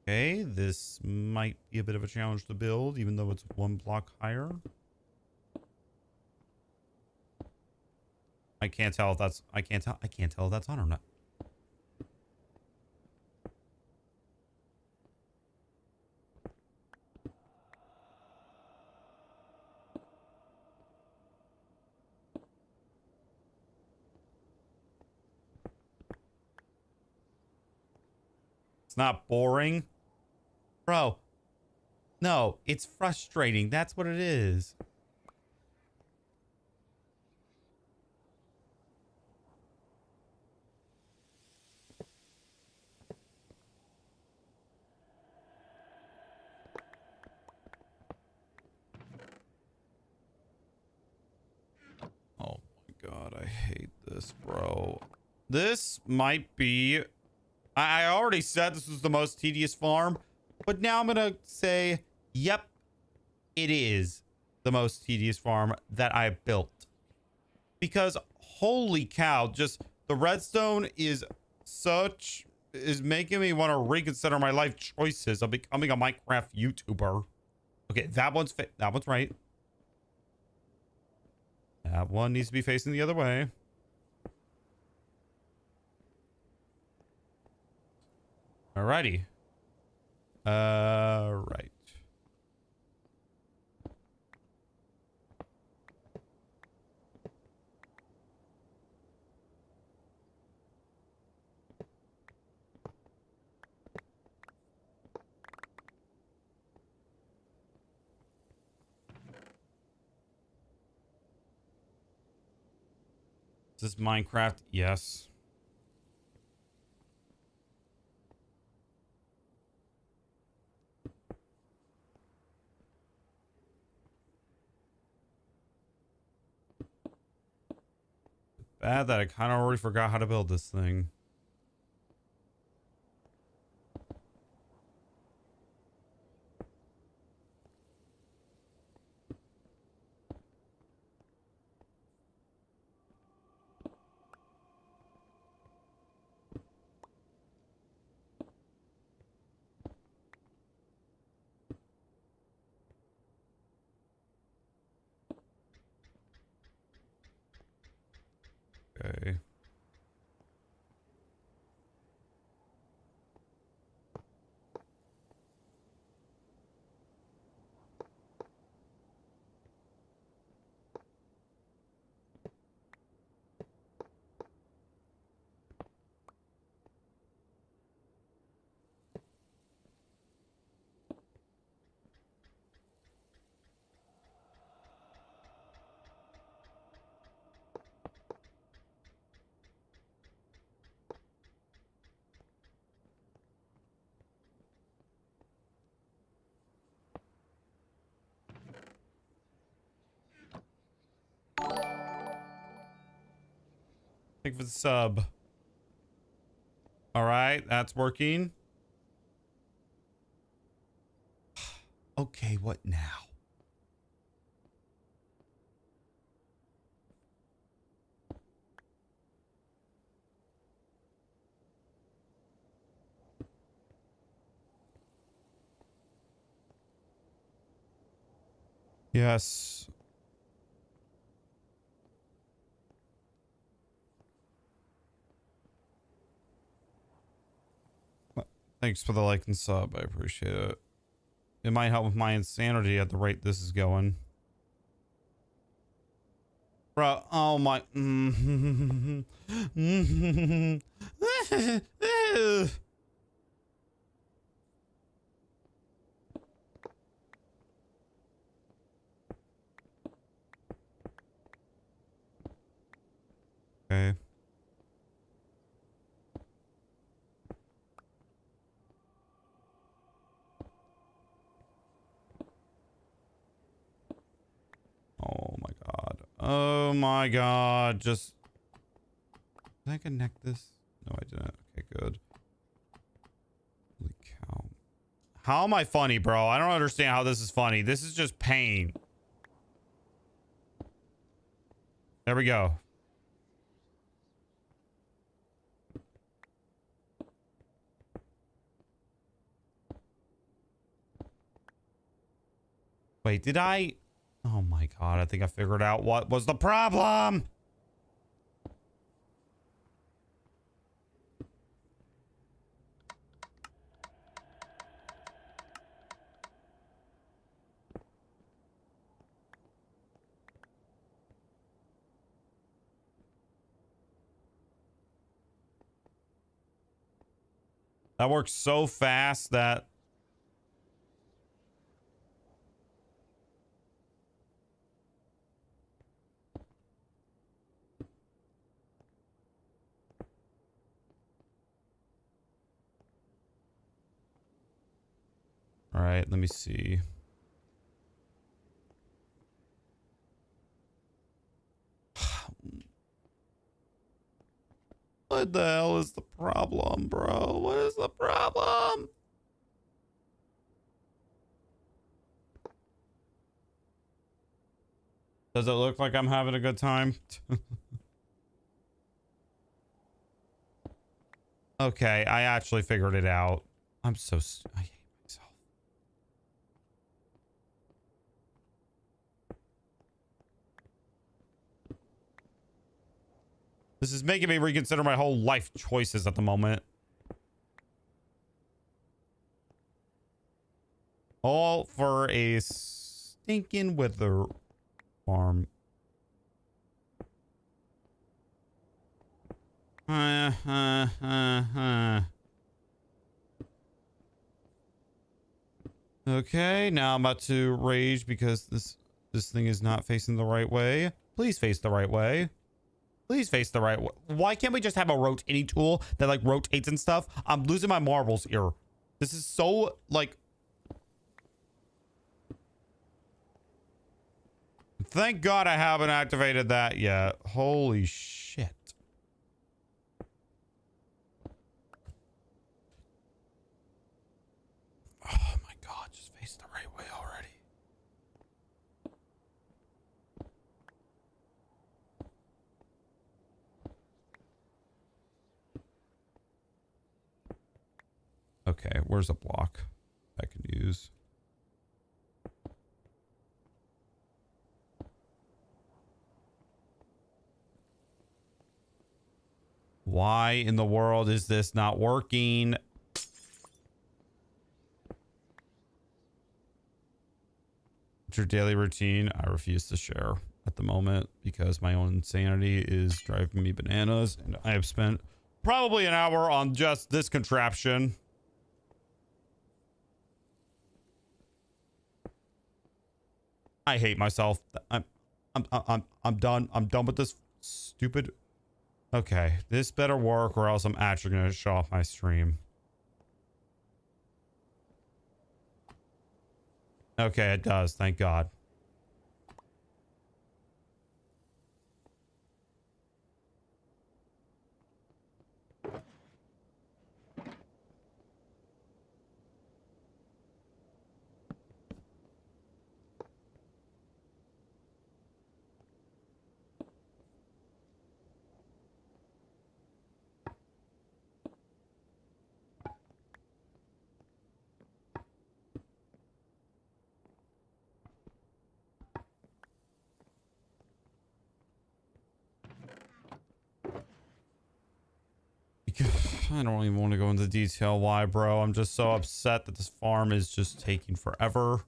Okay, this might be a bit of a challenge to build, even though it's one block higher. I can't tell if that's I can't tell if that's on or not. It's not boring. Bro. No, it's frustrating. That's what it is. Oh my god, I hate this, bro. This might be... I already said this was the most tedious farm, but now I'm gonna say, yep, it is the most tedious farm that I built. Because holy cow, just the redstone is making me want to reconsider my life choices of becoming a Minecraft YouTuber. Okay, that one's right. That one needs to be facing the other way. Alrighty. Right. Does Minecraft? Yes. Bad that I kind of already forgot how to build this thing. Okay. Thank you for the sub. All right, that's working. Okay, what now? Yes. Thanks for the like and sub. I appreciate it. It might help with my insanity at the rate this is going. Bro, oh my. Okay. Oh my god. Oh my god. Just. Did I connect this? No, I didn't. Okay, good. Holy cow. How am I funny, bro? I don't understand how this is funny. This is just pain. There we go. Wait, did I? Oh my god, I think I figured out what was the problem. That works so fast that all right, let me see. What the hell is the problem, bro? What is the problem? Does it look like I'm having a good time? Okay, I actually figured it out. I'm so I hate myself. This is making me reconsider my whole life choices at the moment. All for a stinking wither farm. Okay, now I'm about to rage because this thing is not facing the right way. Please face the right way. Please face the right way. Why can't we just have a rotating tool that like rotates and stuff? I'm losing my marbles here. This is so like... Thank God I haven't activated that yet. Holy shit. Oh my God, just face the right way already. Okay, where's a block I can use? Why in the world is this not working? What's your daily routine? I refuse to share at the moment because my own insanity is driving me bananas, and I have spent probably an hour on just this contraption. I hate myself. I'm done. I'm done with this stupid. Okay, this better work or else I'm actually gonna shut off my stream. Okay, it does. Thank God. I don't even want to go into detail why, bro. I'm just so upset that this farm is just taking forever.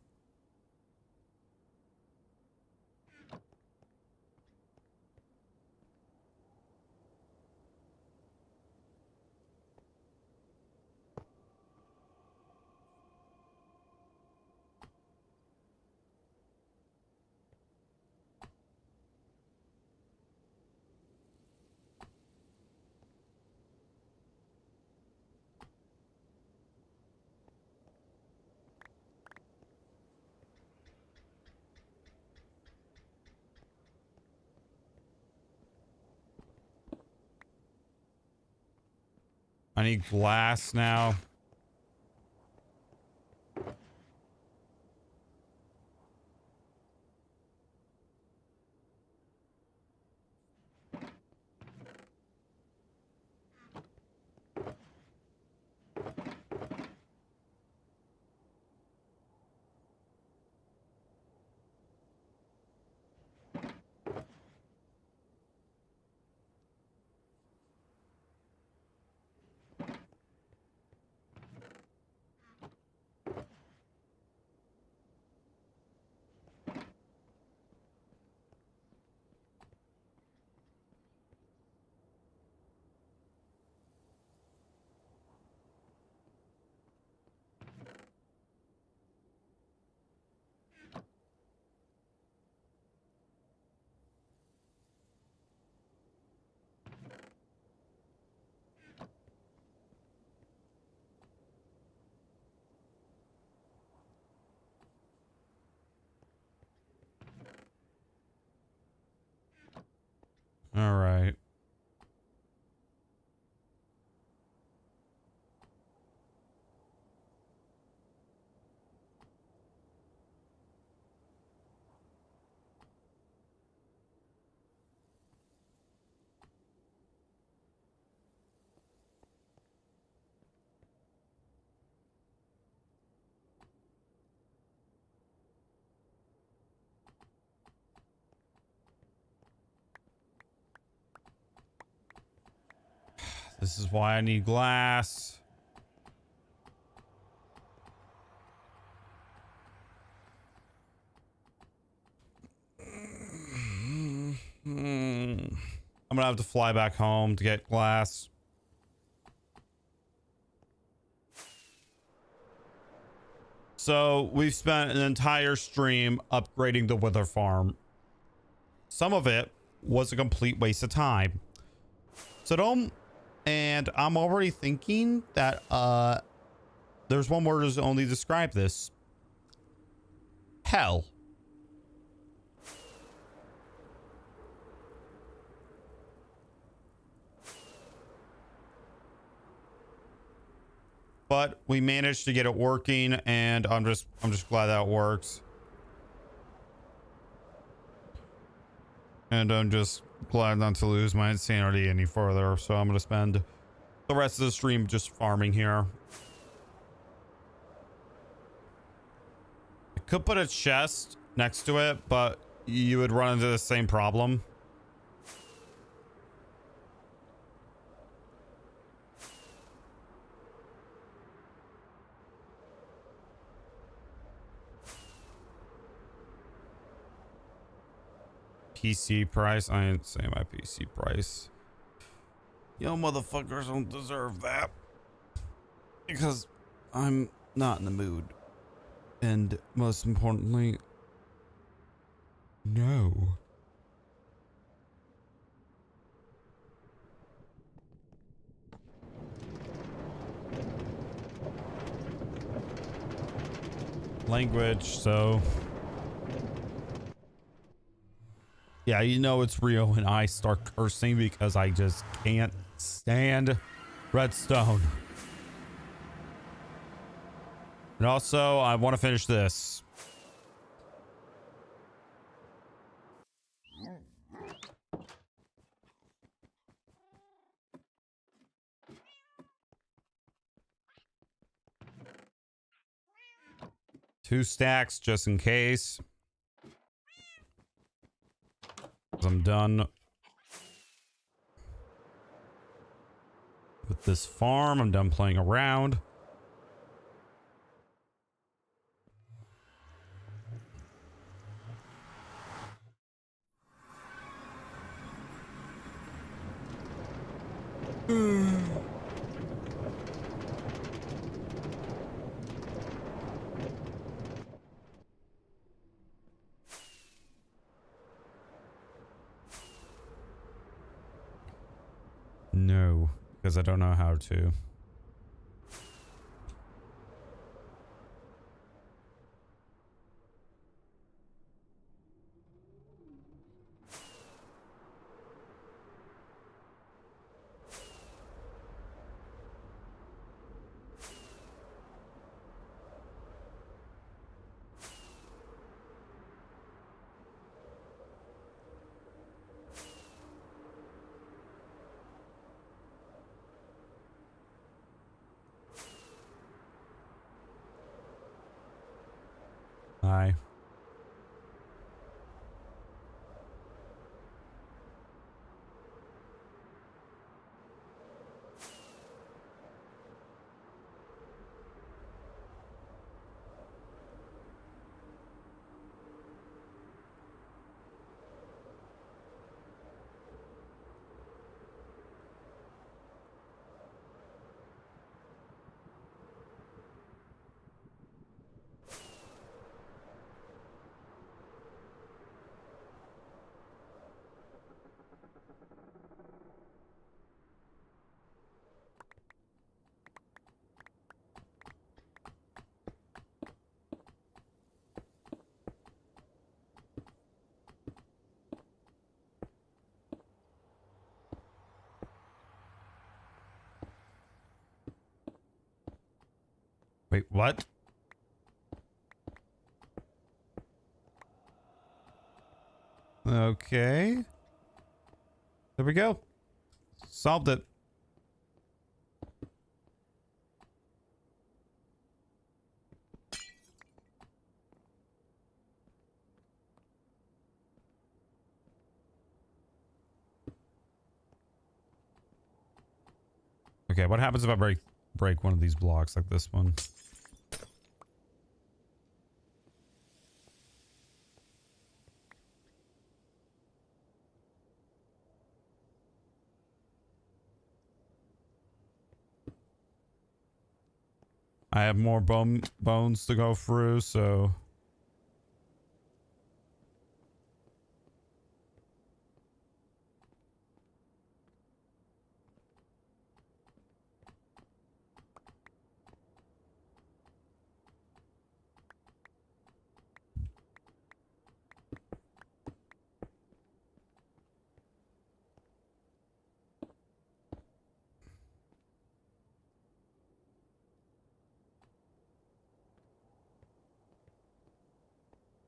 I need glass now. All right. This is why I need glass. I'm gonna have to fly back home to get glass. So we've spent an entire stream upgrading the wither farm. Some of it was a complete waste of time. So don't, and I'm already thinking that there's one word to only describe this. Hell. But we managed to get it working, and I'm just glad that it works. And I'm just glad not to lose my insanity any further. So I'm going to spend the rest of the stream just farming here. I could put a chest next to it, but you would run into the same problem. PC price. I didn't say my PC price. Yo, motherfuckers don't deserve that. Because I'm not in the mood. And most importantly, no. Language, so. Yeah, you know it's real when I start cursing because I just can't stand redstone. And also, I want to finish this. Two stacks just in case. I'm done with this farm. I'm done playing around. No, because I don't know how to. Hi. Wait, what? Okay. There we go. Solved it. Okay, what happens if I break one of these blocks like this one? I have more bones to go through, so...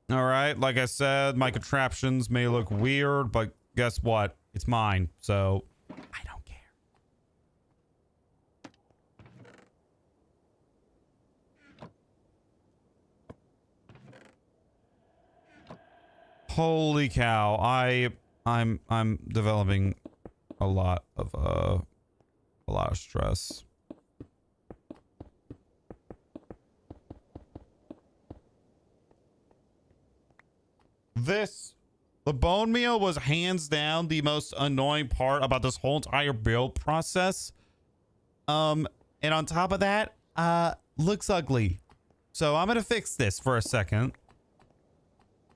All right, like I said, my contraptions may look weird, but guess what? It's mine, so I don't care. Holy cow! I'm developing a lot of stress. The bone meal was hands down the most annoying part about this whole entire build process. And on top of that, looks ugly. So I'm gonna fix this for a second.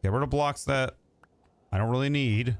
Get rid of blocks that I don't really need.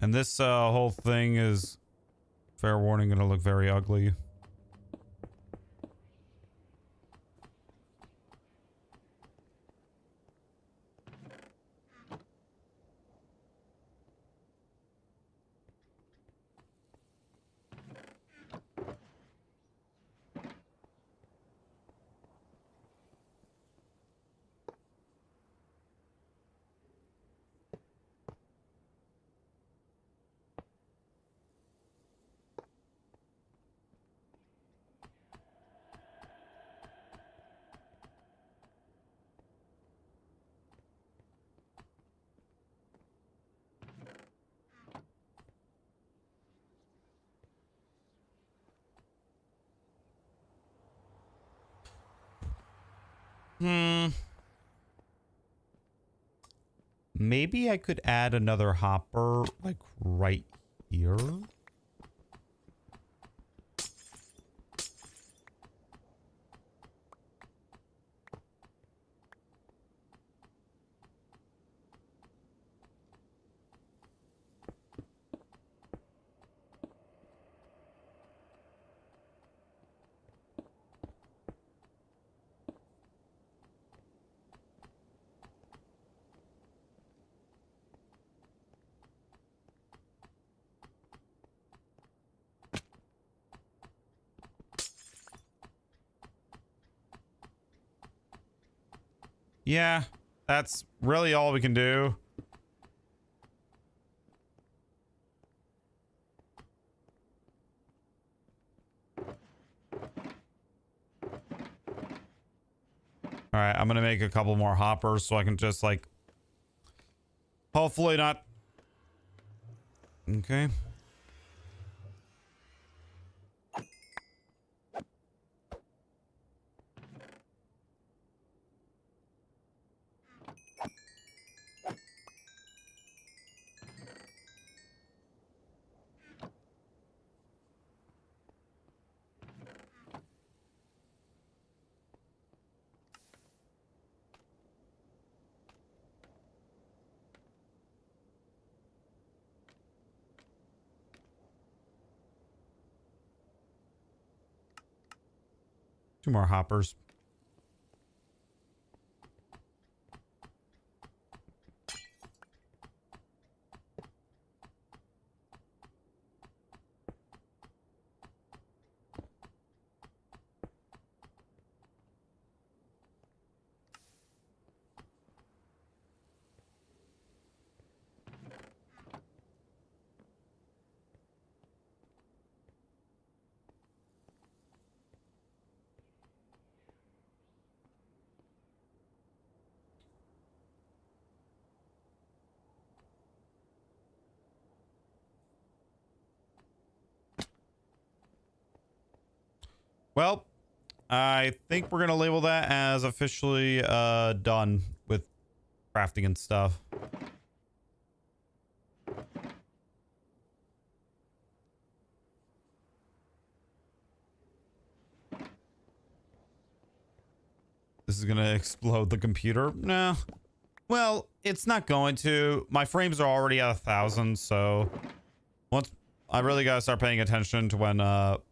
And this whole thing is, fair warning, gonna look very ugly. Maybe I could add another hopper, like, right here. Yeah, that's really all we can do. All right, I'm gonna make a couple more hoppers so I can just, like, hopefully not. Okay. Two more hoppers. Well, I think we're gonna label that as officially done with crafting and stuff. This is gonna explode the computer. No. Well, it's not going to. My frames are already at 1,000, so once I really gotta start paying attention to when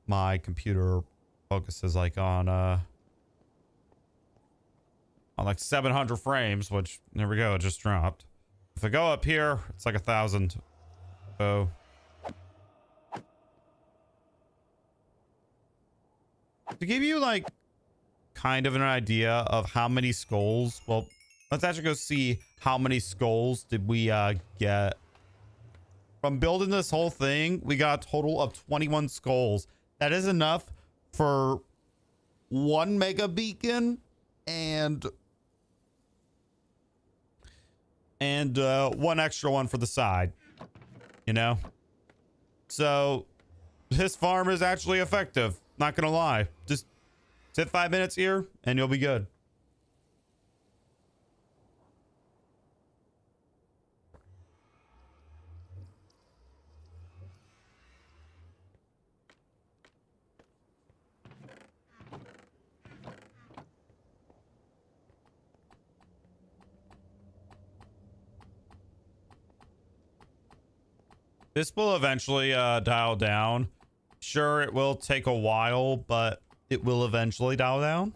my computer focuses like on like 700 frames, which there we go, it just dropped. If I go up here, it's like 1,000. So to give you like kind of an idea of how many skulls, well, let's actually go see how many skulls did we get from building this whole thing. We got a total of 21 skulls. That is enough for 1 mega beacon and one extra one for the side, you know. So this farm is actually effective, not gonna lie. Just sit 5 minutes here and you'll be good. This will eventually dial down. Sure, it will take a while, but it will eventually dial down.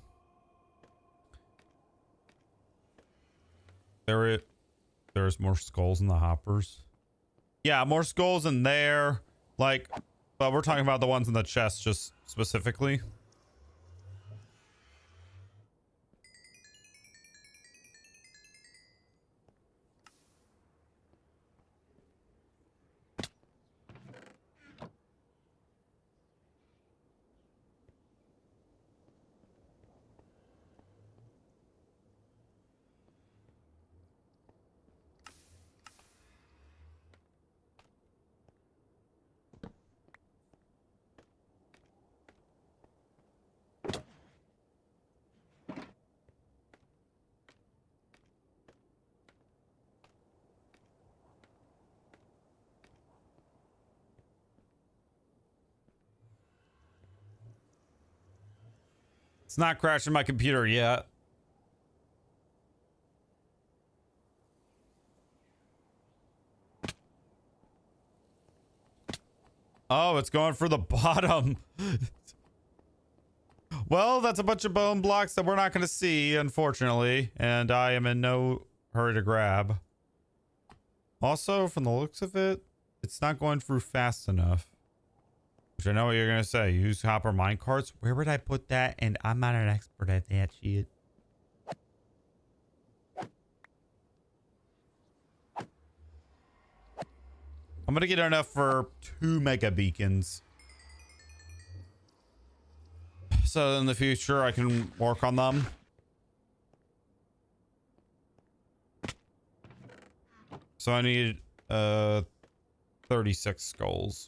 There's more skulls in the hoppers. Yeah, more skulls in there. Like, but we're talking about the ones in the chest just specifically. It's not crashing my computer yet. Oh, it's going for the bottom. Well, that's a bunch of bone blocks that we're not going to see, unfortunately. And I am in no hurry to grab. Also, from the looks of it, it's not going through fast enough. Which I know what you're going to say. Use hopper minecarts. Where would I put that? And I'm not an expert at that shit. I'm going to get enough for 2 mega beacons. So in the future, I can work on them. So I need 36 skulls.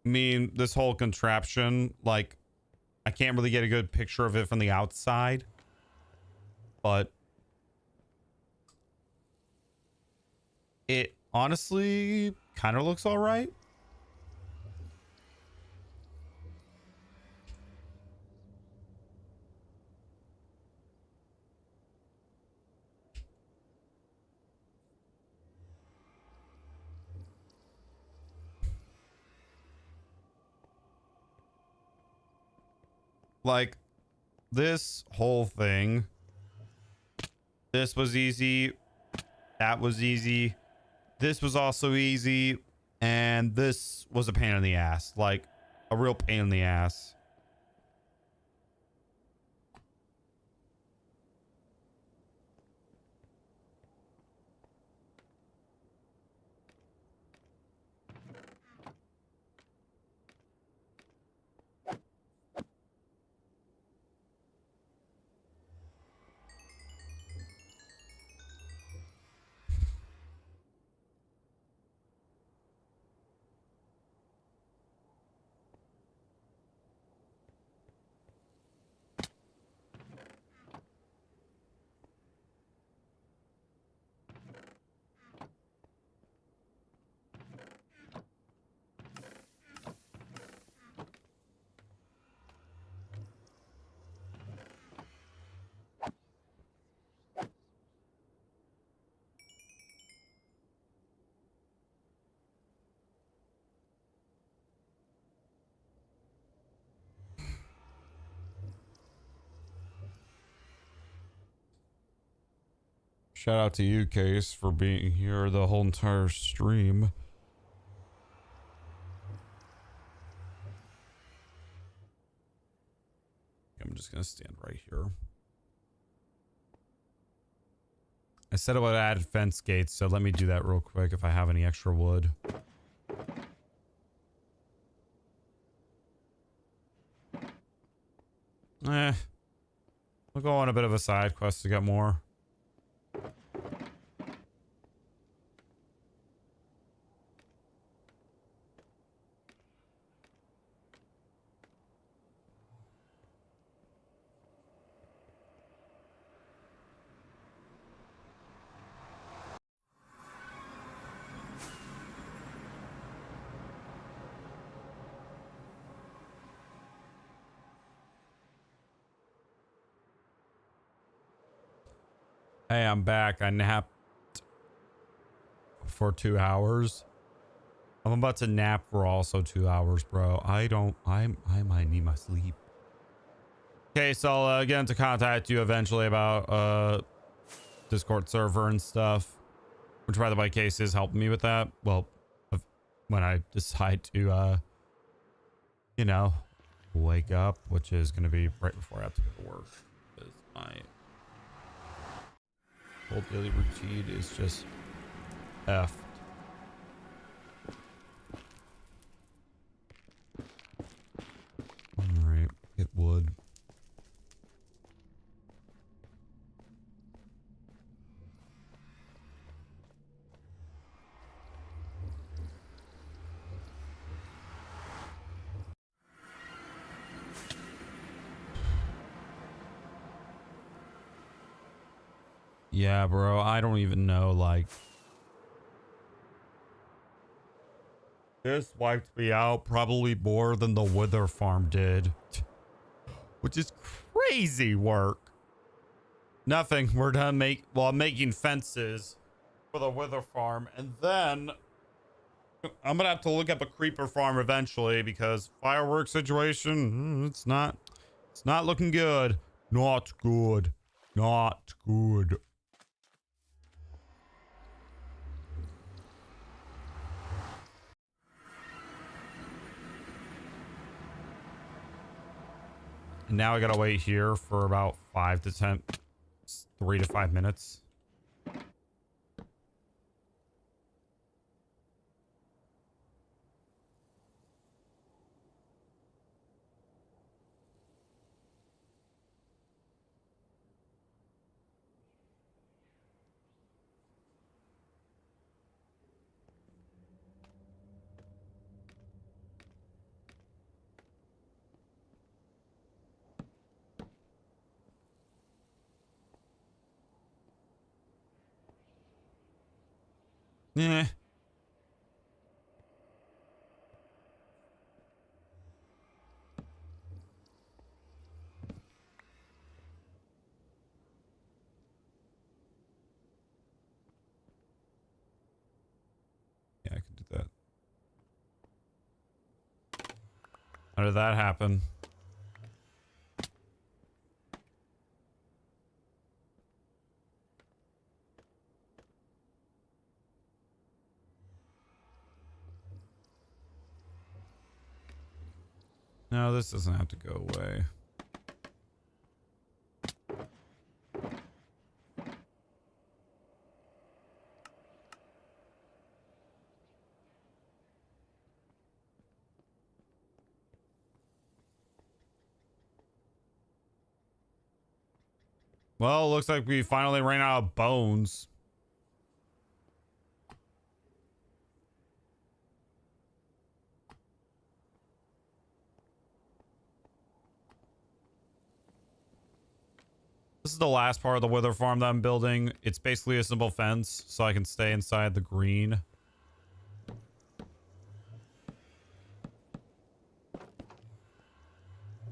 I mean, this whole contraption, like, I can't really get a good picture of it from the outside, but it honestly kind of looks all right. Like, this whole thing, this was easy, that was easy, this was also easy, and this was a pain in the ass, like a real pain in the ass. Shout out to you, Case, for being here the whole entire stream. I'm just gonna stand right here. I said I would add fence gates, so let me do that real quick if I have any extra wood. We'll go on a bit of a side quest to get more. Hey, I'm back. I napped for 2 hours. I'm about to nap for also 2 hours, bro. I might need my sleep. Okay, so I'll get into contact you eventually about Discord server and stuff. Which, by the way, Case is helping me with that. Well, when I decide to, you know, wake up, which is going to be right before I have to go to work. Because my whole daily routine is just effed. Alright, get wood. Yeah, bro, I don't even know, like... This wiped me out probably more than the Wither farm did. Which is crazy work. Nothing, we're done I'm making fences for the Wither farm. And then... I'm gonna have to look up a creeper farm eventually because fireworks situation, it's not looking good. Not good. Not good. And now I gotta wait here for about 3 to 5 minutes. Yeah. Yeah, I can do that. How did that happen? No, this doesn't have to go away. Well, looks like we finally ran out of bones. This is the last part of the Wither farm that I'm building. It's basically a simple fence, so I can stay inside the green.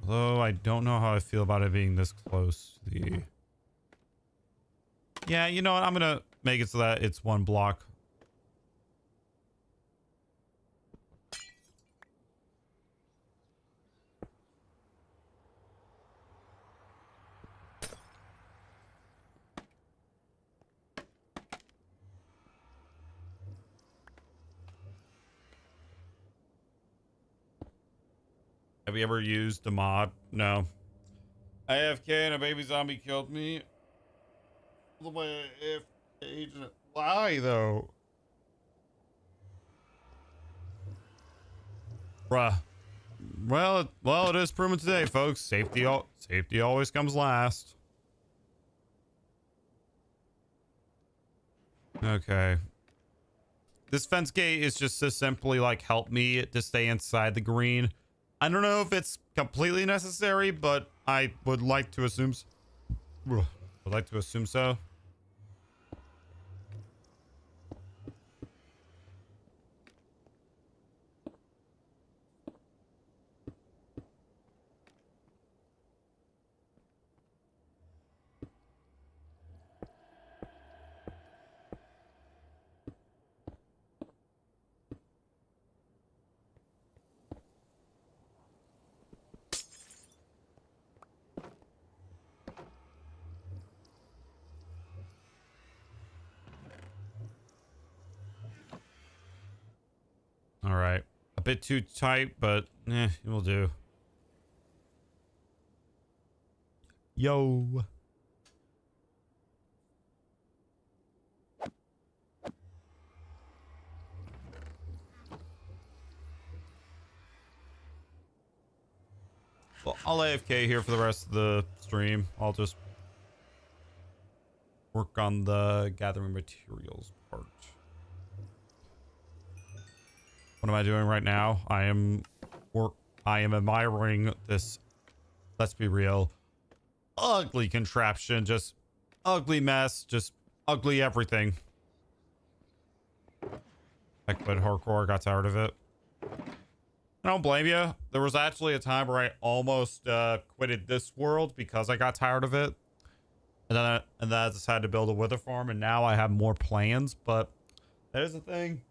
Although I don't know how I feel about it being this close to the... Yeah, you know what? I'm gonna make it so that it's 1 block. Have you ever used a mod? No. AFK and a baby zombie killed me. The way AFK agent. Why though? Bruh. Well, it is proven today, folks. Safety always comes last. Okay. This fence gate is just to simply like help me to stay inside the green. I don't know if it's completely necessary, but I would like to assume so. All right. A bit too tight, but it will do. Yo. Well, I'll AFK here for the rest of the stream. I'll just work on the gathering materials part. What am I doing right now? I am admiring this, let's be real, ugly contraption. Just ugly mess. Just ugly everything. I quit hardcore. Got tired of it. I don't blame you. There was actually a time where I almost quitted this world because I got tired of it. And then I decided to build a wither farm, and now I have more plans, but that is the thing.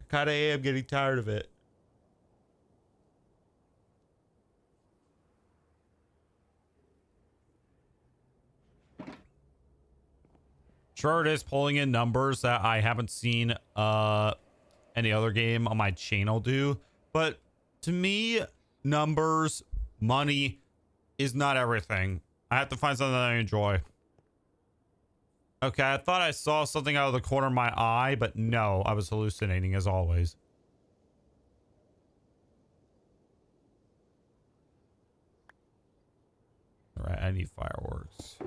I kind of am getting tired of it. Sure, it is pulling in numbers that I haven't seen any other game on my channel do, but to me, numbers, money is not everything. I have to find something that I enjoy. Okay, I thought I saw something out of the corner of my eye, but no, I was hallucinating as always. All right, I need fireworks.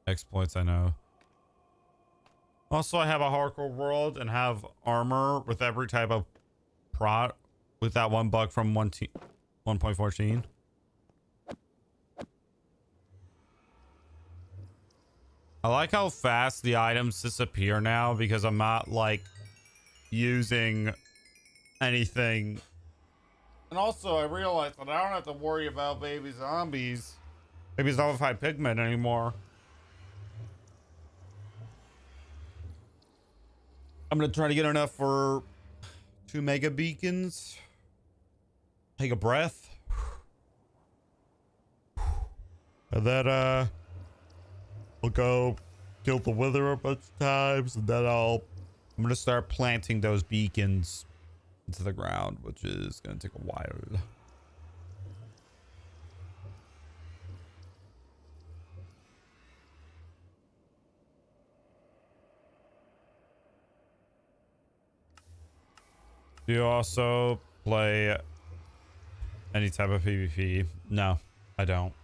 Exploits, I know. Also, I have a hardcore world and have armor with every type of prot with that one bug from 1.14. I like how fast the items disappear now because I'm not like using anything. And also I realized that I don't have to worry about baby zombified pigment anymore. I'm gonna try to get enough for 2 mega beacons. Take a breath. And then we'll go kill the wither a bunch of times, and then I'm gonna start planting those beacons into the ground, which is gonna take a while. Do you also play any type of PvP? No, I don't.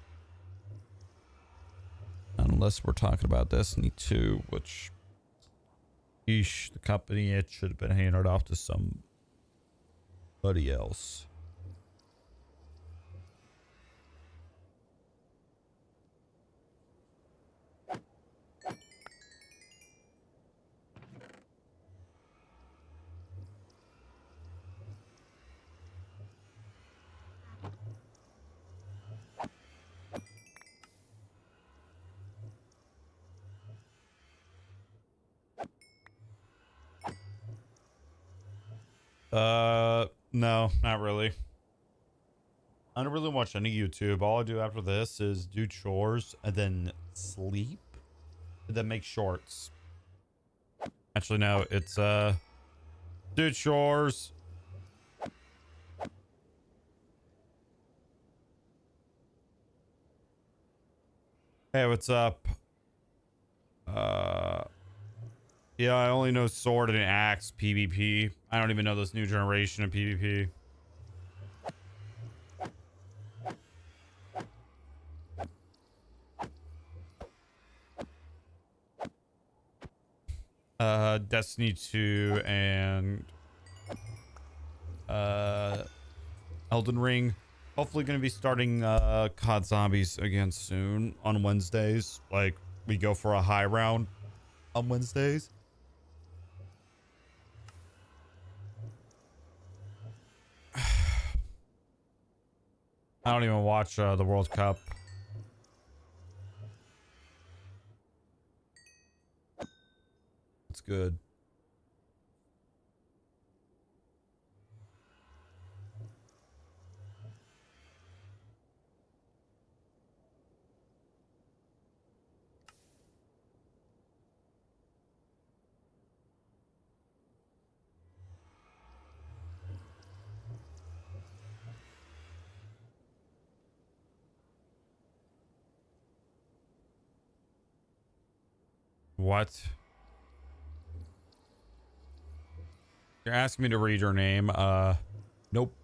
Unless we're talking about Destiny 2, which, eesh, the company, it should have been handed off to somebody else. No, not really. I don't really watch any YouTube. All I do after this is do chores and then sleep and then make shorts. Actually, no, it's do chores. Hey, what's up? Yeah, I only know sword and axe PvP. I don't even know this new generation of PvP. Destiny 2 and Elden Ring. Hopefully going to be starting COD Zombies again soon on Wednesdays. Like, we go for a high round on Wednesdays. I don't even watch the World Cup. It's good. What? You're asking me to read your name. Nope.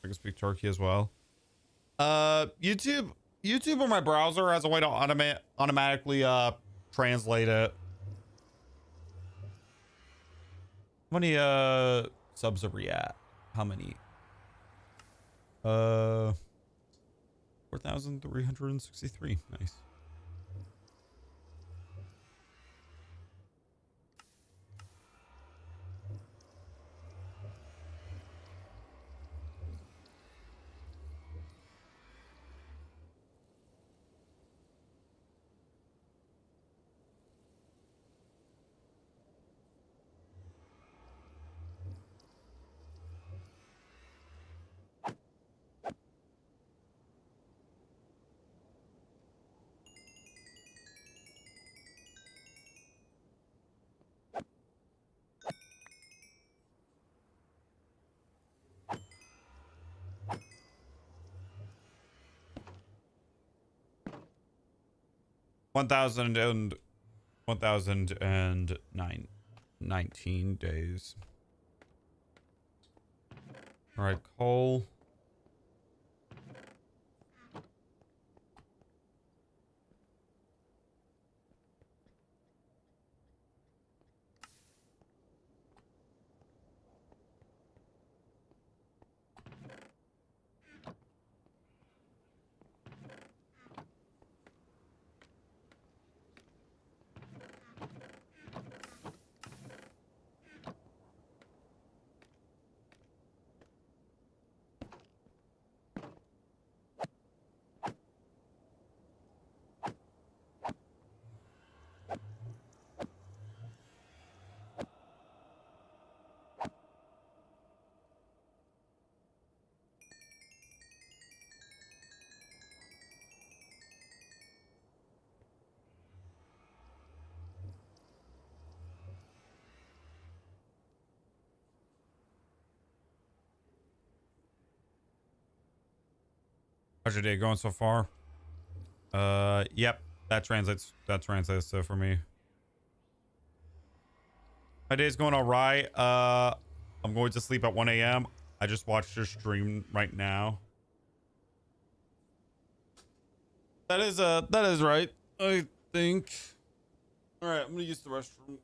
I can speak Turkey as well. YouTube or my browser has a way to automatically translate it. How many subs are we at? How many? 4,363. Nice. One thousand and 1,009 19 days. All right, Cole. How's your day going so far? Yep, that translates so for me. My day's going all right. I'm going to sleep at 1 a.m. I just watched your stream right now. that is right. I think. All right, I'm gonna use the restroom.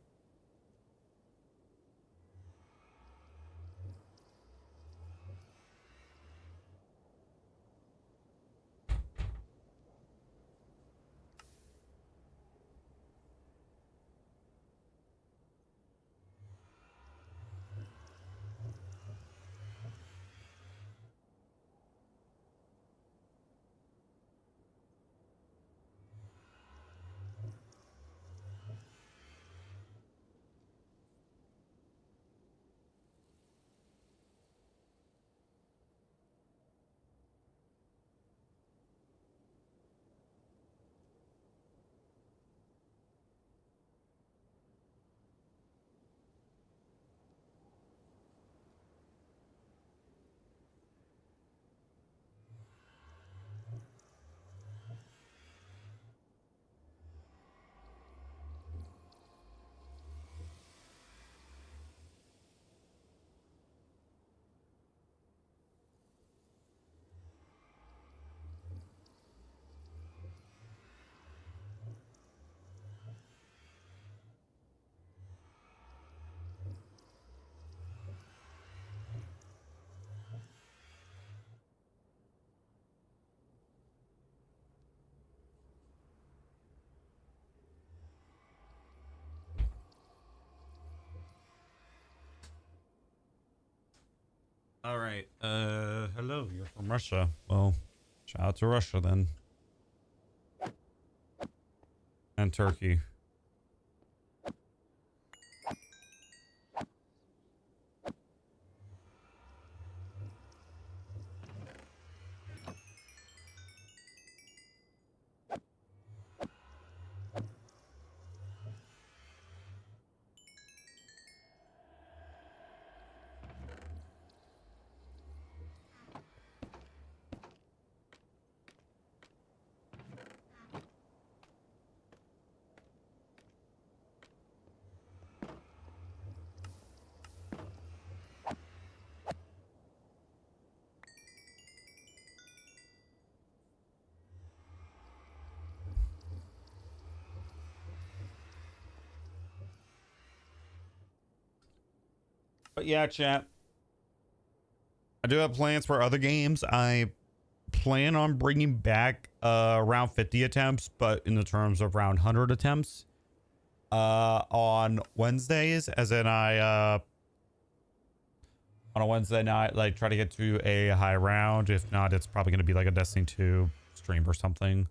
All right. Hello. You're from Russia. Well, shout out to Russia then. And Turkey. But yeah, chat. I do have plans for other games. I plan on bringing back around 50 attempts, but in the terms of around 100 attempts on Wednesdays, as in I on a Wednesday night, like try to get to a high round. If not, it's probably going to be like a Destiny 2 stream or something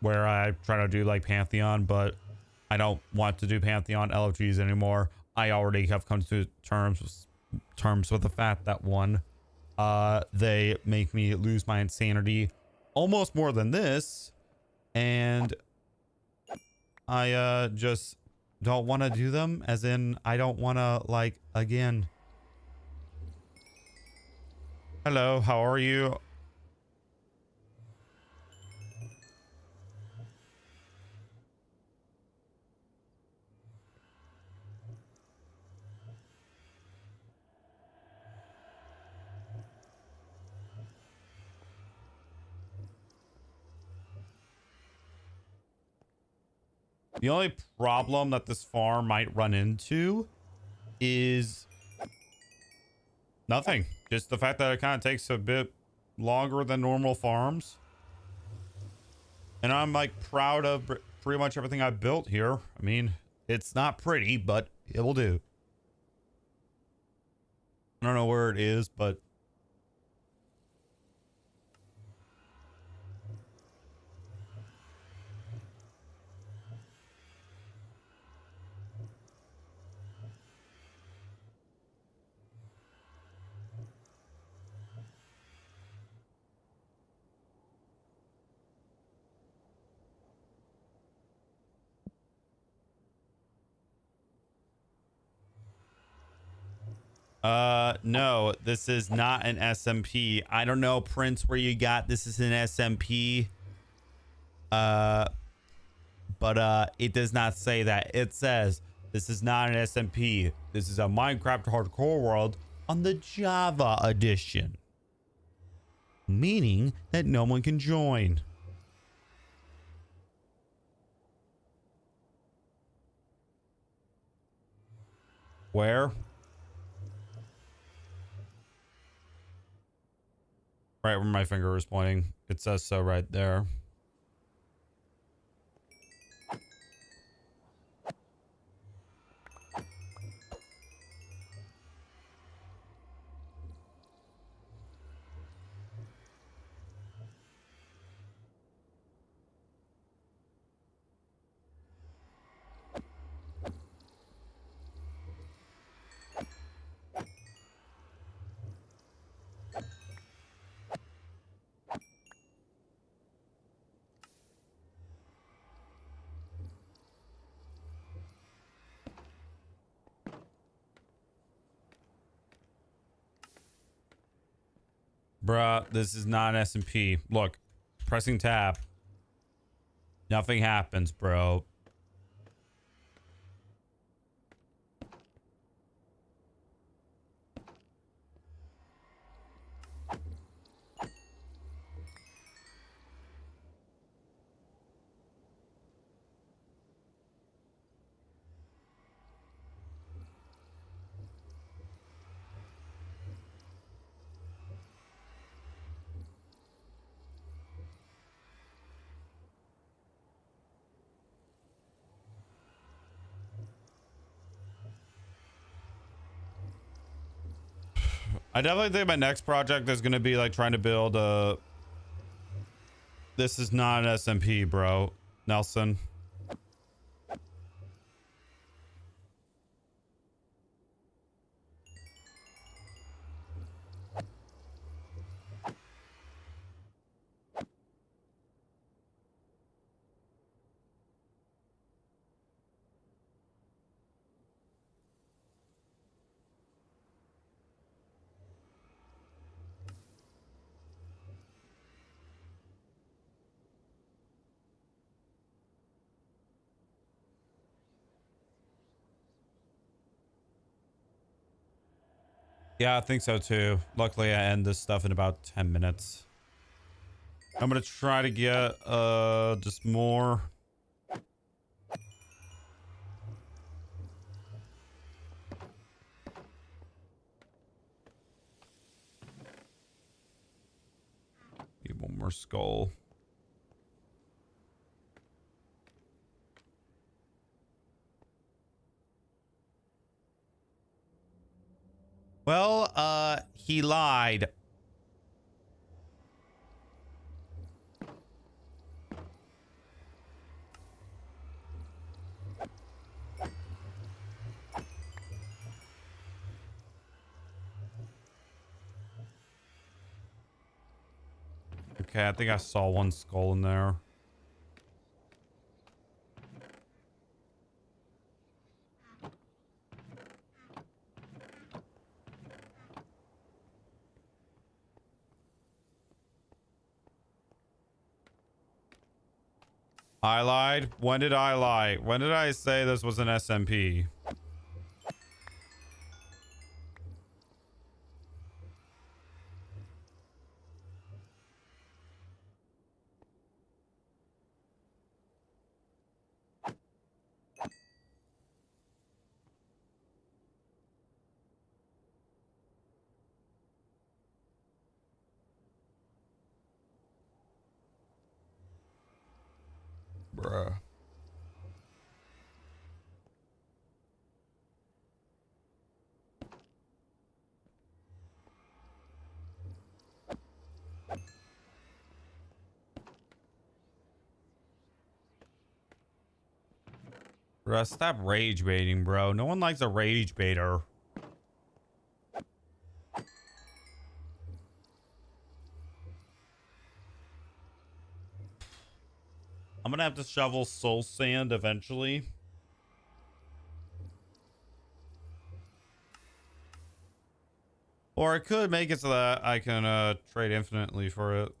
where I try to do like Pantheon, but I don't want to do Pantheon LFGs anymore. I already have come to terms with the fact that one, they make me lose my insanity almost more than this, and I just don't want to do them, as in I don't want to, like, again. Hello, how are you? The only problem that this farm might run into is nothing. Just the fact that it kind of takes a bit longer than normal farms. And I'm like proud of pretty much everything I built here. I mean, it's not pretty, but it will do. I don't know where it is, but no, this is not an SMP. I don't know, Prince, where you got this is an SMP. But it does not say that. It says this is not an SMP. This is a Minecraft Hardcore World on the Java edition. meaning that no one can join. Where? Right where my finger is pointing. It says so right there. Bruh, this is not an SMP. Look, pressing tab. Nothing happens, bro. I definitely think my next project is going to be like trying to build a... This is not an SMP, bro. Nelson. Yeah, I think so too. Luckily, I end this stuff in about 10 minutes. I'm gonna try to get just more. Need one more skull. Well, he lied. Okay, I think I saw one skull in there. I lied? When did I lie? When did I say this was an SMP? Bruh. Bruh, stop rage baiting, bro. No one likes a rage baiter. I'm gonna have to shovel soul sand eventually. Or I could make it so that I can trade infinitely for it.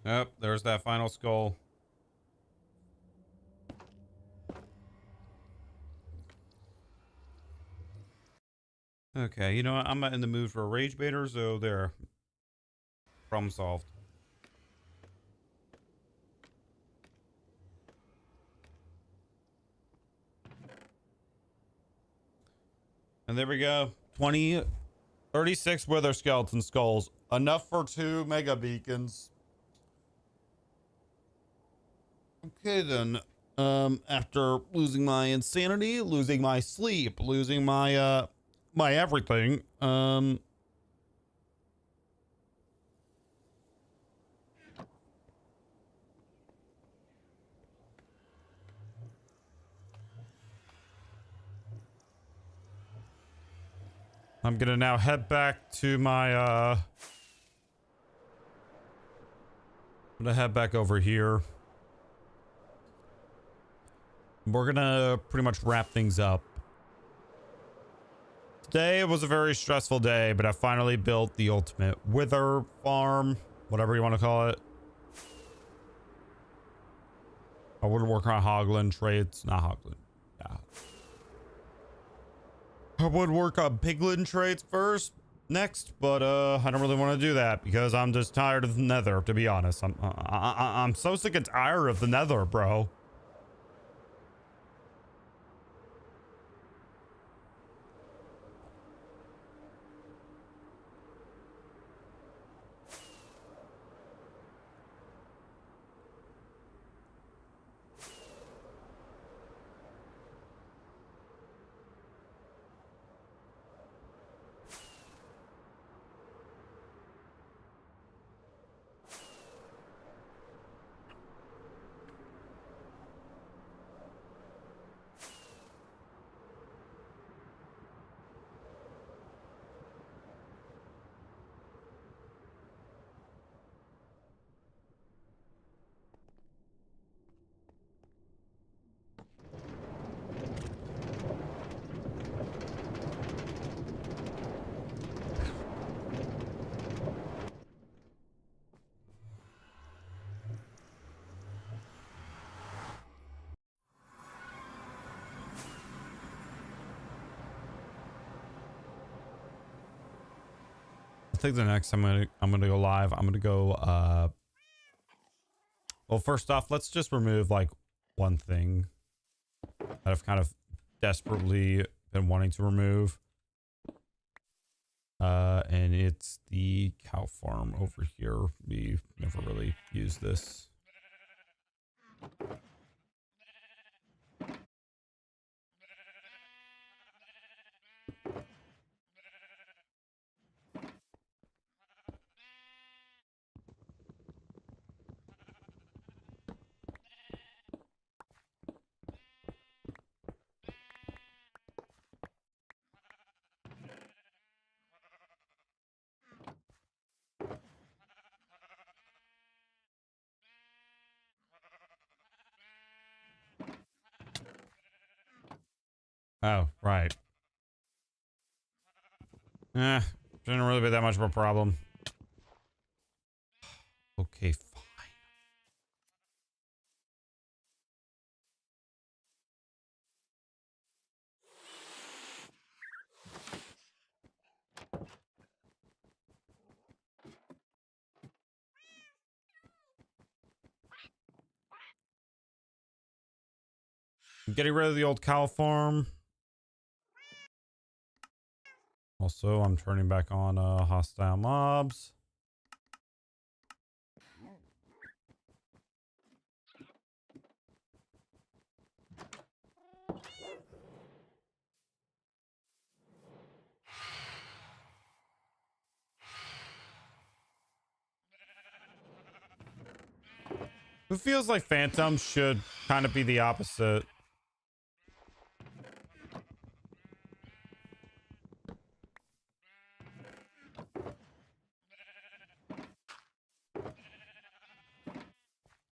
Yep, there's that final skull. Okay, you know what? I'm not in the mood for a rage baiter, so there. Problem solved. And there we go. 36 wither skeleton skulls. Enough for 2 mega beacons. Okay then. After losing my insanity, losing my sleep, losing my my everything, I'm gonna now head back to my I'm gonna head back over here. We're gonna pretty much wrap things up. Today was a very stressful day, but I finally built the ultimate wither farm, whatever you want to call it. I would work on Hoglin traits, not Hoglin. Yeah. I would work on Piglin traits next, but I don't really want to do that because I'm just tired of the Nether, to be honest. I'm so sick and tired of the Nether, bro. I think the next time I'm gonna go live, I'm gonna go well, first off, let's just remove like one thing that I've kind of desperately been wanting to remove. And it's the cow farm over here. We've never really used this. Oh, right. Shouldn't really be that much of a problem. Okay, fine. I'm getting rid of the old cow farm. Also, I'm turning back on hostile mobs. It feels like Phantom should kind of be the opposite.